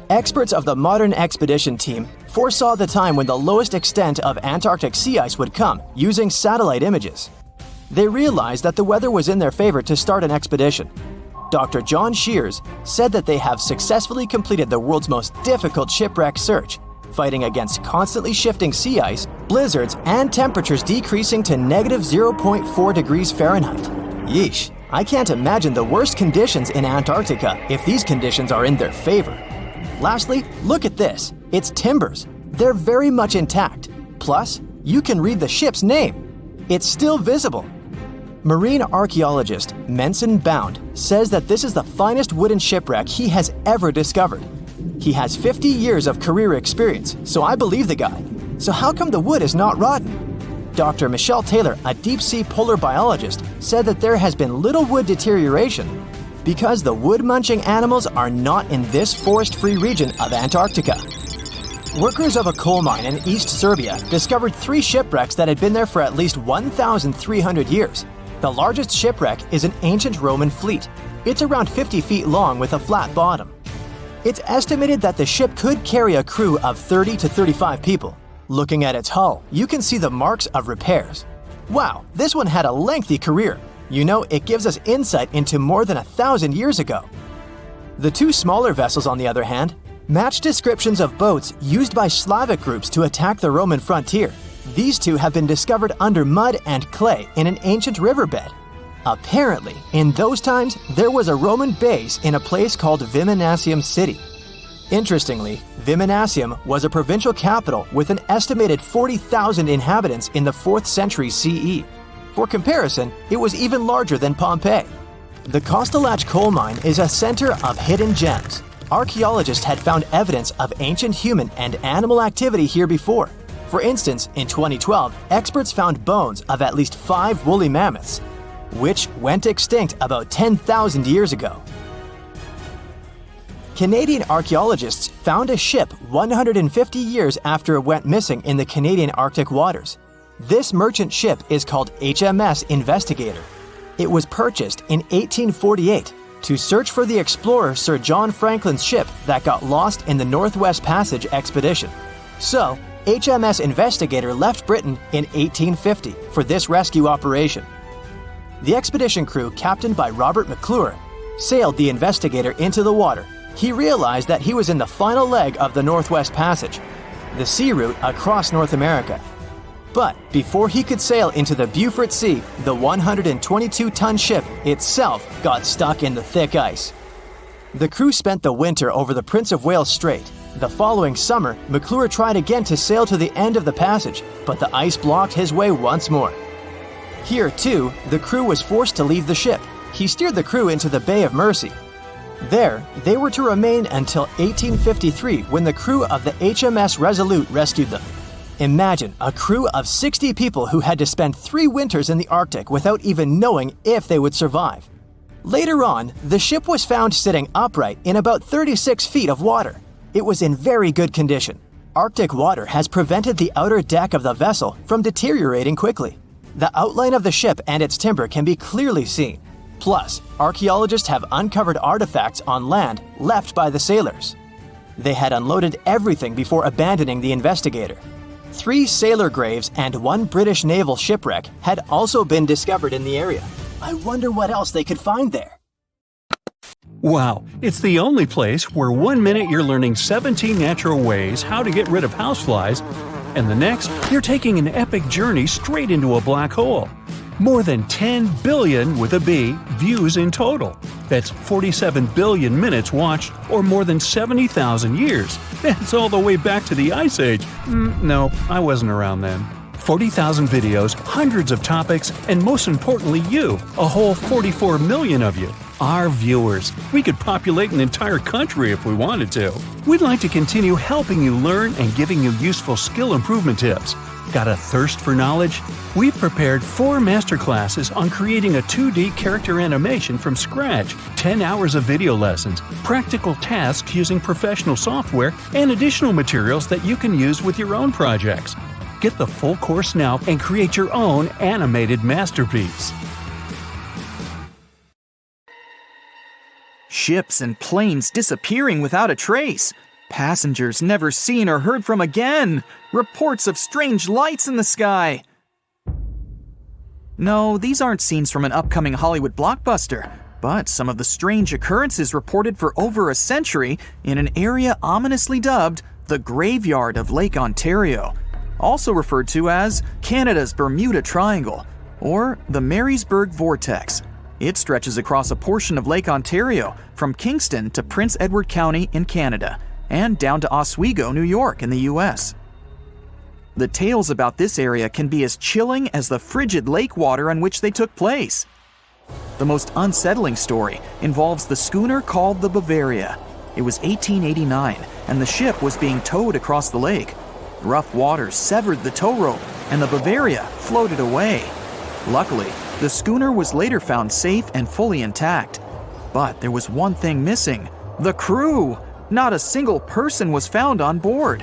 Speaker 2: Experts of the modern expedition team foresaw the time when the lowest extent of Antarctic sea ice would come using satellite images. They realized that the weather was in their favor to start an expedition. Dr. John Shears said that they have successfully completed the world's most difficult shipwreck search, fighting against constantly shifting sea ice, blizzards, and temperatures decreasing to negative 0.4 degrees Fahrenheit. Yeesh, I can't imagine the worst conditions in Antarctica if these conditions are in their favor. Lastly, look at this. It's timbers. They're very much intact. Plus, you can read the ship's name. It's still visible. Marine archaeologist Menson Bound says that this is the finest wooden shipwreck he has ever discovered. He has 50 years of career experience, so I believe the guy. So how come the wood is not rotten? Dr. Michelle Taylor, a deep-sea polar biologist, said that there has been little wood deterioration because the wood-munching animals are not in this forest-free region of Antarctica. Workers of a coal mine in East Serbia discovered 3 shipwrecks that had been there for at least 1,300 years. The largest shipwreck is an ancient Roman fleet. It's around 50 feet long with a flat bottom. It's estimated that the ship could carry a crew of 30 to 35 people. Looking at its hull, you can see the marks of repairs. Wow, this one had a lengthy career. You know, it gives us insight into more than 1,000 years ago. The 2 smaller vessels, on the other hand, match descriptions of boats used by Slavic groups to attack the Roman frontier. These 2 have been discovered under mud and clay in an ancient riverbed. Apparently, in those times, there was a Roman base in a place called Viminacium City. Interestingly, Viminacium was a provincial capital with an estimated 40,000 inhabitants in the 4th century CE. For comparison, it was even larger than Pompeii. The Kostelach coal mine is a center of hidden gems. Archaeologists had found evidence of ancient human and animal activity here before. For instance, in 2012, experts found bones of at least 5 woolly mammoths, which went extinct about 10,000 years ago. Canadian archaeologists found a ship 150 years after it went missing in the Canadian Arctic waters. This merchant ship is called HMS Investigator. It was purchased in 1848 to search for the explorer Sir John Franklin's ship that got lost in the Northwest Passage expedition. So, HMS Investigator left Britain in 1850 for this rescue operation. The expedition crew, captained by Robert McClure, sailed the Investigator into the water. He realized that he was in the final leg of the Northwest Passage, the sea route across North America. But before he could sail into the Beaufort Sea, the 122-ton ship itself got stuck in the thick ice. The crew spent the winter over the Prince of Wales Strait. The following summer, McClure tried again to sail to the end of the passage, but the ice blocked his way once more. Here, too, the crew was forced to leave the ship. He steered the crew into the Bay of Mercy. There, they were to remain until 1853 when the crew of the HMS Resolute rescued them. Imagine a crew of 60 people who had to spend 3 winters in the Arctic without even knowing if they would survive. Later on, the ship was found sitting upright in about 36 feet of water. It was in very good condition. Arctic water has prevented the outer deck of the vessel from deteriorating quickly. The outline of the ship and its timber can be clearly seen. Plus, archaeologists have uncovered artifacts on land left by the sailors. They had unloaded everything before abandoning the Investigator. 3 sailor graves and 1 British naval shipwreck had also been discovered in the area. I wonder what else they could find there.
Speaker 1: Wow, it's the only place where 1 minute you're learning 17 natural ways how to get rid of houseflies, and the next, you're taking an epic journey straight into a black hole. More than 10 billion with a B views in total. That's 47 billion minutes watched, or more than 70,000 years. That's all the way back to the Ice Age. No, I wasn't around then. 40,000 videos, hundreds of topics, and most importantly you, a whole 44 million of you. Our viewers. We could populate an entire country if we wanted to. We'd like to continue helping you learn and giving you useful skill improvement tips. Got a thirst for knowledge? We've prepared 4 masterclasses on creating a 2D character animation from scratch, 10 hours of video lessons, practical tasks using professional software, and additional materials that you can use with your own projects. Get the full course now and create your own animated masterpiece.
Speaker 3: Ships and planes disappearing without a trace. Passengers never seen or heard from again. Reports of strange lights in the sky. No, these aren't scenes from an upcoming Hollywood blockbuster, but some of the strange occurrences reported for over a century in an area ominously dubbed the Graveyard of Lake Ontario, also referred to as Canada's Bermuda Triangle, or the Marysburg Vortex. It stretches across a portion of Lake Ontario from Kingston to Prince Edward County in Canada, and down to Oswego, New York in the US. The tales about this area can be as chilling as the frigid lake water on which they took place. The most unsettling story involves the schooner called the Bavaria. It was 1889, and the ship was being towed across the lake. Rough waters severed the tow rope, and the Bavaria floated away. Luckily, the schooner was later found safe and fully intact. But there was one thing missing: the crew! Not a single person was found on board.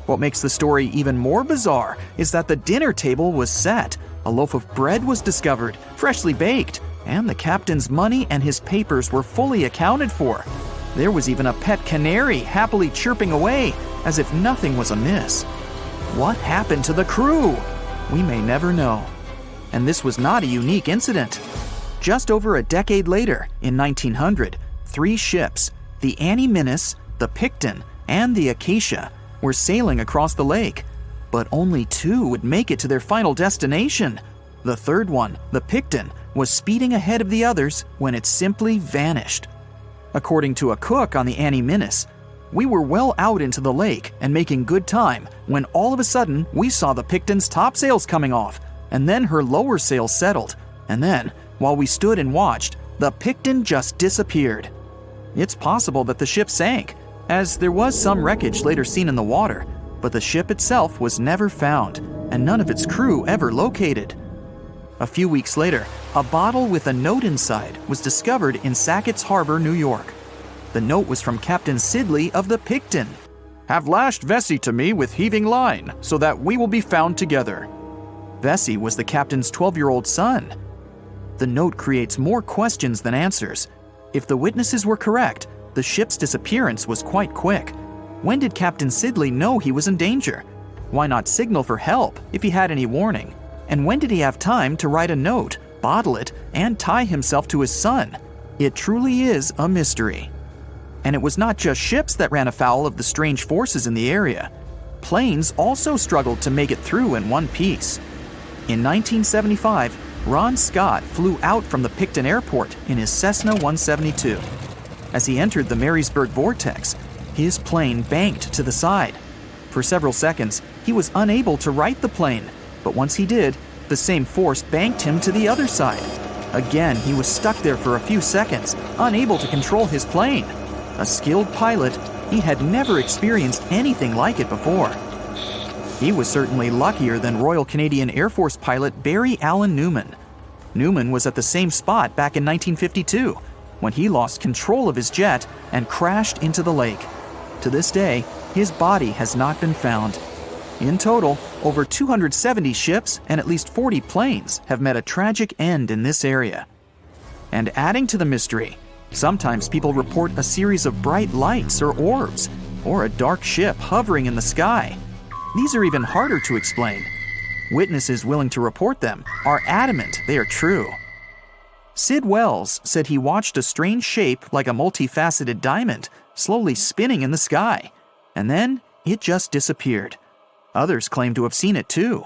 Speaker 3: What makes the story even more bizarre is that the dinner table was set, a loaf of bread was discovered, freshly baked, and the captain's money and his papers were fully accounted for. There was even a pet canary happily chirping away, as if nothing was amiss. What happened to the crew? We may never know. And this was not a unique incident. Just over a decade later, in 1900, 3 ships, the Annie Minnis, the Picton, and the Acacia, were sailing across the lake. But only 2 would make it to their final destination. The third one, the Picton, was speeding ahead of the others when it simply vanished. According to a cook on the Annie Minnis, we were well out into the lake and making good time when all of a sudden we saw the Picton's topsails coming off, and then her lower sails settled, and then, while we stood and watched, the Picton just disappeared. It's possible that the ship sank, as there was some wreckage later seen in the water, but the ship itself was never found, and none of its crew ever located. A few weeks later, a bottle with a note inside was discovered in Sackett's Harbor, New York. The note was from Captain Sidley of the Picton. "Have lashed Vesey to me with heaving line, so that we will be found together." Vesey was the captain's 12-year-old son. The note creates more questions than answers. If the witnesses were correct, the ship's disappearance was quite quick. When did Captain Sidley know he was in danger? Why not signal for help if he had any warning? And when did he have time to write a note, bottle it, and tie himself to his son? It truly is a mystery. And it was not just ships that ran afoul of the strange forces in the area. Planes also struggled to make it through in one piece. In 1975, Ron Scott flew out from the Picton Airport in his Cessna 172. As he entered the Marysburg Vortex, his plane banked to the side. For several seconds, he was unable to right the plane, but once he did, the same force banked him to the other side. Again, he was stuck there for a few seconds, unable to control his plane. A skilled pilot, he had never experienced anything like it before. He was certainly luckier than Royal Canadian Air Force pilot Barry Allen Newman. Newman was at the same spot back in 1952, when he lost control of his jet and crashed into the lake. To this day, his body has not been found. In total, over 270 ships and at least 40 planes have met a tragic end in this area. And adding to the mystery, sometimes people report a series of bright lights or orbs, or a dark ship hovering in the sky. these are even harder to explain. Witnesses willing to report them are adamant they are true. Sid Wells said he watched a strange shape like a multifaceted diamond slowly spinning in the sky, and then it just disappeared. Others claim to have seen it too.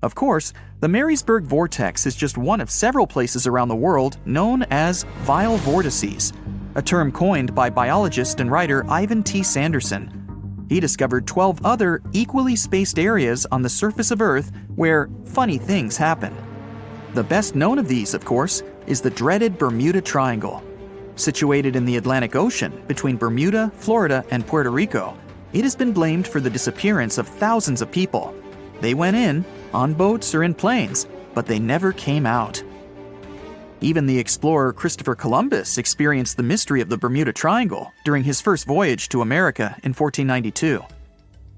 Speaker 3: Of course, the Marysburg Vortex is just one of several places around the world known as vile vortices, a term coined by biologist and writer Ivan T. Sanderson. He discovered 12 other equally spaced areas on the surface of Earth where funny things happen. The best known of these, of course, is the dreaded Bermuda Triangle. Situated in the Atlantic Ocean between Bermuda, Florida, and Puerto Rico, it has been blamed for the disappearance of thousands of people. They went in, on boats or in planes, but they never came out. Even the explorer Christopher Columbus experienced the mystery of the Bermuda Triangle during his first voyage to America in 1492.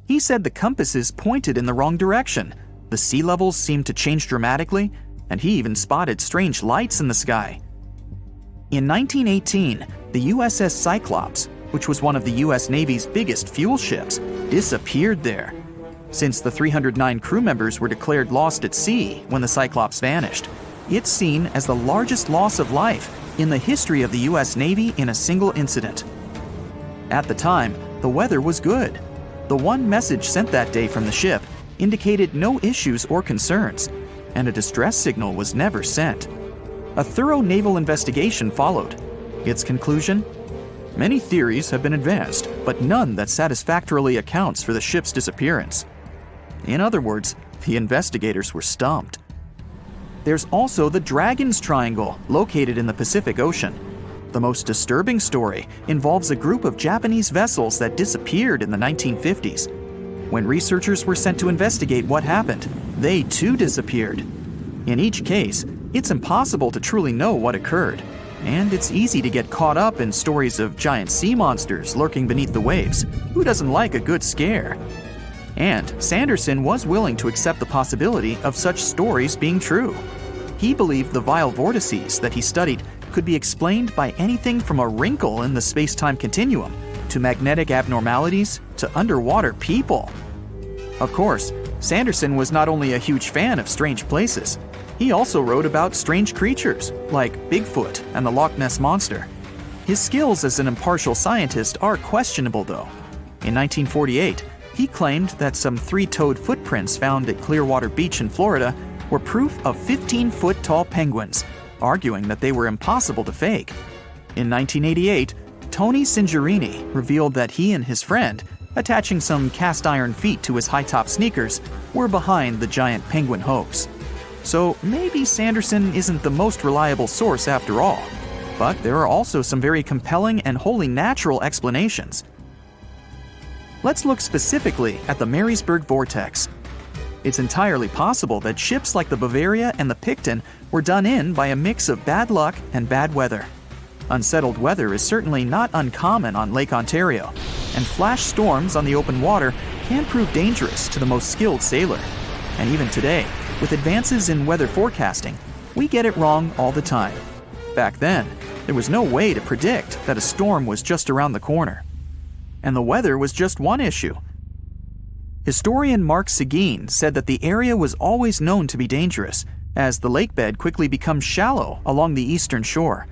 Speaker 3: He said the compasses pointed in the wrong direction, the sea levels seemed to change dramatically, and he even spotted strange lights in the sky. In 1918, the USS Cyclops, which was one of the US Navy's biggest fuel ships, disappeared there. Since the 309 crew members were declared lost at sea when the Cyclops vanished, it's seen as the largest loss of life in the history of the US Navy in a single incident. At the time, the weather was good. The one message sent that day from the ship indicated no issues or concerns, and a distress signal was never sent. A thorough naval investigation followed. Its conclusion? Many theories have been advanced, but none that satisfactorily accounts for the ship's disappearance. In other words, the investigators were stumped. There's also the Dragon's Triangle, located in the Pacific Ocean. The most disturbing story involves a group of Japanese vessels that disappeared in the 1950s. When researchers were sent to investigate what happened, they too disappeared. In each case, it's impossible to truly know what occurred, and it's easy to get caught up in stories of giant sea monsters lurking beneath the waves. Who doesn't like a good scare? And Sanderson was willing to accept the possibility of such stories being true. He believed the vile vortices that he studied could be explained by anything from a wrinkle in the space-time continuum to magnetic abnormalities to underwater people. Of course, Sanderson was not only a huge fan of strange places, he also wrote about strange creatures like Bigfoot and the Loch Ness Monster. His skills as an impartial scientist are questionable though. In 1948, he claimed that some 3-toed footprints found at Clearwater Beach in Florida were proof of 15-foot-tall penguins, arguing that they were impossible to fake. In 1988, Tony Singerini revealed that he and his friend, attaching some cast-iron feet to his high-top sneakers, were behind the giant penguin hoax. So maybe Sanderson isn't the most reliable source after all, but there are also some very compelling and wholly natural explanations. Let's look specifically at the Marysburg Vortex. It's entirely possible that ships like the Bavaria and the Picton were done in by a mix of bad luck and bad weather. Unsettled weather is certainly not uncommon on Lake Ontario, and flash storms on the open water can prove dangerous to the most skilled sailor. And even today, with advances in weather forecasting, we get it wrong all the time. Back then, there was no way to predict that a storm was just around the corner. And the weather was just one issue. Historian Mark Seguin said that the area was always known to be dangerous, as the lakebed quickly becomes shallow along the eastern shore.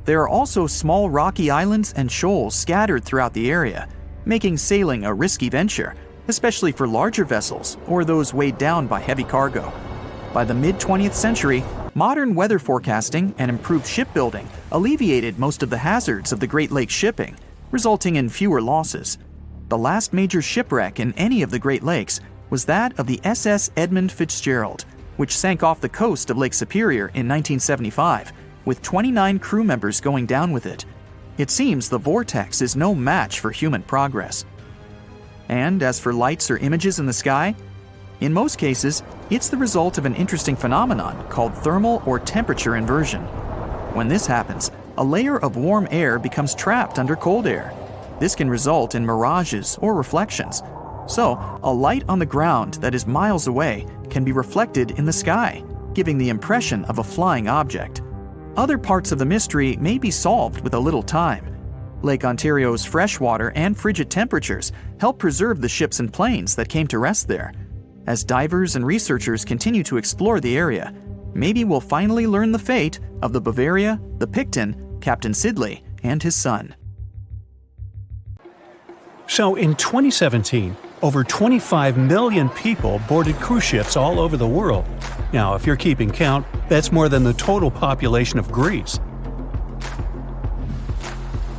Speaker 3: There are also small rocky islands and shoals scattered throughout the area, making sailing a risky venture, especially for larger vessels or those weighed down by heavy cargo. By the mid-20th century, modern weather forecasting and improved shipbuilding alleviated most of the hazards of the Great Lakes shipping, resulting in fewer losses. The last major shipwreck in any of the Great Lakes was that of the SS Edmund Fitzgerald, which sank off the coast of Lake Superior in 1975, with 29 crew members going down with it. It seems the vortex is no match for human progress. And as for lights or images in the sky, in most cases, it's the result of an interesting phenomenon called thermal or temperature inversion. When this happens, a layer of warm air becomes trapped under cold air. This can result in mirages or reflections. So, a light on the ground that is miles away can be reflected in the sky, giving the impression of a flying object. Other parts of the mystery may be solved with a little time. Lake Ontario's freshwater and frigid temperatures help preserve the ships and planes that came to rest there. As divers and researchers continue to explore the area, maybe we'll finally learn the fate of the Bavaria, the Picton, Captain Sidley, and his son.
Speaker 1: So in 2017, over 25 million people boarded cruise ships all over the world. Now, if you're keeping count, that's more than the total population of Greece.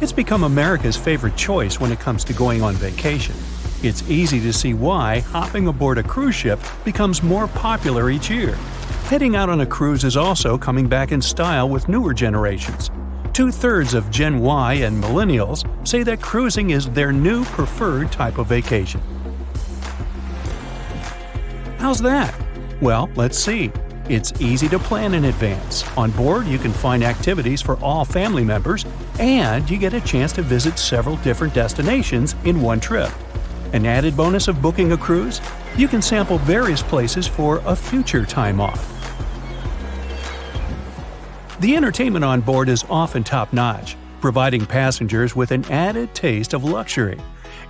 Speaker 1: It's become America's favorite choice when it comes to going on vacation. It's easy to see why hopping aboard a cruise ship becomes more popular each year. Heading out on a cruise is also coming back in style with newer generations. 2/3 of Gen Y and Millennials say that cruising is their new preferred type of vacation. How's that? Well, let's see. It's easy to plan in advance. On board, you can find activities for all family members, and you get a chance to visit several different destinations in one trip. An added bonus of booking a cruise? You can sample various places for a future time off. The entertainment on board is often top-notch, providing passengers with an added taste of luxury.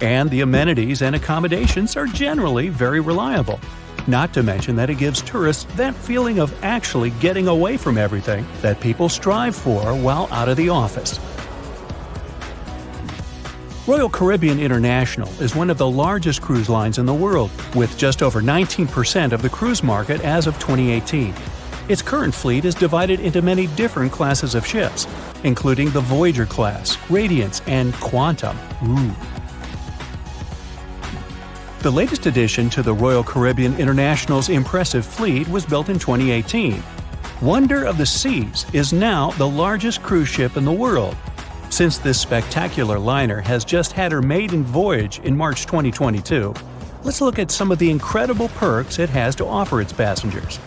Speaker 1: And the amenities and accommodations are generally very reliable. Not to mention that it gives tourists that feeling of actually getting away from everything that people strive for while out of the office. Royal Caribbean International is one of the largest cruise lines in the world, with just over 19% of the cruise market as of 2018. Its current fleet is divided into many different classes of ships, including the Voyager class, Radiance, and Quantum. The latest addition to the Royal Caribbean International's impressive fleet was built in 2018. Wonder of the Seas is now the largest cruise ship in the world. Since this spectacular liner has just had her maiden voyage in March 2022, let's look at some of the incredible perks it has to offer its passengers.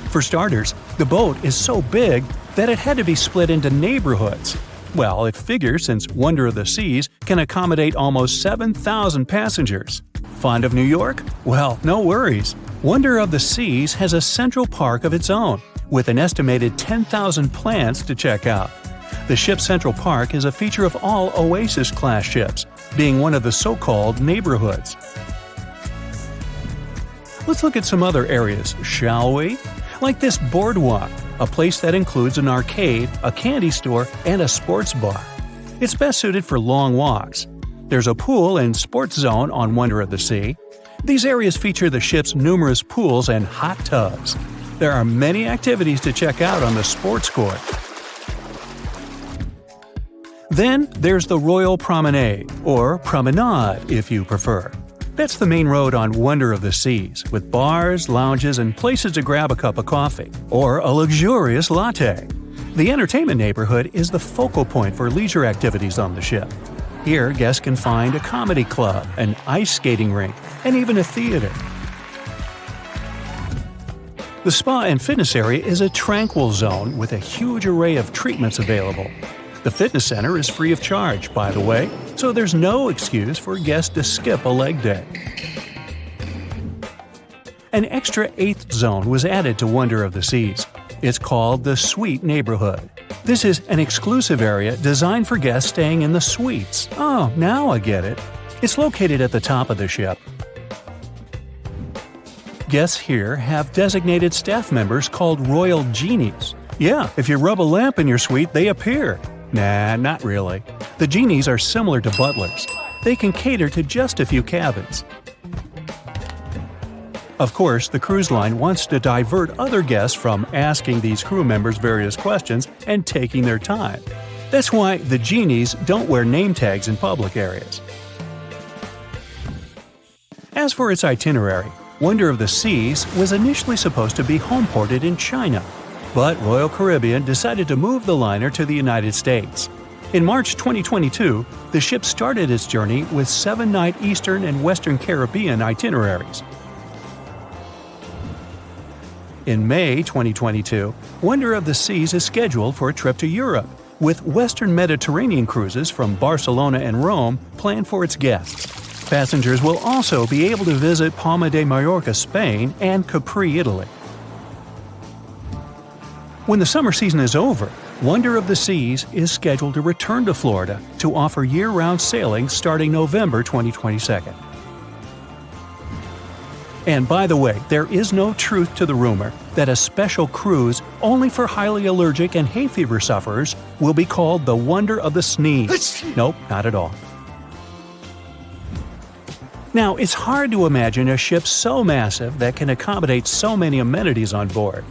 Speaker 1: For starters, the boat is so big that it had to be split into neighborhoods. Well, it figures since Wonder of the Seas can accommodate almost 7,000 passengers. Fond of New York? Well, no worries. Wonder of the Seas has a central park of its own, with an estimated 10,000 plants to check out. The ship's central park is a feature of all Oasis-class ships, being one of the so-called neighborhoods. Let's look at some other areas, shall we? Like this boardwalk, a place that includes an arcade, a candy store, and a sports bar. It's best suited for long walks. There's a pool and sports zone on Wonder of the Sea. These areas feature the ship's numerous pools and hot tubs. There are many activities to check out on the sports court. Then there's the Royal Promenade, or Promenade if you prefer. That's the main road on Wonder of the Seas, with bars, lounges, and places to grab a cup of coffee, or a luxurious latte. The entertainment neighborhood is the focal point for leisure activities on the ship. Here, guests can find a comedy club, an ice skating rink, and even a theater. The spa and fitness area is a tranquil zone with a huge array of treatments available. The fitness center is free of charge, by the way, so there's no excuse for guests to skip a leg day. An extra 8th zone was added to Wonder of the Seas. It's called the Suite Neighborhood. This is an exclusive area designed for guests staying in the suites. Oh, now I get it. It's located at the top of the ship. Guests here have designated staff members called Royal Genies. Yeah, if you rub a lamp in your suite, they appear. Nah, not really. The genies are similar to butlers. They can cater to just a few cabins. Of course, the cruise line wants to divert other guests from asking these crew members various questions and taking their time. That's why the genies don't wear name tags in public areas. As for its itinerary, Wonder of the Seas was initially supposed to be homeported in China, but Royal Caribbean decided to move the liner to the United States. In March 2022, the ship started its journey with 7-night Eastern and Western Caribbean itineraries. In May 2022, Wonder of the Seas is scheduled for a trip to Europe, with Western Mediterranean cruises from Barcelona and Rome planned for its guests. Passengers will also be able to visit Palma de Mallorca, Spain, and Capri, Italy. When the summer season is over, Wonder of the Seas is scheduled to return to Florida to offer year-round sailing starting November 2022. And by the way, there is no truth to the rumor that a special cruise only for highly allergic and hay fever sufferers will be called the Wonder of the Sneeze. Nope, not at all. Now, it's hard to imagine a ship so massive that can accommodate so many amenities on board.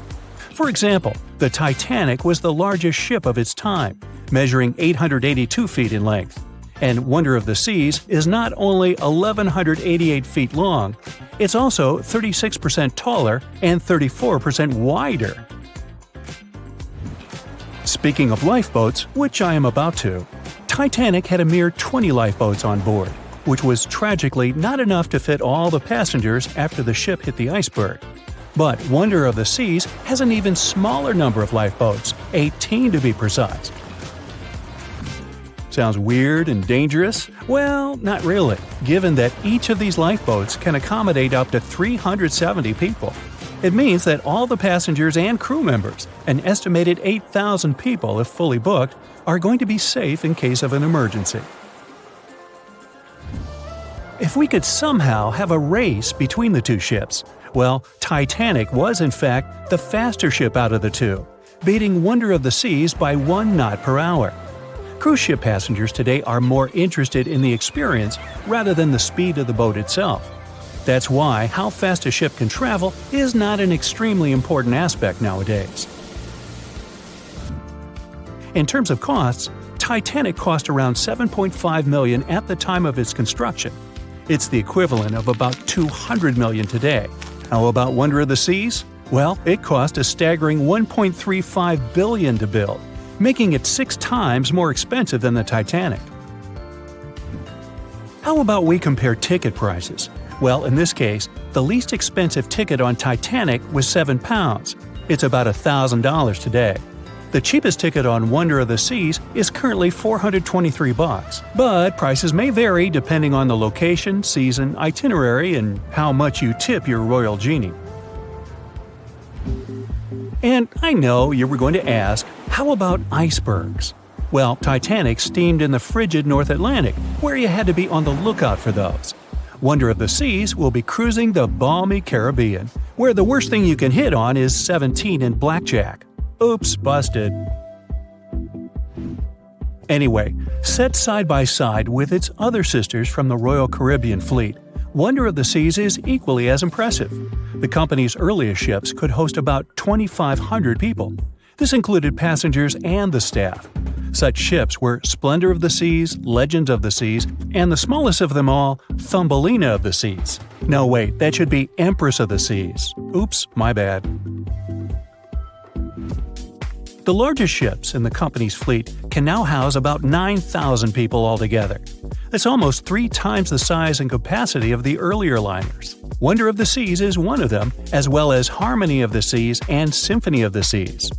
Speaker 1: For example, the Titanic was the largest ship of its time, measuring 882 feet in length. And Wonder of the Seas is not only 1,188 feet long, it's also 36% taller and 34% wider. Speaking of lifeboats, which I am about to, Titanic had a mere 20 lifeboats on board, which was tragically not enough to fit all the passengers after the ship hit the iceberg. But Wonder of the Seas has an even smaller number of lifeboats, 18 to be precise. Sounds weird and dangerous? Well, not really, given that each of these lifeboats can accommodate up to 370 people. It means that all the passengers and crew members, an estimated 8,000 people if fully booked, are going to be safe in case of an emergency. If we could somehow have a race between the two ships, well, Titanic was in fact the faster ship out of the two, beating Wonder of the Seas by 1 knot per hour. Cruise ship passengers today are more interested in the experience rather than the speed of the boat itself. That's why how fast a ship can travel is not an extremely important aspect nowadays. In terms of costs, Titanic cost around $7.5 million at the time of its construction. It's the equivalent of about $200 million today. How about Wonder of the Seas? Well, it cost a staggering $1.35 billion to build, making it 6 times more expensive than the Titanic. How about we compare ticket prices? Well, in this case, the least expensive ticket on Titanic was £7. It's about $1,000 today. The cheapest ticket on Wonder of the Seas is currently $423, but prices may vary depending on the location, season, itinerary, and how much you tip your royal genie. And I know you were going to ask, how about icebergs? Well, Titanic steamed in the frigid North Atlantic, where you had to be on the lookout for those. Wonder of the Seas will be cruising the balmy Caribbean, where the worst thing you can hit on is 17 and blackjack. Oops, busted. Anyway, set side by side with its other sisters from the Royal Caribbean Fleet, Wonder of the Seas is equally as impressive. The company's earliest ships could host about 2,500 people. This included passengers and the staff. Such ships were Splendor of the Seas, Legend of the Seas, and the smallest of them all, Thumbelina of the Seas. No, wait, that should be Empress of the Seas. Oops, my bad. The largest ships in the company's fleet can now house about 9,000 people altogether. That's almost 3 times the size and capacity of the earlier liners. Wonder of the Seas is one of them, as well as Harmony of the Seas and Symphony of the Seas.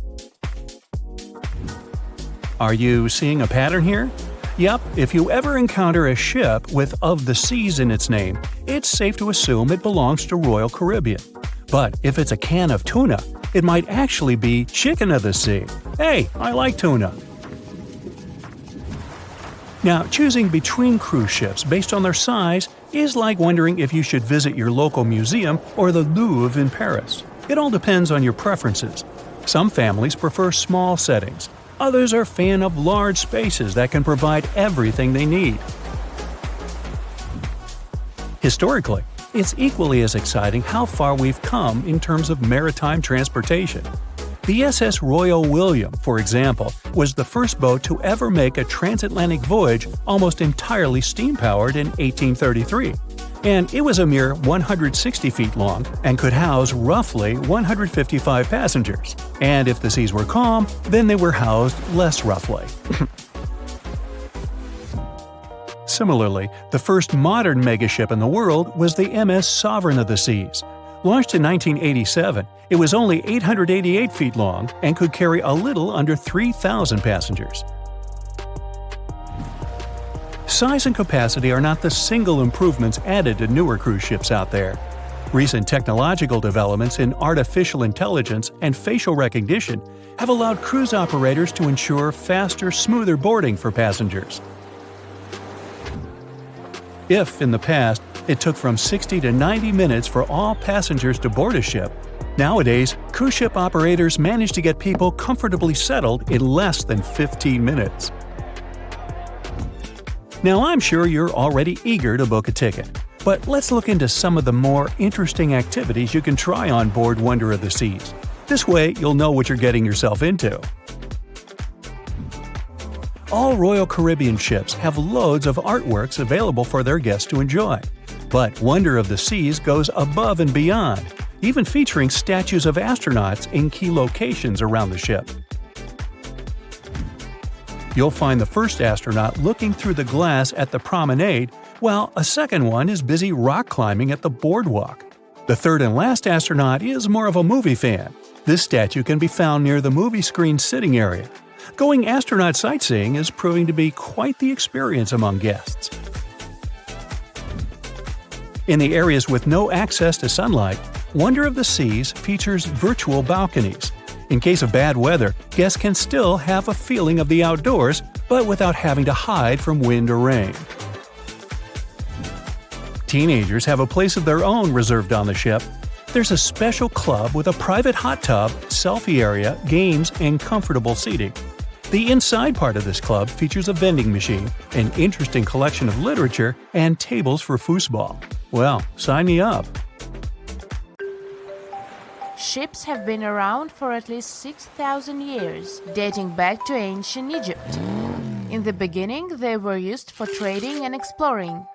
Speaker 1: Are you seeing a pattern here? Yep, if you ever encounter a ship with Of the Seas in its name, it's safe to assume it belongs to Royal Caribbean. But if it's a can of tuna, it might actually be Chicken of the Sea. Hey, I like tuna. Now, choosing between cruise ships based on their size is like wondering if you should visit your local museum or the Louvre in Paris. It all depends on your preferences. Some families prefer small settings. Others are fan of large spaces that can provide everything they need. Historically, it's equally as exciting how far we've come in terms of maritime transportation. The SS Royal William, for example, was the first boat to ever make a transatlantic voyage almost entirely steam-powered in 1833. And it was a mere 160 feet long and could house roughly 155 passengers. And if the seas were calm, then they were housed less roughly. Similarly, the first modern megaship in the world was the MS Sovereign of the Seas. Launched in 1987, it was only 888 feet long and could carry a little under 3,000 passengers. Size and capacity are not the single improvements added to newer cruise ships out there. Recent technological developments in artificial intelligence and facial recognition have allowed cruise operators to ensure faster, smoother boarding for passengers. If, in the past, it took from 60 to 90 minutes for all passengers to board a ship, nowadays, cruise ship operators manage to get people comfortably settled in less than 15 minutes. Now, I'm sure you're already eager to book a ticket, but let's look into some of the more interesting activities you can try on board Wonder of the Seas. This way, you'll know what you're getting yourself into. All Royal Caribbean ships have loads of artworks available for their guests to enjoy. But Wonder of the Seas goes above and beyond, even featuring statues of astronauts in key locations around the ship. You'll find the first astronaut looking through the glass at the promenade, while a second one is busy rock climbing at the boardwalk. The third and last astronaut is more of a movie fan. This statue can be found near the movie screen sitting area. Going astronaut sightseeing is proving to be quite the experience among guests. In the areas with no access to sunlight, Wonder of the Seas features virtual balconies. In case of bad weather, guests can still have a feeling of the outdoors, but without having to hide from wind or rain. Teenagers have a place of their own reserved on the ship. There's a special club with a private hot tub, selfie area, games, and comfortable seating. The inside part of this club features a vending machine, an interesting collection of literature, and tables for foosball. Well, sign me up!
Speaker 4: Ships have been around for at least 6,000 years, dating back to ancient Egypt. In the beginning, they were used for trading and exploring.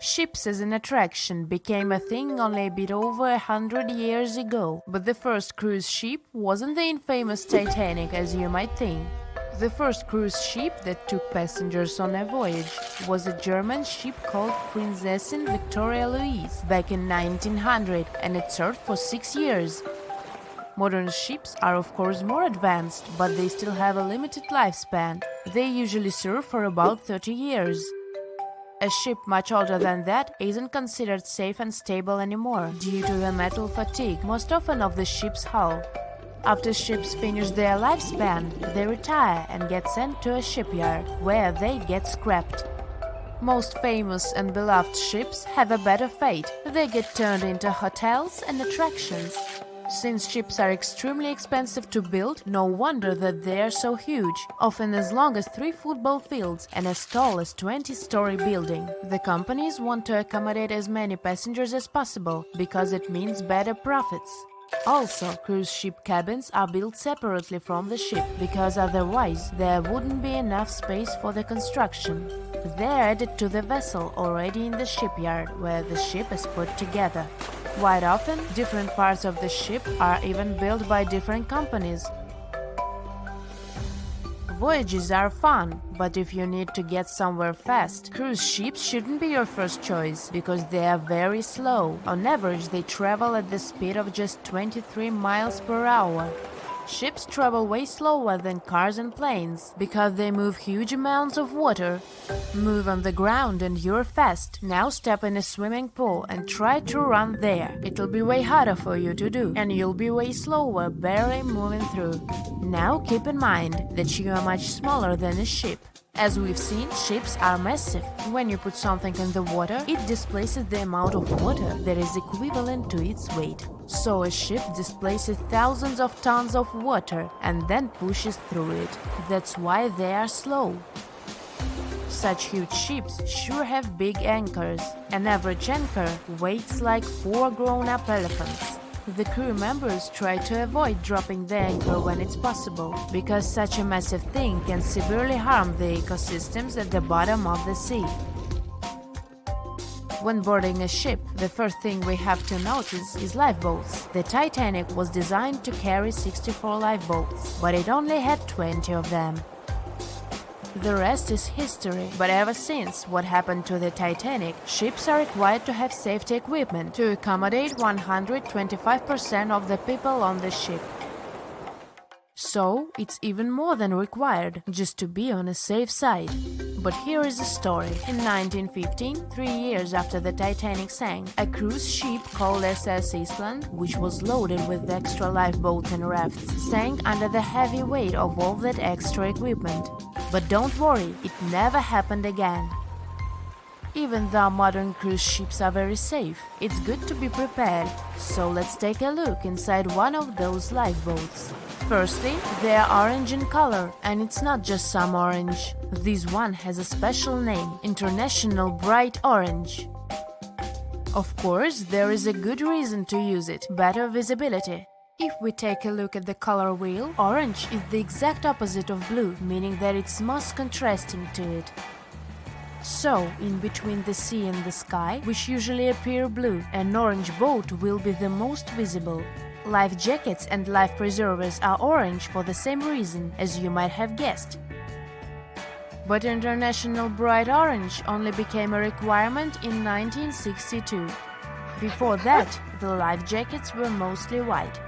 Speaker 4: Ships as an attraction became a thing only a bit over 100 years ago, but the first cruise ship wasn't the infamous Titanic as you might think. The first cruise ship that took passengers on a voyage was a German ship called Prinzessin Victoria Louise back in 1900, and it served for 6 years. Modern ships are of course more advanced, but they still have a limited lifespan. They usually serve for about 30 years. A ship much older than that isn't considered safe and stable anymore due to the metal fatigue, most often of the ship's hull. After ships finish their lifespan, they retire and get sent to a shipyard, where they get scrapped. Most famous and beloved ships have a better fate. They get turned into hotels and attractions. Since ships are extremely expensive to build, no wonder that they are so huge, often as long as 3 football fields and as tall as 20-story building. The companies want to accommodate as many passengers as possible, because it means better profits. Also, cruise ship cabins are built separately from the ship, because otherwise there wouldn't be enough space for the construction. They're added to the vessel already in the shipyard, where the ship is put together. Quite often, different parts of the ship are even built by different companies. Voyages are fun, but if you need to get somewhere fast, cruise ships shouldn't be your first choice, because they are very slow. On average, they travel at the speed of just 23 miles per hour. Ships travel way slower than cars and planes, because they move huge amounts of water. Move on the ground and you're fast. Now step in a swimming pool and try to run there. It'll be way harder for you to do, and you'll be way slower, barely moving through. Now keep in mind that you are much smaller than a ship. As we've seen, ships are massive. When you put something in the water, it displaces the amount of water that is equivalent to its weight. So a ship displaces thousands of tons of water and then pushes through it. That's why they are slow. Such huge ships sure have big anchors. An average anchor weighs like 4 grown-up elephants. The crew members try to avoid dropping the anchor when it's possible, because such a massive thing can severely harm the ecosystems at the bottom of the sea. When boarding a ship, the first thing we have to notice is lifeboats. The Titanic was designed to carry 64 lifeboats, but it only had 20 of them. The rest is history, but ever since what happened to the Titanic, ships are required to have safety equipment to accommodate 125% of the people on the ship. So, it's even more than required, just to be on a safe side. But here is the story. In 1915, 3 years after the Titanic sank, a cruise ship called SS Eastland, which was loaded with extra lifeboats and rafts, sank under the heavy weight of all that extra equipment. But don't worry, it never happened again. Even though modern cruise ships are very safe, it's good to be prepared. So let's take a look inside one of those lifeboats. Firstly, they are orange in color, and it's not just some orange. This one has a special name, International Bright Orange. Of course, there is a good reason to use it, better visibility. If we take a look at the color wheel, orange is the exact opposite of blue, meaning that it's most contrasting to it. So, in between the sea and the sky, which usually appear blue, an orange boat will be the most visible. Life jackets and life preservers are orange for the same reason, as you might have guessed. But International Bright Orange only became a requirement in 1962. Before that, the life jackets were mostly white.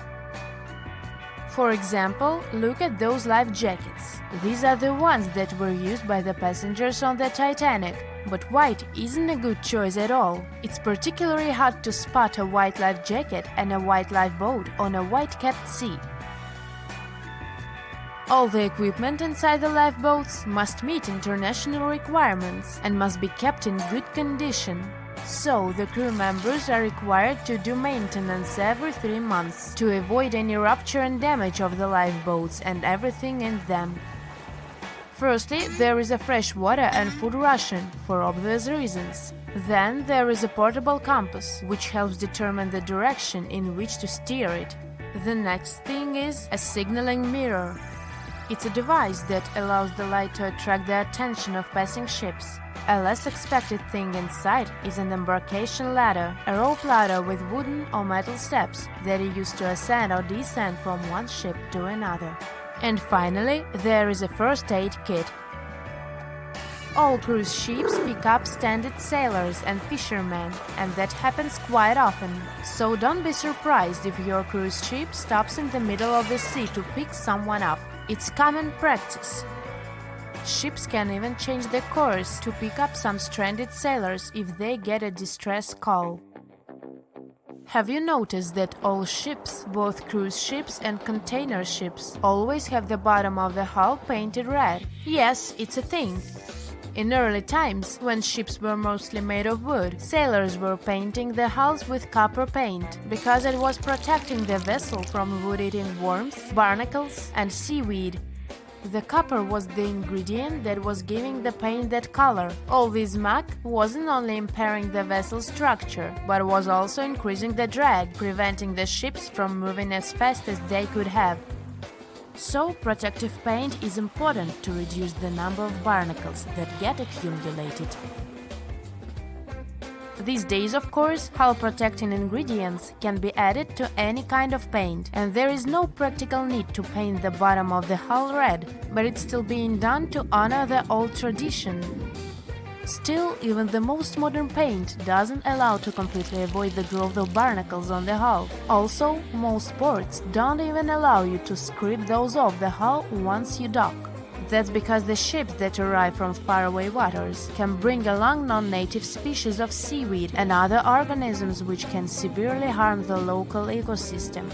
Speaker 4: For example, look at those life jackets. These are the ones that were used by the passengers on the Titanic. But white isn't a good choice at all. It's particularly hard to spot a white life jacket and a white lifeboat on a white-capped sea. All the equipment inside the lifeboats must meet international requirements and must be kept in good condition. So, the crew members are required to do maintenance every 3 months to avoid any rupture and damage of the lifeboats and everything in them. Firstly, there is a fresh water and food ration, for obvious reasons. Then there is a portable compass, which helps determine the direction in which to steer it. The next thing is a signaling mirror. It's a device that allows the light to attract the attention of passing ships. A less expected thing inside is an embarkation ladder, a rope ladder with wooden or metal steps that are used to ascend or descend from one ship to another. And finally, there is a first aid kit. All cruise ships pick up stranded sailors and fishermen, and that happens quite often. So don't be surprised if your cruise ship stops in the middle of the sea to pick someone up. It's common practice. Ships can even change their course to pick up some stranded sailors if they get a distress call. Have you noticed that all ships, both cruise ships and container ships, always have the bottom of the hull painted red? Yes, it's a thing. In early times, when ships were mostly made of wood, sailors were painting the hulls with copper paint, because it was protecting the vessel from wood-eating worms, barnacles, and seaweed. The copper was the ingredient that was giving the paint that color. All this muck wasn't only impairing the vessel's structure, but was also increasing the drag, preventing the ships from moving as fast as they could have. So, protective paint is important to reduce the number of barnacles that get accumulated. These days, of course, hull-protecting ingredients can be added to any kind of paint, and there is no practical need to paint the bottom of the hull red, but it's still being done to honor the old tradition. Still, even the most modern paint doesn't allow to completely avoid the growth of barnacles on the hull. Also, most ports don't even allow you to scrape those off the hull once you dock. That's because the ships that arrive from faraway waters can bring along non-native species of seaweed and other organisms which can severely harm the local ecosystem.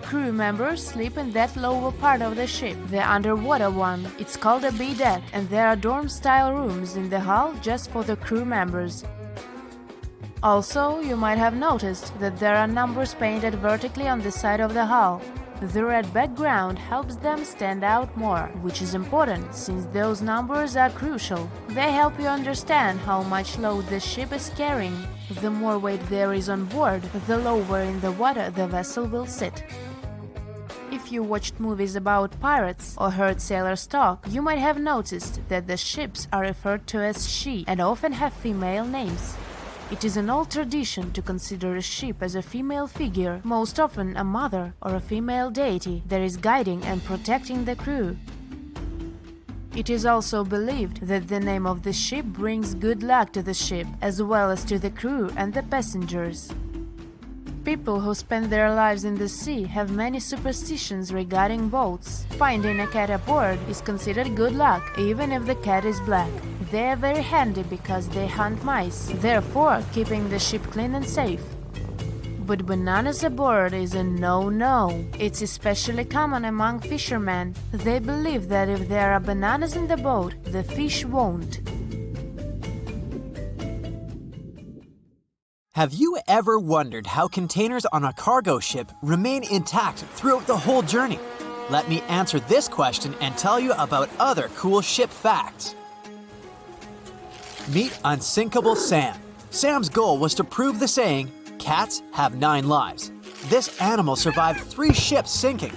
Speaker 4: Crew members sleep in that lower part of the ship, the underwater one. It's called a B-deck, and there are dorm-style rooms in the hull just for the crew members. Also, you might have noticed that there are numbers painted vertically on the side of the hull. The red background helps them stand out more, which is important since those numbers are crucial. They help you understand how much load the ship is carrying. The more weight there is on board, the lower in the water the vessel will sit. If you watched movies about pirates or heard sailors talk, you might have noticed that the ships are referred to as she and often have female names. It is an old tradition to consider a ship as a female figure, most often a mother or a female deity that is guiding and protecting the crew. It is also believed that the name of the ship brings good luck to the ship, as well as to the crew and the passengers. People who spend their lives in the sea have many superstitions regarding boats. Finding a cat aboard is considered good luck, even if the cat is black. They are very handy because they hunt mice, therefore keeping the ship clean and safe. But bananas aboard is a no-no. It's especially common among fishermen. They believe that if there are bananas in the boat, the fish won't.
Speaker 2: Have you ever wondered how containers on a cargo ship remain intact throughout the whole journey? Let me answer this question and tell you about other cool ship facts. Meet Unsinkable Sam. Sam's goal was to prove the saying, "Cats have 9 lives." This animal survived 3 ships sinking.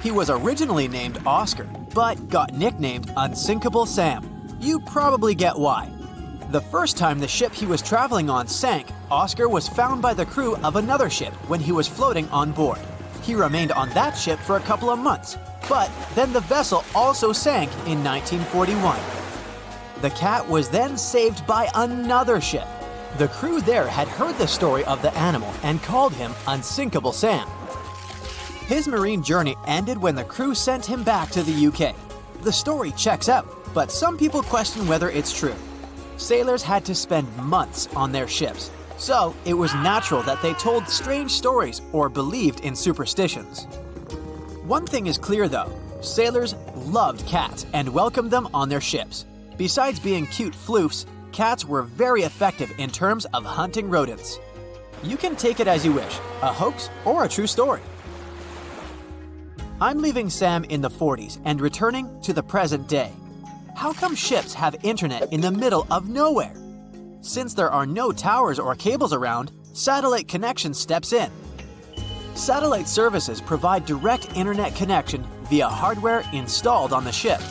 Speaker 2: He was originally named Oscar, but got nicknamed Unsinkable Sam. You probably get why. The first time the ship he was traveling on sank, Oscar was found by the crew of another ship when he was floating on board. He remained on that ship for a couple of months, but then the vessel also sank in 1941. The cat was then saved by another ship. The crew there had heard the story of the animal and called him Unsinkable Sam. His marine journey ended when the crew sent him back to the UK. The story checks out, but some people question whether it's true. Sailors had to spend months on their ships, so it was natural that they told strange stories or believed in superstitions. One thing is clear though, sailors loved cats and welcomed them on their ships. Besides being cute floofs, cats were very effective in terms of hunting rodents. You can take it as you wish, a hoax or a true story. I'm leaving Sam in the 40s and returning to the present day. How come ships have internet in the middle of nowhere? Since there are no towers or cables around, satellite connection steps in. Satellite services provide direct internet connection via hardware installed on the ship.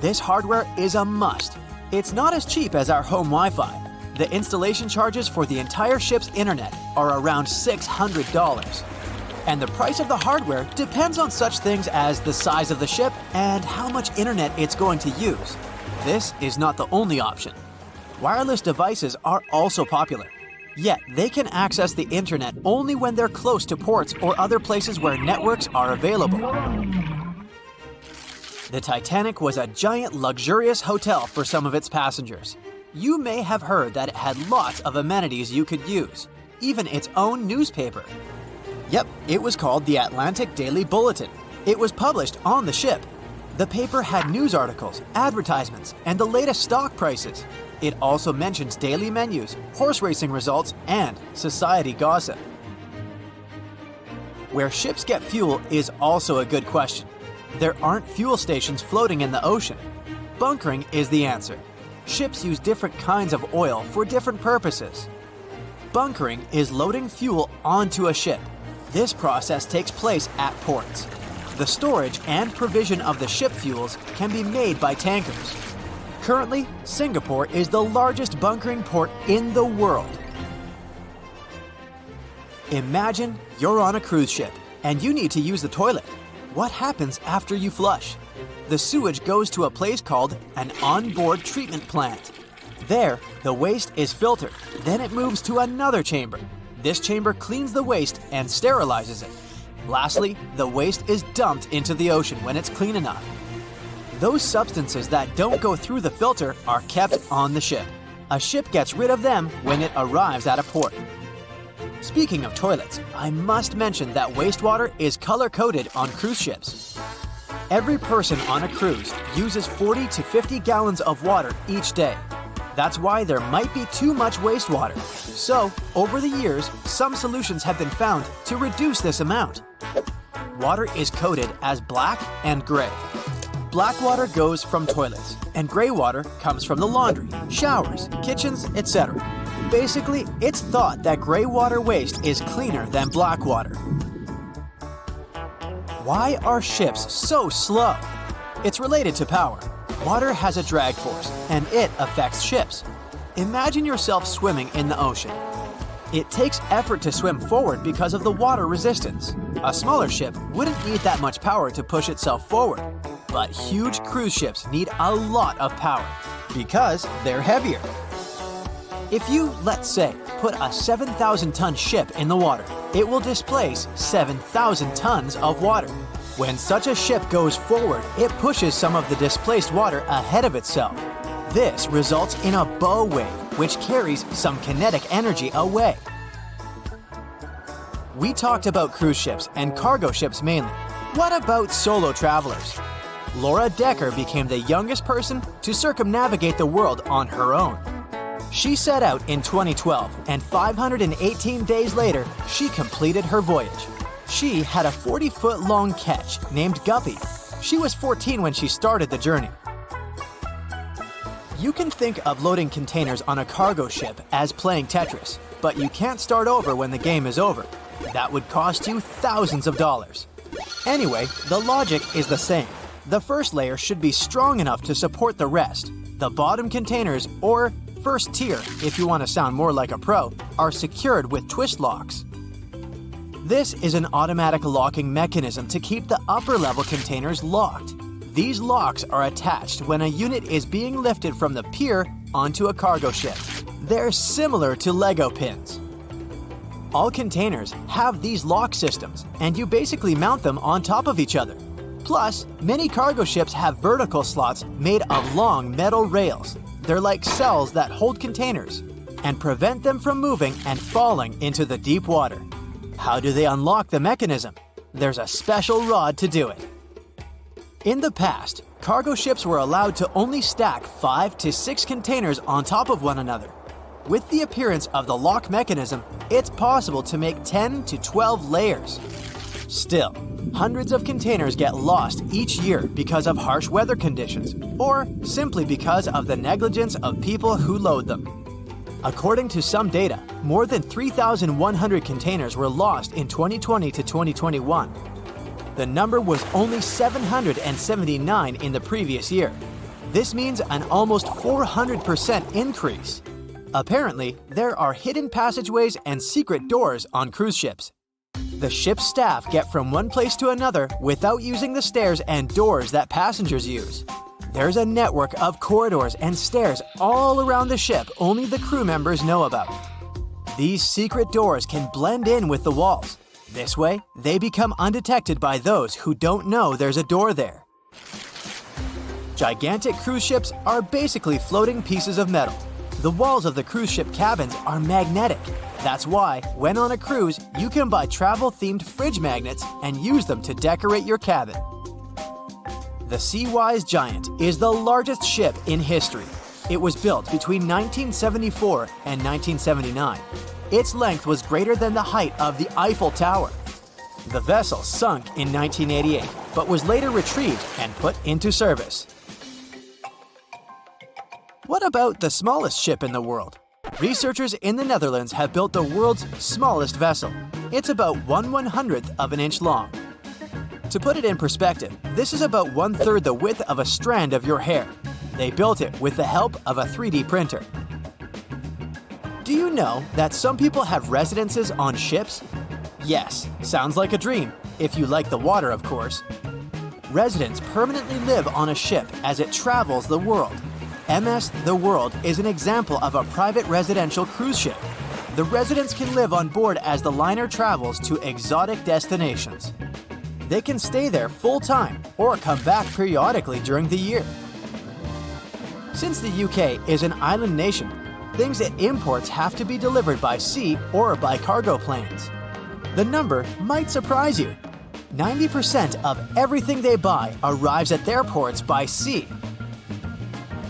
Speaker 2: This hardware is a must. It's not as cheap as our home Wi-Fi. The installation charges for the entire ship's internet are around $600. And the price of the hardware depends on such things as the size of the ship and how much internet it's going to use. This is not the only option. Wireless devices are also popular, yet they can access the internet only when they're close to ports or other places where networks are available. The Titanic was a giant luxurious hotel for some of its passengers. You may have heard that it had lots of amenities you could use, even its own newspaper. Yep, it was called the Atlantic Daily Bulletin. It was published on the ship. The paper had news articles, advertisements, and the latest stock prices. It also mentions daily menus, horse racing results, and society gossip. Where ships get fuel is also a good question. There aren't fuel stations floating in the ocean. Bunkering is the answer. Ships use different kinds of oil for different purposes. Bunkering is loading fuel onto a ship. This process takes place at ports. The storage and provision of the ship fuels can be made by tankers. Currently, Singapore is the largest bunkering port in the world. Imagine you're on a cruise ship and you need to use the toilet. What happens after you flush? The sewage goes to a place called an onboard treatment plant. There, the waste is filtered. Then it moves to another chamber. This chamber cleans the waste and sterilizes it. Lastly, the waste is dumped into the ocean when it's clean enough. Those substances that don't go through the filter are kept on the ship. A ship gets rid of them when it arrives at a port. Speaking of toilets, I must mention that wastewater is color-coded on cruise ships. Every person on a cruise uses 40 to 50 gallons of water each day. That's why there might be too much wastewater. So, over the years, some solutions have been found to reduce this amount. Water is coded as black and gray. Black water goes from toilets, and gray water comes from the laundry, showers, kitchens, etc. Basically, it's thought that gray water waste is cleaner than black water. Why are ships so slow? It's related to power. Water has a drag force, and it affects ships. Imagine yourself swimming in the ocean. It takes effort to swim forward because of the water resistance. A smaller ship wouldn't need that much power to push itself forward, but huge cruise ships need a lot of power because they're heavier. If you, let's say, put a 7,000-ton ship in the water, it will displace 7,000 tons of water. When such a ship goes forward, it pushes some of the displaced water ahead of itself. This results in a bow wave, which carries some kinetic energy away. We talked about cruise ships and cargo ships mainly. What about solo travelers? Laura Decker became the youngest person to circumnavigate the world on her own. She set out in 2012, and 518 days later, she completed her voyage. She had a 40-foot-long ketch named Guppy. She was 14 when she started the journey. You can think of loading containers on a cargo ship as playing Tetris, but you can't start over when the game is over. That would cost you thousands of dollars. Anyway, the logic is the same. The first layer should be strong enough to support the rest. The bottom containers, or first tier, if you want to sound more like a pro, are secured with twist locks. This is an automatic locking mechanism to keep the upper level containers locked. These locks are attached when a unit is being lifted from the pier onto a cargo ship. They're similar to Lego pins. All containers have these lock systems, and you basically mount them on top of each other. Plus, many cargo ships have vertical slots made of long metal rails. They're like cells that hold containers and prevent them from moving and falling into the deep water. How do they unlock the mechanism? There's a special rod to do it. In the past, cargo ships were allowed to only stack 5 to 6 containers on top of one another. With the appearance of the lock mechanism, it's possible to make 10 to 12 layers. Still, hundreds of containers get lost each year because of harsh weather conditions, or simply because of the negligence of people who load them. According to some data, more than 3,100 containers were lost in 2020 to 2021. The number was only 779 in the previous year. This means an almost 400% increase. Apparently, there are hidden passageways and secret doors on cruise ships. The ship's staff get from one place to another without using the stairs and doors that passengers use. There's a network of corridors and stairs all around the ship only the crew members know about. These secret doors can blend in with the walls. This way, they become undetected by those who don't know there's a door there. Gigantic cruise ships are basically floating pieces of metal. The walls of the cruise ship cabins are magnetic. That's why, when on a cruise, you can buy travel-themed fridge magnets and use them to decorate your cabin. The Seawise Giant is the largest ship in history. It was built between 1974 and 1979. Its length was greater than the height of the Eiffel Tower. The vessel sunk in 1988, but was later retrieved and put into service. What about the smallest ship in the world? Researchers in the Netherlands have built the world's smallest vessel. It's about 1/100th of an inch long. To put it in perspective, this is about 1/3 the width of a strand of your hair. They built it with the help of a 3D printer. Do you know that some people have residences on ships? Yes, sounds like a dream, if you like the water, of course. Residents permanently live on a ship as it travels the world. MS The World is an example of a private residential cruise ship. The residents can live on board as the liner travels to exotic destinations. They can stay there full-time or come back periodically during the year. Since the UK is an island nation, things it imports have to be delivered by sea or by cargo planes. The number might surprise you. 90% of everything they buy arrives at their ports by sea.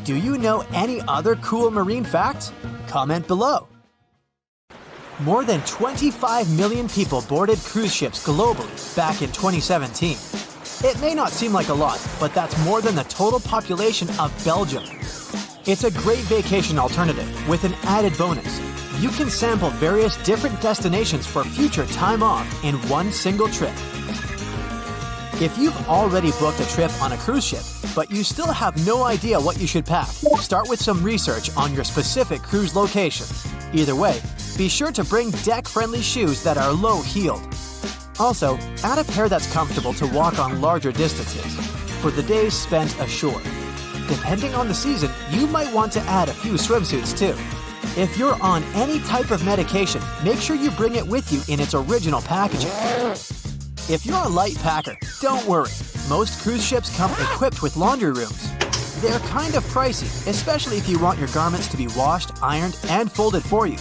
Speaker 2: Do you know any other cool marine facts? Comment below. More than 25 million people boarded cruise ships globally back in 2017. It may not seem like a lot, but that's more than the total population of Belgium. It's a great vacation alternative with an added bonus. You can sample various different destinations for future time off in one single trip. If you've already booked a trip on a cruise ship, but you still have no idea what you should pack, start with some research on your specific cruise location. Either way, be sure to bring deck-friendly shoes that are low-heeled. Also, add a pair that's comfortable to walk on larger distances for the days spent ashore. Depending on the season, you might want to add a few swimsuits too. If you're on any type of medication, make sure you bring it with you in its original packaging. If you're a light packer, don't worry. Most cruise ships come equipped with laundry rooms. They're kind of pricey, especially if you want your garments to be washed, ironed, and folded for you.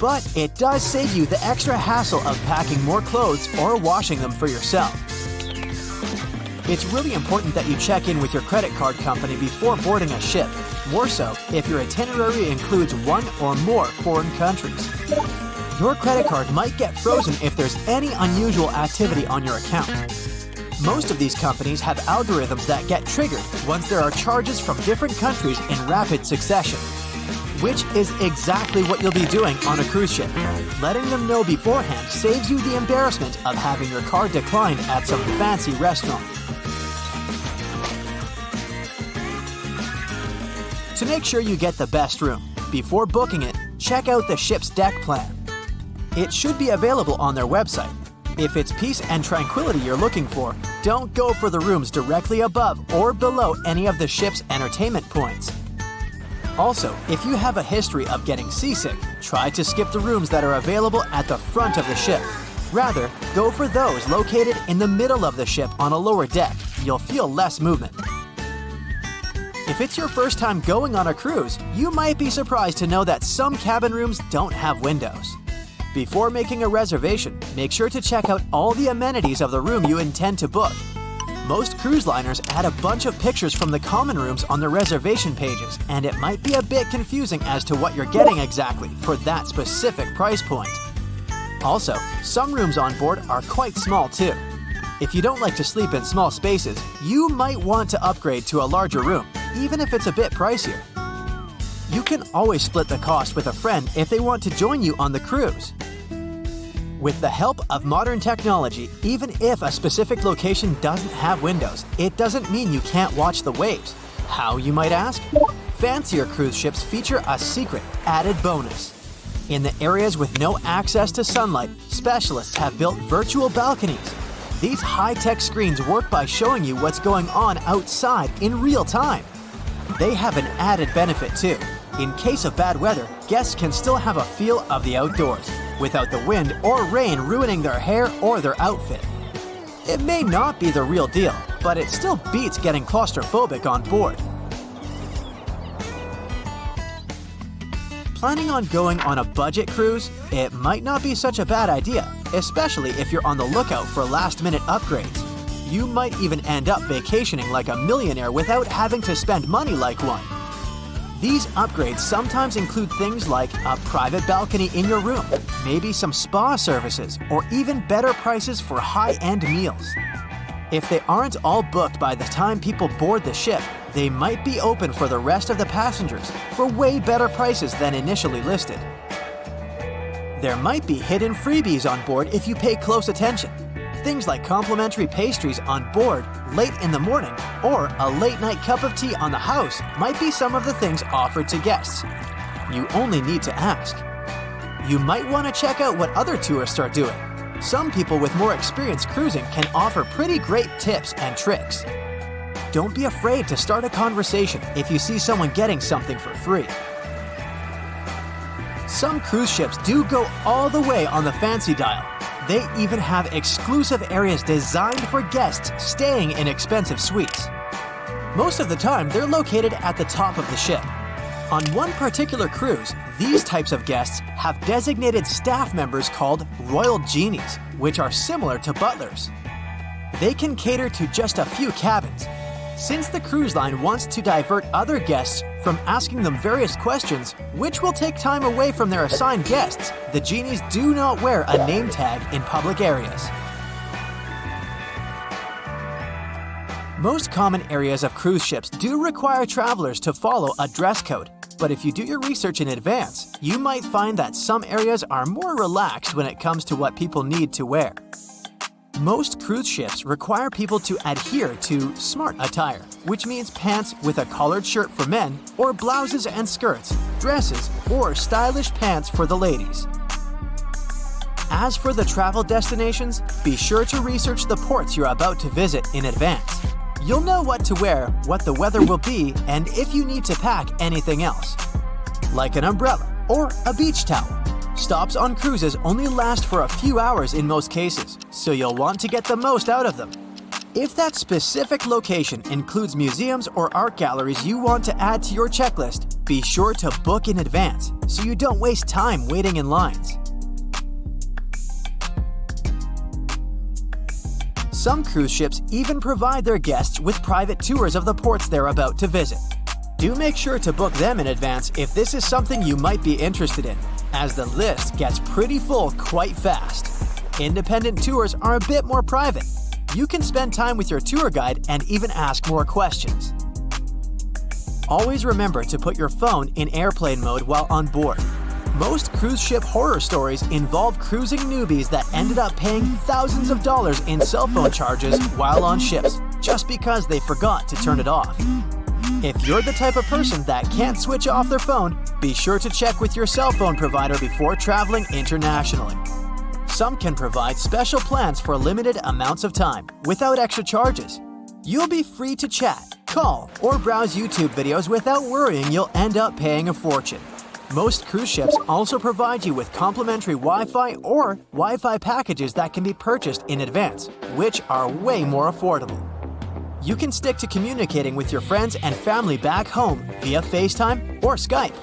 Speaker 2: But it does save you the extra hassle of packing more clothes or washing them for yourself. It's really important that you check in with your credit card company before boarding a ship, more so if your itinerary includes one or more foreign countries. Your credit card might get frozen if there's any unusual activity on your account. Most of these companies have algorithms that get triggered once there are charges from different countries in rapid succession, which is exactly what you'll be doing on a cruise ship. Letting them know beforehand saves you the embarrassment of having your card declined at some fancy restaurant. To make sure you get the best room, before booking it, check out the ship's deck plan. It should be available on their website. If it's peace and tranquility you're looking for, don't go for the rooms directly above or below any of the ship's entertainment points. Also, if you have a history of getting seasick, try to skip the rooms that are available at the front of the ship. Rather, go for those located in the middle of the ship on a lower deck. You'll feel less movement. If it's your first time going on a cruise, you might be surprised to know that some cabin rooms don't have windows. Before making a reservation, make sure to check out all the amenities of the room you intend to book. Most cruise liners add a bunch of pictures from the common rooms on their reservation pages, and it might be a bit confusing as to what you're getting exactly for that specific price point. Also, some rooms on board are quite small too. If you don't like to sleep in small spaces, you might want to upgrade to a larger room, even if it's a bit pricier. You can always split the cost with a friend if they want to join you on the cruise. With the help of modern technology, even if a specific location doesn't have windows, it doesn't mean you can't watch the waves. How, you might ask? Fancier cruise ships feature a secret added bonus. In the areas with no access to sunlight, specialists have built virtual balconies. These high-tech screens work by showing you what's going on outside in real time. They have an added benefit too. In case of bad weather, guests can still have a feel of the outdoors, without the wind or rain ruining their hair or their outfit. It may not be the real deal, but it still beats getting claustrophobic on board. Planning on going on a budget cruise? It might not be such a bad idea, especially if you're on the lookout for last-minute upgrades. You might even end up vacationing like a millionaire without having to spend money like one. These upgrades sometimes include things like a private balcony in your room, maybe some spa services, or even better prices for high-end meals. If they aren't all booked by the time people board the ship, they might be open for the rest of the passengers for way better prices than initially listed. There might be hidden freebies on board if you pay close attention. Things like complimentary pastries on board late in the morning or a late-night cup of tea on the house might be some of the things offered to guests. You only need to ask. You might want to check out what other tourists are doing. Some people with more experience cruising can offer pretty great tips and tricks. Don't be afraid to start a conversation if you see someone getting something for free. Some cruise ships do go all the way on the fancy dial. They even have exclusive areas designed for guests staying in expensive suites. Most of the time, they're located at the top of the ship. On one particular cruise, these types of guests have designated staff members called Royal Genies, which are similar to butlers. They can cater to just a few cabins. Since the cruise line wants to divert other guests from asking them various questions, which will take time away from their assigned guests, the genies do not wear a name tag in public areas. Most common areas of cruise ships do require travelers to follow a dress code, but if you do your research in advance, you might find that some areas are more relaxed when it comes to what people need to wear. Most cruise ships require people to adhere to smart attire, which means pants with a collared shirt for men, or blouses and skirts, dresses, or stylish pants for the ladies. As for the travel destinations, be sure to research the ports you're about to visit in advance. You'll know what to wear, what the weather will be, and if you need to pack anything else. Like an umbrella, or a beach towel. Stops on cruises only last for a few hours in most cases, so you'll want to get the most out of them. If that specific location includes museums or art galleries you want to add to your checklist, be sure to book in advance so you don't waste time waiting in lines. Some cruise ships even provide their guests with private tours of the ports they're about to visit. Do make sure to book them in advance if this is something you might be interested in, as the list gets pretty full quite fast. Independent tours are a bit more private. You can spend time with your tour guide and even ask more questions. Always remember to put your phone in airplane mode while on board. Most cruise ship horror stories involve cruising newbies that ended up paying thousands of dollars in cell phone charges while on ships, just because they forgot to turn it off. If you're the type of person that can't switch off their phone, be sure to check with your cell phone provider before traveling internationally. Some can provide special plans for limited amounts of time, without extra charges. You'll be free to chat, call, or browse YouTube videos without worrying you'll end up paying a fortune. Most cruise ships also provide you with complimentary Wi-Fi or Wi-Fi packages that can be purchased in advance, which are way more affordable. You can stick to communicating with your friends and family back home via FaceTime or Skype.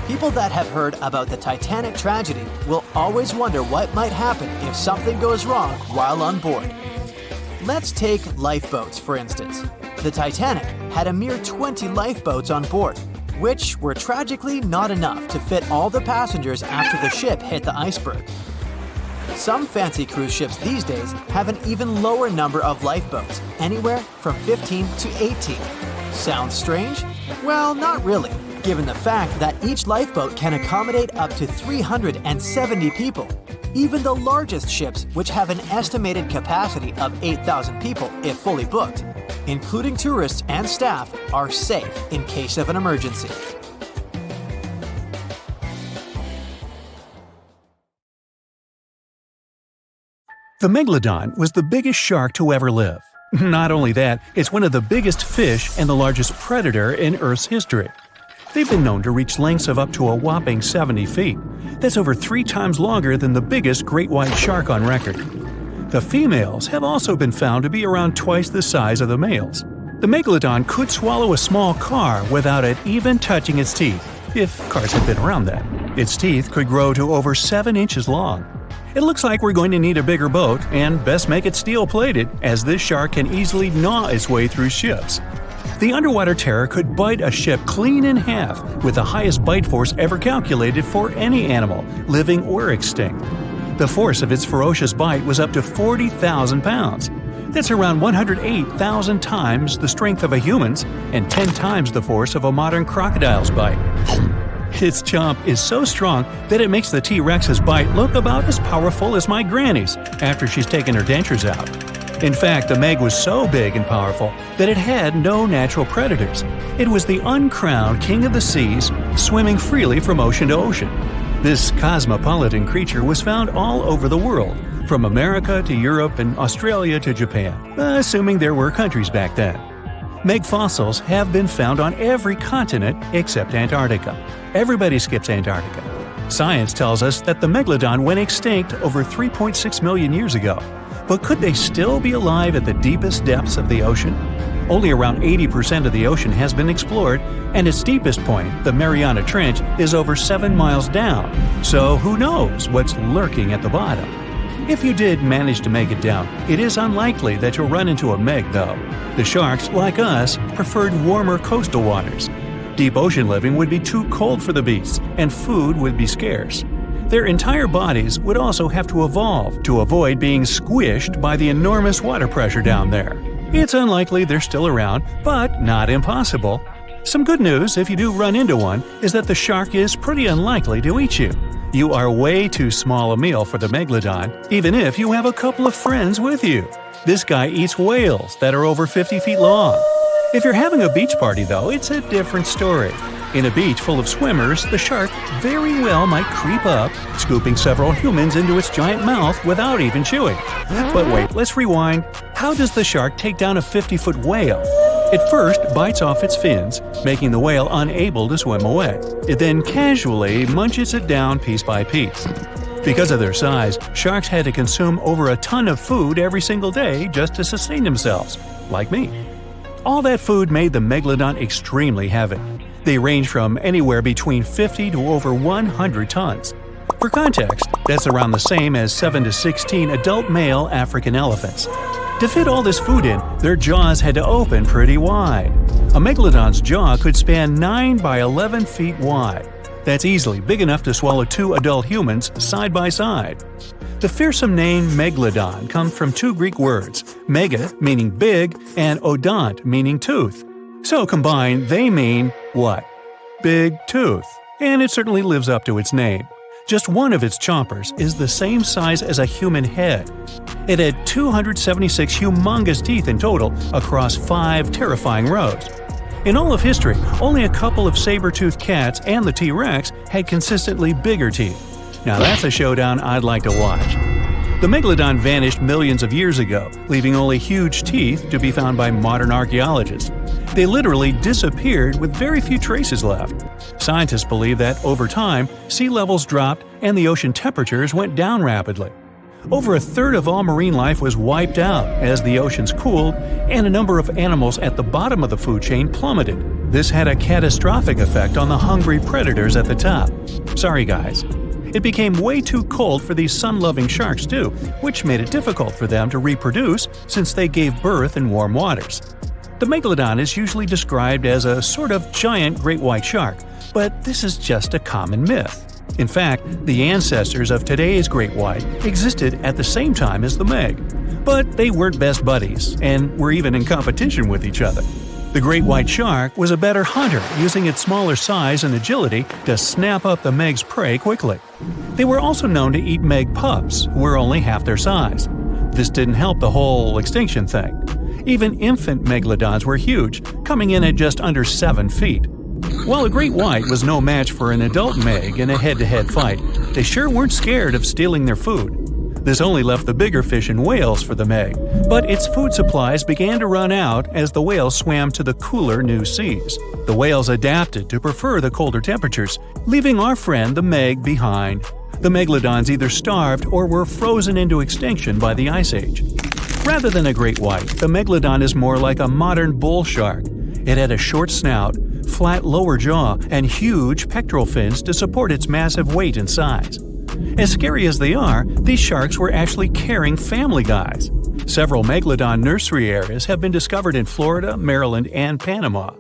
Speaker 2: People that have heard about the Titanic tragedy will always wonder what might happen if something goes wrong while on board. Let's take lifeboats, for instance. The Titanic had a mere 20 lifeboats on board, which were tragically not enough to fit all the passengers after the ship hit the iceberg. Some fancy cruise ships these days have an even lower number of lifeboats, anywhere from 15 to 18. Sounds strange? Well, not really, given the fact that each lifeboat can accommodate up to 370 people. Even the largest ships, which have an estimated capacity of 8,000 people if fully booked, including tourists and staff, are safe in case of an emergency.
Speaker 1: The Megalodon was the biggest shark to ever live. Not only that, it's one of the biggest fish and the largest predator in Earth's history. They've been known to reach lengths of up to a whopping 70 feet. That's over 3 times longer than the biggest great white shark on record. The females have also been found to be around twice the size of the males. The Megalodon could swallow a small car without it even touching its teeth, if cars had been around then. Its teeth could grow to over 7 inches long. It looks like we're going to need a bigger boat, and best make it steel-plated, as this shark can easily gnaw its way through ships. The underwater terror could bite a ship clean in half, with the highest bite force ever calculated for any animal, living or extinct. The force of its ferocious bite was up to 40,000 pounds. That's around 108,000 times the strength of a human's and 10 times the force of a modern crocodile's bite. Its chomp is so strong that it makes the T-Rex's bite look about as powerful as my granny's after she's taken her dentures out. In fact, the Meg was so big and powerful that it had no natural predators. It was the uncrowned king of the seas, swimming freely from ocean to ocean. This cosmopolitan creature was found all over the world, from America to Europe and Australia to Japan, assuming there were countries back then. Meg fossils have been found on every continent except Antarctica. Everybody skips Antarctica. Science tells us that the Megalodon went extinct over 3.6 million years ago. But could they still be alive at the deepest depths of the ocean? Only around 80% of the ocean has been explored, and its deepest point, the Mariana Trench, is over 7 miles down. So who knows what's lurking at the bottom? If you did manage to make it down, it is unlikely that you'll run into a Meg, though. The sharks, like us, preferred warmer coastal waters. Deep ocean living would be too cold for the beasts, and food would be scarce. Their entire bodies would also have to evolve to avoid being squished by the enormous water pressure down there. It's unlikely they're still around, but not impossible. Some good news, if you do run into one, is that the shark is pretty unlikely to eat you. You are way too small a meal for the Megalodon, even if you have a couple of friends with you. This guy eats whales that are over 50 feet long. If you're having a beach party, though, it's a different story. In a beach full of swimmers, the shark very well might creep up, scooping several humans into its giant mouth without even chewing. But wait, let's rewind. How does the shark take down a 50-foot whale? It first bites off its fins, making the whale unable to swim away. It then casually munches it down piece by piece. Because of their size, sharks had to consume over a ton of food every single day just to sustain themselves, like me. All that food made the megalodon extremely heavy. They range from anywhere between 50 to over 100 tons. For context, that's around the same as 7 to 16 adult male African elephants. To fit all this food in, their jaws had to open pretty wide. A megalodon's jaw could span 9 by 11 feet wide. That's easily big enough to swallow 2 adult humans side by side. The fearsome name megalodon comes from 2 Greek words, mega meaning big and odont meaning tooth. So combined, they mean what? Big tooth. And it certainly lives up to its name. Just one of its chompers is the same size as a human head. It had 276 humongous teeth in total across 5 terrifying rows. In all of history, only a couple of saber-toothed cats and the T-Rex had consistently bigger teeth. Now that's a showdown I'd like to watch. The megalodon vanished millions of years ago, leaving only huge teeth to be found by modern archaeologists. They literally disappeared with very few traces left. Scientists believe that over time, sea levels dropped and the ocean temperatures went down rapidly. Over a third of all marine life was wiped out as the oceans cooled, and a number of animals at the bottom of the food chain plummeted. This had a catastrophic effect on the hungry predators at the top. Sorry guys. It became way too cold for these sun-loving sharks too, which made it difficult for them to reproduce since they gave birth in warm waters. The megalodon is usually described as a sort of giant great white shark, but this is just a common myth. In fact, the ancestors of today's great white existed at the same time as the meg. But they weren't best buddies, and were even in competition with each other. The great white shark was a better hunter, using its smaller size and agility to snap up the meg's prey quickly. They were also known to eat meg pups, who were only half their size. This didn't help the whole extinction thing. Even infant megalodons were huge, coming in at just under 7 feet. While a great white was no match for an adult meg in a head-to-head fight, they sure weren't scared of stealing their food. This only left the bigger fish and whales for the meg, but its food supplies began to run out as the whales swam to the cooler new seas. The whales adapted to prefer the colder temperatures, leaving our friend the meg behind. The megalodons either starved or were frozen into extinction by the Ice Age. Rather than a great white, the megalodon is more like a modern bull shark. It had a short snout, flat lower jaw, and huge pectoral fins to support its massive weight and size. As scary as they are, these sharks were actually caring family guys. Several megalodon nursery areas have been discovered in Florida, Maryland, and Panama.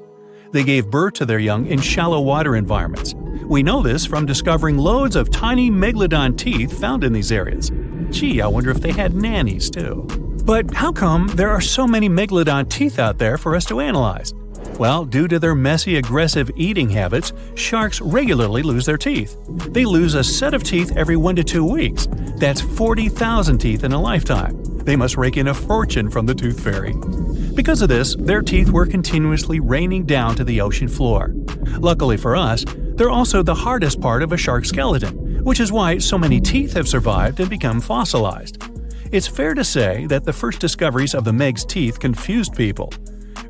Speaker 1: They gave birth to their young in shallow water environments. We know this from discovering loads of tiny megalodon teeth found in these areas. Gee, I wonder if they had nannies too. But how come there are so many megalodon teeth out there for us to analyze? Well, due to their messy, aggressive eating habits, sharks regularly lose their teeth. They lose a set of teeth every 1 to 2 weeks. That's 40,000 teeth in a lifetime. They must rake in a fortune from the tooth fairy. Because of this, their teeth were continuously raining down to the ocean floor. Luckily for us, they're also the hardest part of a shark's skeleton, which is why so many teeth have survived and become fossilized. It's fair to say that the first discoveries of the meg's teeth confused people.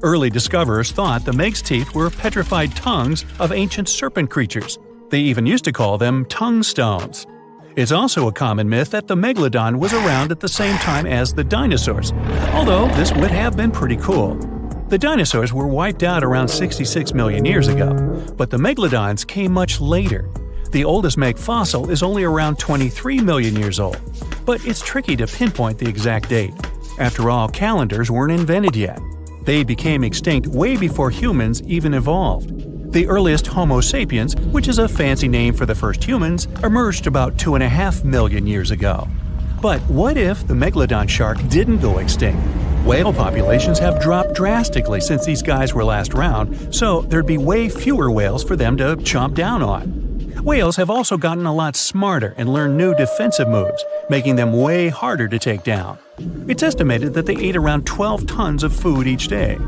Speaker 1: Early discoverers thought the meg's teeth were petrified tongues of ancient serpent creatures. They even used to call them tongue stones. It's also a common myth that the megalodon was around at the same time as the dinosaurs, although this would have been pretty cool. The dinosaurs were wiped out around 66 million years ago, but the megalodons came much later. The oldest meg fossil is only around 23 million years old, but it's tricky to pinpoint the exact date. After all, calendars weren't invented yet. They became extinct way before humans even evolved. The earliest Homo sapiens, which is a fancy name for the first humans, emerged about 2.5 million years ago. But what if the megalodon shark didn't go extinct? Whale populations have dropped drastically since these guys were last around, so there'd be way fewer whales for them to chomp down on. Whales have also gotten a lot smarter and learned new defensive moves, making them way harder to take down. It's estimated that they ate around 12 tons of food each day.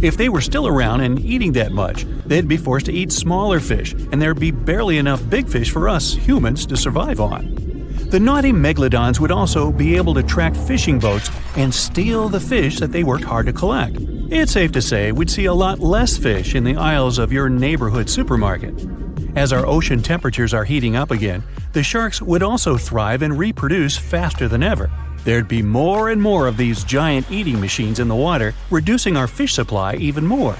Speaker 1: If they were still around and eating that much, they'd be forced to eat smaller fish, and there'd be barely enough big fish for us humans to survive on. The naughty megalodons would also be able to track fishing boats and steal the fish that they worked hard to collect. It's safe to say we'd see a lot less fish in the aisles of your neighborhood supermarket. As our ocean temperatures are heating up again, the sharks would also thrive and reproduce faster than ever. There'd be more and more of these giant eating machines in the water, reducing our fish supply even more.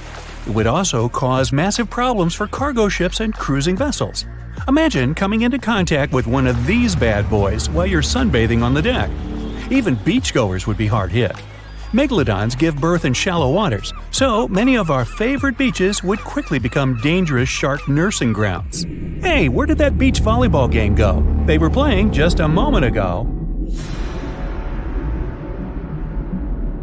Speaker 1: It would also cause massive problems for cargo ships and cruising vessels. Imagine coming into contact with one of these bad boys while you're sunbathing on the deck. Even beachgoers would be hard hit. Megalodons give birth in shallow waters, so many of our favorite beaches would quickly become dangerous shark nursing grounds. Hey, where did that beach volleyball game go? They were playing just a moment ago.